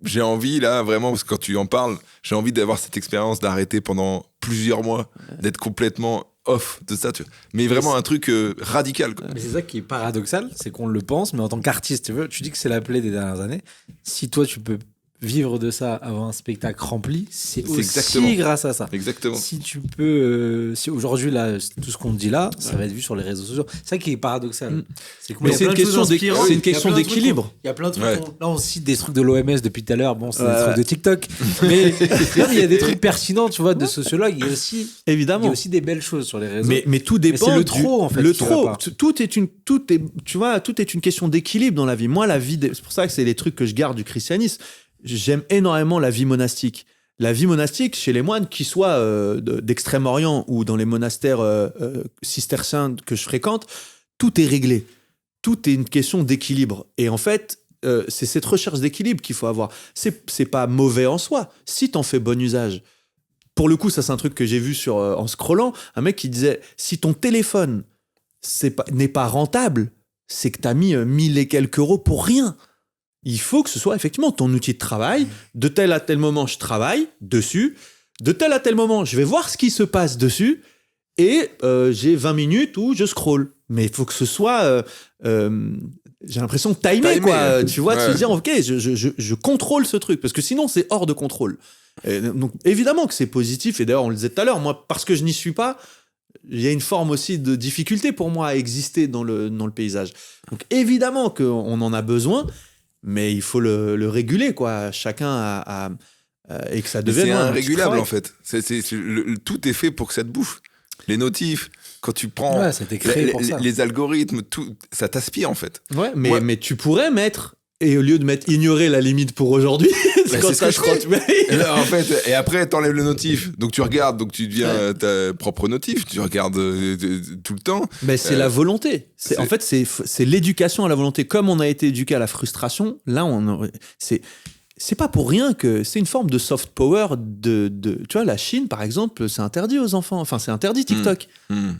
A: J'ai envie, là, vraiment, parce que quand tu en parles, j'ai envie d'avoir cette expérience d'arrêter pendant plusieurs mois, d'être complètement off de ça. Tu vois. Mais vraiment un truc radical. Quoi.
B: Mais c'est ça qui est paradoxal, c'est qu'on le pense, mais en tant qu'artiste, tu dis que c'est la plaie des dernières années. Si toi, tu peux vivre de ça avant un spectacle rempli, c'est aussi exactement grâce à ça.
A: Exactement.
B: Si tu peux, si aujourd'hui là, tout ce qu'on dit là, ça va être vu sur les réseaux sociaux. C'est ça qui est paradoxal.
C: C'est une question d'équilibre.
B: Il y a plein de trucs. Là, on cite des trucs de l'OMS depuis tout à l'heure. Bon, c'est des trucs de TikTok, mais il y a des trucs pertinents, tu vois, de sociologues. Il y a aussi, évidemment, il y a aussi des belles choses sur les réseaux.
C: Mais tout dépend.
B: C'est le trop en fait.
C: Le trop. Tout est une question d'équilibre dans la vie. Moi, la vie, c'est pour ça que c'est les trucs que je garde du christianisme. J'aime énormément la vie monastique. La vie monastique, chez les moines, qu'ils soient d'Extrême-Orient ou dans les monastères cisterciens que je fréquente, tout est réglé. Tout est une question d'équilibre. Et en fait, c'est cette recherche d'équilibre qu'il faut avoir. C'est pas mauvais en soi, si t'en fais bon usage. Pour le coup, ça, c'est un truc que j'ai vu en scrollant. Un mec qui disait, si ton téléphone n'est pas rentable, c'est que t'as mis 1000 et quelques euros pour rien. Il faut que ce soit effectivement ton outil de travail. De tel à tel moment, je travaille dessus. De tel à tel moment, je vais voir ce qui se passe dessus. Et j'ai 20 minutes où je scroll. Mais il faut que ce soit... j'ai l'impression timé, quoi. Tu vois, de se dire, ok, je contrôle ce truc. Parce que sinon, c'est hors de contrôle. Et donc, évidemment que c'est positif. Et d'ailleurs, on le disait tout à l'heure, moi, parce que je n'y suis pas, il y a une forme aussi de difficulté pour moi à exister dans le paysage. Donc, évidemment qu'on en a besoin, mais il faut le réguler, quoi. Chacun et que ça devienne...
A: C'est irrégulable, en fait. Tout est fait pour que ça te bouffe. Les notifs, quand tu prends
B: c'était créé pour ça.
A: Les algorithmes, tout, ça t'aspire, en fait.
C: Ouais, mais tu pourrais mettre... Et au lieu de mettre ignorer la limite pour aujourd'hui, c'est quand ça je crois.
A: En fait, et après, t'enlèves le notif. Donc tu regardes, donc tu deviens ta propre notif. Tu regardes tout le temps.
C: Mais c'est la volonté. En fait, c'est l'éducation à la volonté. Comme on a été éduqué à la frustration, là, c'est pas pour rien que c'est une forme de soft power tu vois, la Chine, par exemple, c'est interdit aux enfants. Enfin, c'est interdit TikTok.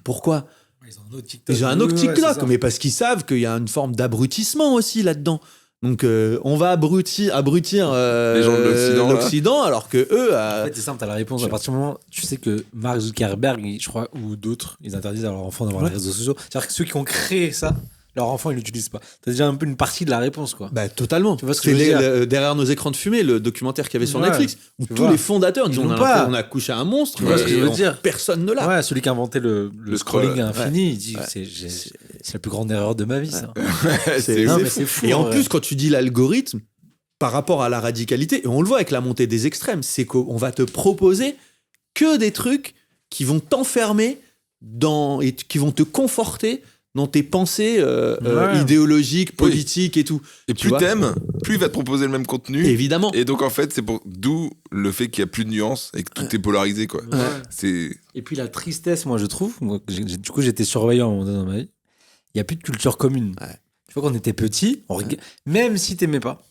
C: Pourquoi ?
B: Ils ont un autre TikTok.
C: Ils ont un autre TikTok, mais parce qu'ils savent qu'il y a une forme d'abrutissement aussi là-dedans. Donc, on va abrutir
A: les gens de
C: l'Occident, alors que eux...
B: En fait, c'est simple, t'as la réponse. À partir du moment, tu sais que Mark Zuckerberg, je crois, ou d'autres, ils interdisent à leurs enfants d'avoir les réseaux sociaux. C'est-à-dire que ceux qui ont créé ça, leurs enfants, ils l'utilisent pas. T'as déjà un peu une partie de la réponse, quoi.
C: Bah, totalement.
B: Tu vois ce que je veux dire ?
C: Derrière nos écrans de fumée, le documentaire qu'il y avait sur Netflix, où tous les fondateurs disent on a couché un monstre.
B: Tu vois ce que je veux dire ?
C: Personne ne l'a.
B: Ouais, celui qui a inventé le scrolling infini, il dit c'est la plus grande erreur de ma vie, ça.
C: C'est fou. Et en plus, quand tu dis l'algorithme, par rapport à la radicalité, et on le voit avec la montée des extrêmes, c'est qu'on va te proposer que des trucs qui vont t'enfermer et qui vont te conforter dans tes pensées idéologiques, politiques et tout.
A: Et plus t'aimes, plus il va te proposer le même contenu.
C: Évidemment.
A: Et donc, en fait, d'où le fait qu'il n'y a plus de nuances et que tout est polarisé, quoi.
B: Et puis la tristesse, moi, je trouve, du coup, j'étais surveillant à un moment donné dans ma vie, il n'y a plus de culture commune. Tu vois, quand on était petit, même si t'aimais pas,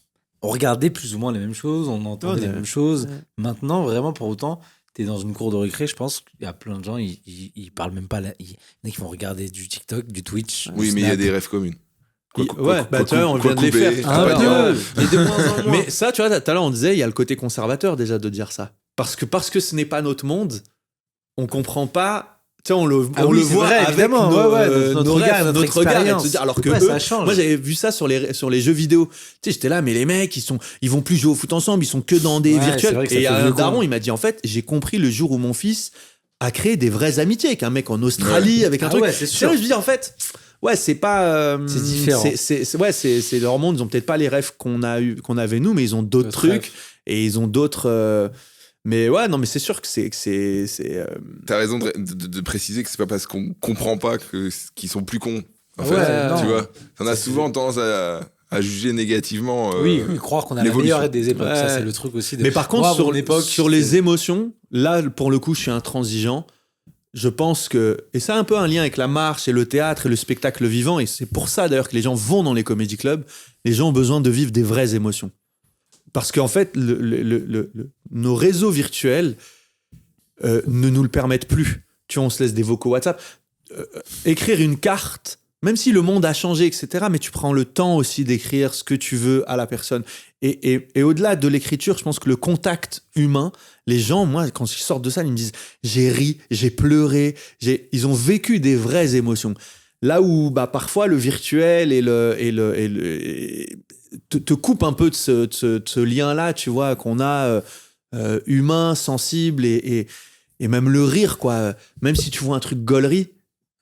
B: on regardait plus ou moins les mêmes choses, on entendait les mêmes choses. Maintenant, vraiment, pour autant... T'es dans une cour de récré, je pense qu'il y a plein de gens, ils parlent même pas. Il y en a qui vont regarder du TikTok, du Twitch.
A: Oui, mais il y a des rêves communes.
C: Tu vois, on vient de les faire. Et de moins en moins. Mais ça, tu vois, tout à l'heure, on disait, il y a le côté conservateur déjà de dire ça. Parce que ce n'est pas notre monde, on comprend pas. Tu sais, on le voit
B: vrai,
C: avec notre regard, notre
B: expérience.
C: Alors que
B: ça change.
C: Moi, j'avais vu ça sur les jeux vidéo. Tu sais, j'étais là, mais les mecs, ils vont plus jouer au foot ensemble, ils sont que dans des virtuels. Et il y a un daron, il m'a dit, en fait, j'ai compris le jour où mon fils a créé des vraies amitiés avec un mec en Australie, avec un truc.
B: Ouais, c'est sûr.
C: Je me dis, en fait, c'est pas.
B: c'est différent.
C: C'est leur monde. Ils ont peut-être pas les rêves qu'on avait nous, mais ils ont d'autres trucs et ils ont d'autres. Mais ouais, non, mais c'est sûr que c'est.
A: T'as raison de préciser que c'est pas parce qu'on comprend pas qu'ils sont plus cons. En fait, tu vois, on a souvent tendance à juger négativement.
B: Oui, croire qu'on a la meilleure des époques. Ça, c'est le truc aussi.
C: Mais par contre, sur les émotions, là, pour le coup, je suis intransigeant. Je pense que, et ça a un peu un lien avec la marche et le théâtre et le spectacle vivant, et c'est pour ça d'ailleurs que les gens vont dans les comédie clubs. Les gens ont besoin de vivre des vraies émotions. Parce qu'en fait, nos réseaux virtuels ne nous le permettent plus. Tu vois, on se laisse des vocaux WhatsApp. Écrire une carte, même si le monde a changé, etc., mais tu prends le temps aussi d'écrire ce que tu veux à la personne. Et au-delà de l'écriture, je pense que le contact humain, les gens, moi, quand ils sortent de ça, ils me disent « j'ai ri, j'ai pleuré », ils ont vécu des vraies émotions. Là où parfois le virtuel te coupe un peu de ce lien-là, tu vois, qu'on a humain, sensible et même le rire, quoi. Même si tu vois un truc gaulerie,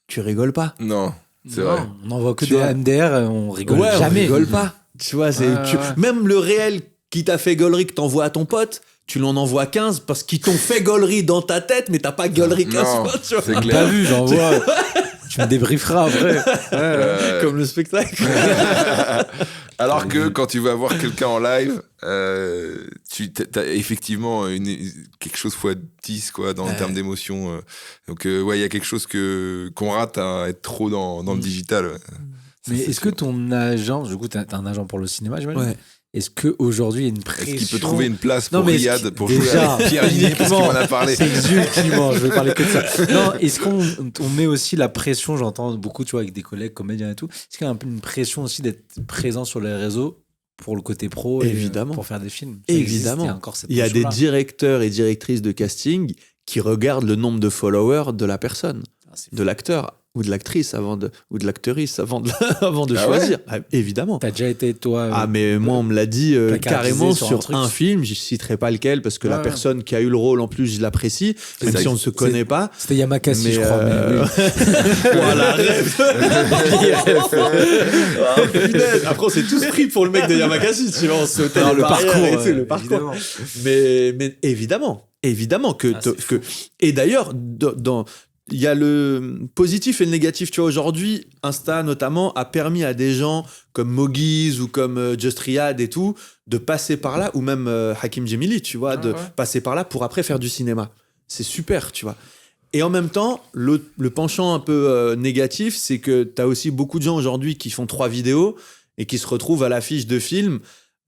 C: tu rigoles pas.
A: Non, c'est vrai.
B: On n'en voit que des MDR, on rigole jamais.
C: On rigole pas. Tu vois, même le réel qui t'a fait gaulerie que t'envoies à ton pote, tu l'en envoies 15 parce qu'ils t'ont fait gaulerie dans ta tête, mais t'as pas gaulerie 15 fois, tu vois.
A: C'est clair.
B: T'as vu, j'en vois. Tu me débrieferas après.
C: Comme le spectacle.
A: Alors que quand tu vas voir quelqu'un en live, tu as effectivement quelque chose x 10 quoi, en termes d'émotion. Donc, il y a quelque chose qu'on rate à être trop dans le digital.
B: Mais est-ce que ton agent, du coup, tu as un agent pour le cinéma, j'imagine.
C: Ouais.
B: Est-ce qu'aujourd'hui, il y a une pression?
A: Est-ce qu'il peut trouver une place pour Riyad pour jouer avec Pierre Ligné parce qu'on en a parlé?
B: C'est ultimement, je vais parler que de ça. Non, est-ce qu'on met aussi la pression, j'entends beaucoup, tu vois, avec des collègues comédiens et tout, est-ce qu'il y a un peu une pression aussi d'être présent sur les réseaux pour le côté pro
C: Évidemment.
B: et pour faire des films.
C: Évidemment. Il y a des directeurs et directrices de casting qui regardent le nombre de followers de la personne, de l'acteur ou de l'actrice ou de l'actrice avant de choisir. Évidemment.
B: T'as déjà été, toi...
C: mais moi, on me l'a dit carrément sur un film. Je citerai pas lequel parce que la personne qui a eu le rôle, en plus, je l'apprécie, même si on ne se connaît pas.
B: C'était Yamakasi, je crois.
C: Voilà, après, on s'est tous pris pour le mec de Yamakasi, tu vois. On se le parcours. Mais évidemment que... Et d'ailleurs, il y a le positif et le négatif. Tu vois, aujourd'hui, Insta, notamment, a permis à des gens comme Mogiz ou comme Just Riyad et tout, de passer par là, ou même Hakim Djemili, tu vois, passer par là pour après faire du cinéma. C'est super, tu vois. Et en même temps, le penchant un peu négatif, c'est que tu as aussi beaucoup de gens aujourd'hui qui font 3 vidéos et qui se retrouvent à l'affiche de films.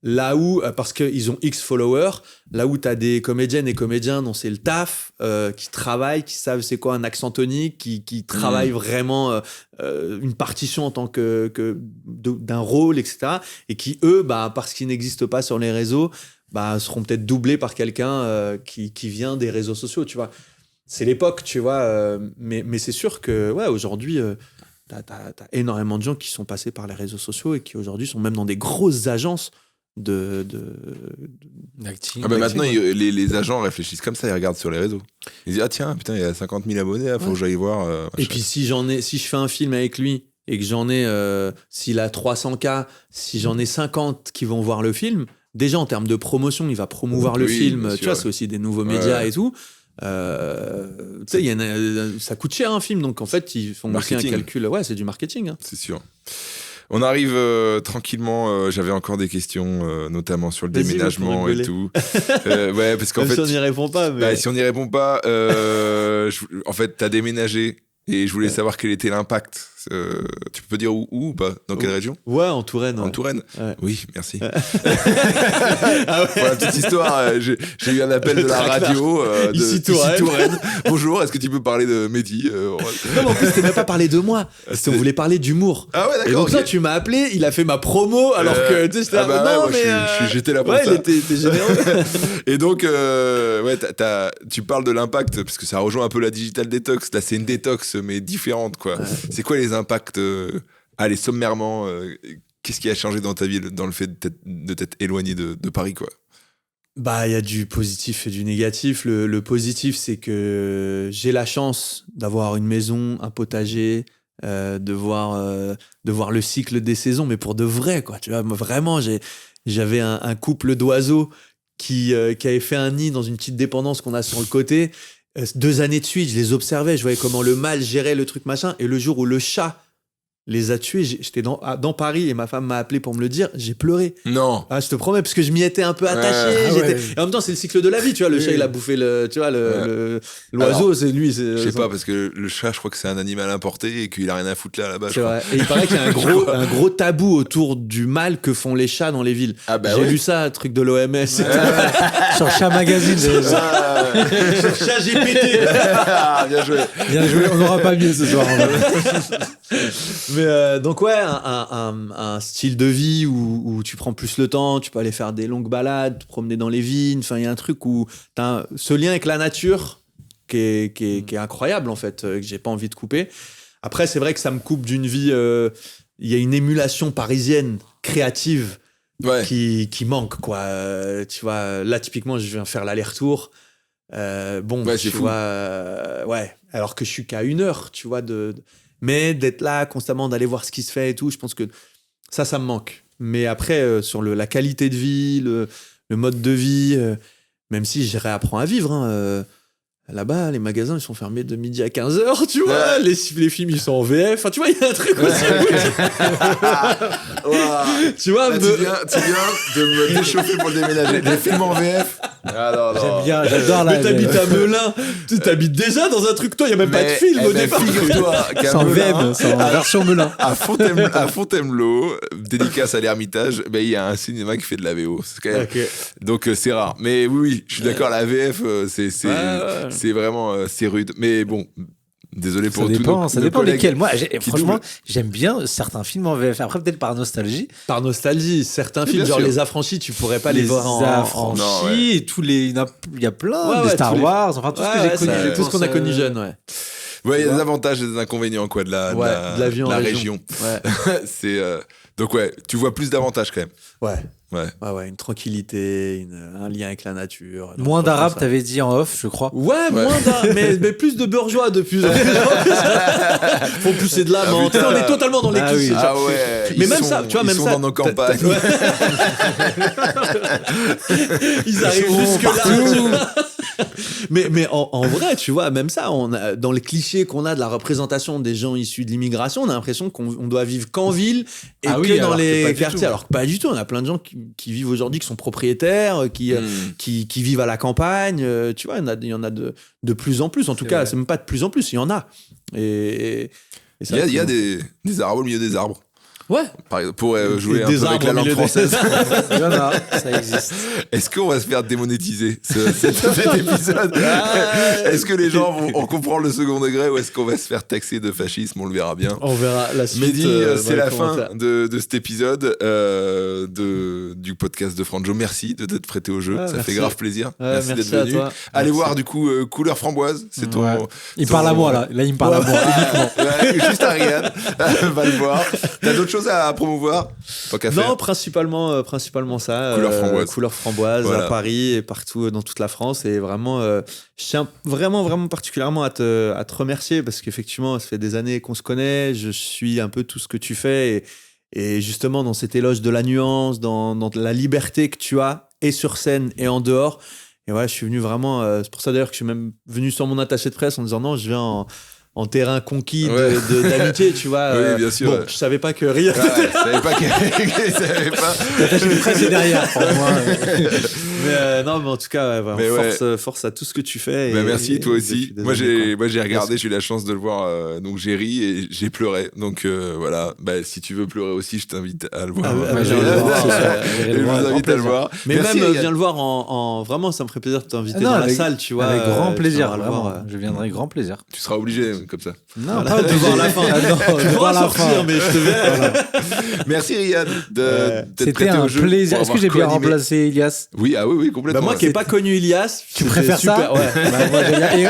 C: Là où, parce qu'ils ont X followers, là où t'as des comédiennes et comédiens dont c'est le taf, qui travaillent, qui savent c'est quoi un accent tonique, qui travaillent vraiment une partition en tant d'un rôle, etc. Et qui, eux, parce qu'ils n'existent pas sur les réseaux, seront peut-être doublés par quelqu'un qui vient des réseaux sociaux, tu vois. C'est l'époque, tu vois. Mais c'est sûr que, aujourd'hui... T'as énormément de gens qui sont passés par les réseaux sociaux et qui aujourd'hui sont même dans des grosses agences d'acting.
A: Maintenant, les agents réfléchissent comme ça, ils regardent sur les réseaux. Ils disent tiens, putain, il y a 50 000 abonnés, faut que j'aille voir.
C: Et puis si je fais un film avec lui et que j'en ai, s'il a 300K, si j'en ai 50 qui vont voir le film, déjà en termes de promotion, il va promouvoir le film. Tu vois, c'est aussi des nouveaux médias et tout. Tu sais, ça coûte cher un film, donc en fait ils font aussi un calcul. C'est du marketing.
A: C'est sûr. On arrive tranquillement. J'avais encore des questions, notamment sur le déménagement et tout. Parce qu'en
C: même
A: fait,
C: si on n'y répond pas.
A: Si on n'y répond pas, en fait, t'as déménagé et je voulais savoir quel était l'impact. Tu peux dire où ou pas? Dans quelle région?
C: Ouais, en Touraine.
A: En Touraine. Ouais. Oui, merci. Pour la petite histoire, j'ai eu un appel de la radio
C: ici Touraine.
A: Bonjour, est-ce que tu peux parler de Mehdi?
C: Non, mais en plus, c'était même pas parler de moi. On voulait parler d'humour.
A: Ah ouais, d'accord.
C: Et donc toi, tu m'as appelé, il a fait ma promo, alors que tu sais, c'était
A: j'étais là pour ça.
C: Il était généreux.
A: Et donc, tu parles de l'impact, parce que ça rejoint un peu la digital detox. Là, c'est une détox, mais différente, quoi. Ouais. C'est quoi les impacts allez, sommairement, qu'est-ce qui a changé dans ta vie dans le fait de t'être éloigné de Paris, quoi?
C: Il y a du positif et du négatif. Le positif, c'est que j'ai la chance d'avoir une maison, un potager, de voir le cycle des saisons, mais pour de vrai, quoi. Tu vois, moi, vraiment, j'avais un couple d'oiseaux qui avait fait un nid dans une petite dépendance qu'on a sur le côté. 2 années de suite, je les observais, je voyais comment le mâle gérait le truc machin, et le jour où le chat les a tués, j'étais dans Paris et ma femme m'a appelé pour me le dire, j'ai pleuré.
A: Non.
C: Je te promets, parce que je m'y étais un peu attaché. Et en même temps, c'est le cycle de la vie, tu vois. Le chat, il a bouffé l'oiseau, alors, c'est lui.
A: Je sais pas, parce que le chat, je crois que c'est un animal importé et qu'il a rien à foutre là-bas.
C: Et il paraît qu'il y a un gros tabou autour du mal que font les chats dans les villes. J'ai lu ça, un truc de l'OMS.
B: Sur Chat Magazine.
C: Sur Chat GPT.
A: Bien joué.
B: Bien joué, on n'aura pas mieux ce soir.
C: Mais donc un style de vie où tu prends plus le temps, tu peux aller faire des longues balades, te promener dans les vignes. Enfin, il y a un truc où t'as ce lien avec la nature qui est incroyable en fait, que j'ai pas envie de couper. Après, c'est vrai que ça me coupe d'une vie. Il y a une émulation parisienne créative qui manque, quoi. Tu vois, là typiquement, je viens faire l'aller-retour. Tu vois, alors que je suis qu'à 1 heure, tu vois, mais d'être là constamment, d'aller voir ce qui se fait et tout, je pense que ça me manque. Mais après, sur la qualité de vie, le mode de vie, même si je réapprends à vivre, là-bas, les magasins, ils sont fermés de midi à 15h, tu vois. Les films, ils sont en VF. Enfin, tu vois, il y a un truc aussi. Tu vois,
A: là, tu viens de me déchauffer pour le déménager. Les films en VF.
B: Non. J'aime bien, j'adore
C: mais t'habites à Melun. Tu t'habites déjà dans un truc, toi, il n'y a même pas de film au départ.
A: Figure-toi
B: c'est en VF, c'est en version Melun.
A: À Fontainebleau, dédicace à l'Ermitage, il y a un cinéma qui fait de la VO. C'est quand même... Donc, c'est rare. Mais oui, je suis d'accord, la VF, c'est vraiment c'est rude. Mais bon, Désolé pour
B: Ça
A: tous
B: dépend,
A: nos
B: ça dépend
A: collègues
B: lesquels. Moi, franchement,
A: doublent.
B: j'aime bien certains films en VF. Après, peut-être par nostalgie.
C: Par nostalgie, certains
A: Oui,
C: films,
A: bien
C: genre
A: sûr.
C: Les Affranchis, tu pourrais pas les voir en
B: Affranchis,
A: Non, ouais.
B: et tous les, il y a plein,
C: Ouais,
B: des
C: ouais,
B: Star
C: tous les-
B: Wars, enfin tout ce que j'ai connu. je
C: tout ce qu'on
B: pense,
C: a connu jeune, ouais.
A: Ouais, il y a des avantages et des inconvénients quoi de
C: la vie en
A: la
C: région. Ouais.
A: C'est donc ouais, tu vois plus d'avantages quand même.
C: Ouais.
A: Ouais.
C: Ouais, une tranquillité, un lien avec la nature. Donc,
B: Moins d'arabe,
C: ça.
B: t'avais dit en off, je crois.
C: Ouais, moins d'arabe, mais plus de bourgeois de plus en plus. Faut pousser de la
A: Ah,
C: menthe.
A: putain.
C: On est totalement dans les
B: Ah
C: clichés.
B: oui.
A: Ah ouais.
C: Mais
A: ils
C: même
A: sont-
C: ça, tu vois,
A: ils
C: même
A: sont
C: ça,
A: dans nos campagnes.
C: Ouais. Ils arrivent
B: Ils sont
C: jusque-là. Mais en vrai, tu vois, même ça, dans les clichés qu'on a de la représentation des gens issus de l'immigration, on a l'impression qu'on doit vivre qu'en ville et
B: Ah oui,
C: que dans
B: alors que pas
C: les
B: du
C: quartiers.
B: tout.
C: Alors que pas du tout. On a plein de gens qui vivent aujourd'hui, qui sont propriétaires, qui vivent à la campagne. Tu vois, il y en a de plus en plus. En tout
B: C'est
C: cas,
B: vrai.
C: c'est même pas de plus en plus, il y en a. Et ça,
A: Il y a des arbres au milieu des arbres.
C: Ouais.
A: Par exemple, pour jouer
C: Et
A: un
C: des
A: peu avec
C: arbres
A: la
C: au
A: langue
C: milieu des-
A: française.
B: Il y en a, ça existe.
A: Est-ce qu'on va se faire démonétiser cet épisode Est-ce que les gens vont comprendre le second degré ou est-ce qu'on va se faire taxer de fascisme? On le verra bien.
C: On verra la suite.
A: Mehdi,
C: dans
A: c'est
C: les
A: la
C: commentaires.
A: fin de cet épisode du podcast de Franjo. Merci de t'être prêté au jeu.
C: Ah,
A: ça
C: merci.
A: fait grave plaisir.
C: Ouais,
A: merci d'être
C: merci à
A: venu.
C: toi.
A: Allez
C: Merci.
A: voir du coup Couleur Framboise. C'est ton.
B: Ouais. Il
A: ton-
B: parle à moi là. Là, il me parle à moi uniquement.
A: Ouais, juste à Riyad. Va le voir. T'as d'autres choses à promouvoir? Tant qu'à faire.
C: Non, principalement ça.
A: Couleur framboise.
C: Couleur framboise
A: Voilà.
C: à Paris et partout dans toute la France. Et vraiment, je tiens vraiment particulièrement à te remercier parce qu'effectivement, ça fait des années qu'on se connaît. Je suis un peu tout ce que tu fais. Et justement, dans cet éloge de la nuance, dans la liberté que tu as, et sur scène et en dehors. Et ouais, je suis venu vraiment. C'est pour ça d'ailleurs que je suis même venu sur mon attaché de presse en disant non, je viens en terrain conquis
A: Ouais.
C: d'amitié, tu vois.
A: Oui, bien sûr,
C: Bon,
A: ouais.
C: je savais pas que rien.
A: Ah, je savais pas qu'il savait pas.
B: L'attaché de presse est derrière pour moi.
C: Mais non, mais en tout cas, ouais,
A: Mais
C: force à tout ce que tu fais.
A: Bah, merci, toi aussi.
C: depuis des
A: Moi
C: années, quoi.
A: j'ai regardé, j'ai eu la chance de le voir, donc j'ai ri et j'ai pleuré. Donc voilà, bah, si tu veux pleurer aussi, je t'invite à le voir.
C: Ah,
B: Ouais,
C: ouais,
B: j'irai le voir,
C: c'est ça.
B: j'irai
A: Et
B: le
A: je
B: voir
A: vous
B: avec
A: invite
B: grand
A: à le
B: plaisir.
A: voir.
C: Mais
A: Merci,
C: même,
A: Riyad.
C: viens le voir en. Vraiment, ça me ferait plaisir de t'inviter
B: Non,
C: dans la
B: avec-
C: salle, tu vois.
B: Avec grand
C: tu
B: plaisir,
C: viendras le
B: vraiment.
C: voir,
B: Je viendrai grand plaisir.
A: Tu seras obligé comme ça.
B: Non,
C: Voilà, de voir la fin.
B: Ah non,
C: Tu
B: de
C: pourras
B: voir la
C: sortir,
B: fin.
C: mais je te verrai.
A: Merci Riyad d'être
B: C'était
A: prêté
B: un
A: au jeu.
B: plaisir.
A: pour
B: Est-ce que j'ai
A: avoir
B: bien
A: co-animé.
B: remplacé Ilias?
A: Oui, ah oui, complètement.
C: Bah, moi qui n'ai pas connu Ilias,
B: Tu
C: c'était
B: préfères ça?
C: super, ouais.
B: Bah, moi, j'aime bien. Et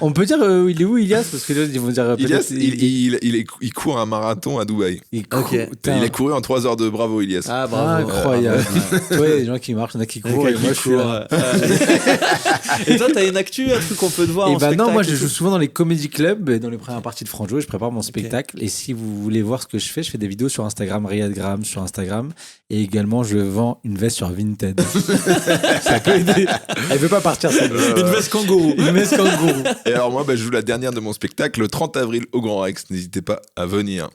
B: on peut dire il est où Ilias? Parce que là, ils vont dire
A: Ilias,
B: peut-être.
A: il court un marathon à Dubaï.
C: Ok.
B: Putain.
A: Il a couru en 3 heures de bravo, Ilias.
C: Ah, bravo.
B: Incroyable. Tu vois, il y a des gens qui marchent, il y en a qui courent, et moi je suis là.
C: Et toi, t'as une actu, un truc qu'on peut te voir
B: Et
C: en
B: bah non, moi
C: spectacle
B: je
C: et
B: joue
C: tout
B: souvent dans les comédie clubs, et dans les premières parties de Franjo, et je prépare mon spectacle. Et si vous voulez voir ce que je fais des vidéos sur Instagram, Riyadgram sur Instagram, et également je vends une veste sur Vinted. Ça peut aider. Elle veut pas partir cette veste.
C: Une veste kangourou.
B: Une veste kangourou.
A: Et alors moi, bah, je joue la dernière de mon spectacle le 30 avril au Grand Rex. N'hésitez pas à venir.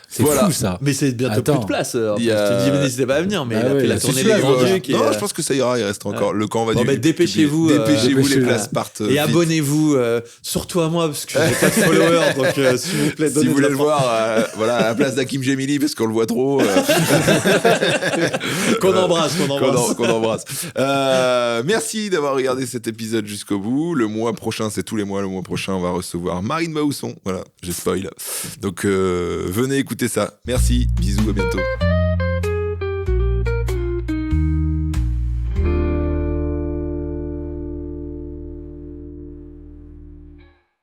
B: C'est
A: Voilà.
B: fou ça.
C: Mais c'est bientôt
B: Attends.
C: plus de place.
A: Il y a-
C: Je te dis, mais n'hésitez pas à venir, mais
B: Ah
C: il a
B: ouais,
C: fait la
B: c'est
C: tournée
B: celui-là,
C: des
B: je
C: Grands
B: vois.
C: Ducs.
A: Non, je pense que ça ira, il reste encore. Le camp va
C: Bon,
A: durer.
C: mais dépêchez-vous,
A: Dépêchez-vous, les
B: dépêchez-vous.
A: places partent.
C: Et
A: vite.
C: abonnez-vous, surtout à moi, parce que j'ai pas de followers, donc s'il vous plaît,
A: Si
C: donnez
A: vous
C: de
A: voulez
C: la
A: le
C: force.
A: voir, voilà, à la place d'Hakim Gemili, parce qu'on le voit trop.
C: Qu'on embrasse.
A: Qu'on embrasse. Merci d'avoir regardé cet épisode jusqu'au bout. Le mois prochain, c'est tous les mois. Le mois prochain, on va recevoir Marine Baousson. Voilà, j'ai spoil. Donc, venez écouter ça. Merci, bisous, à bientôt.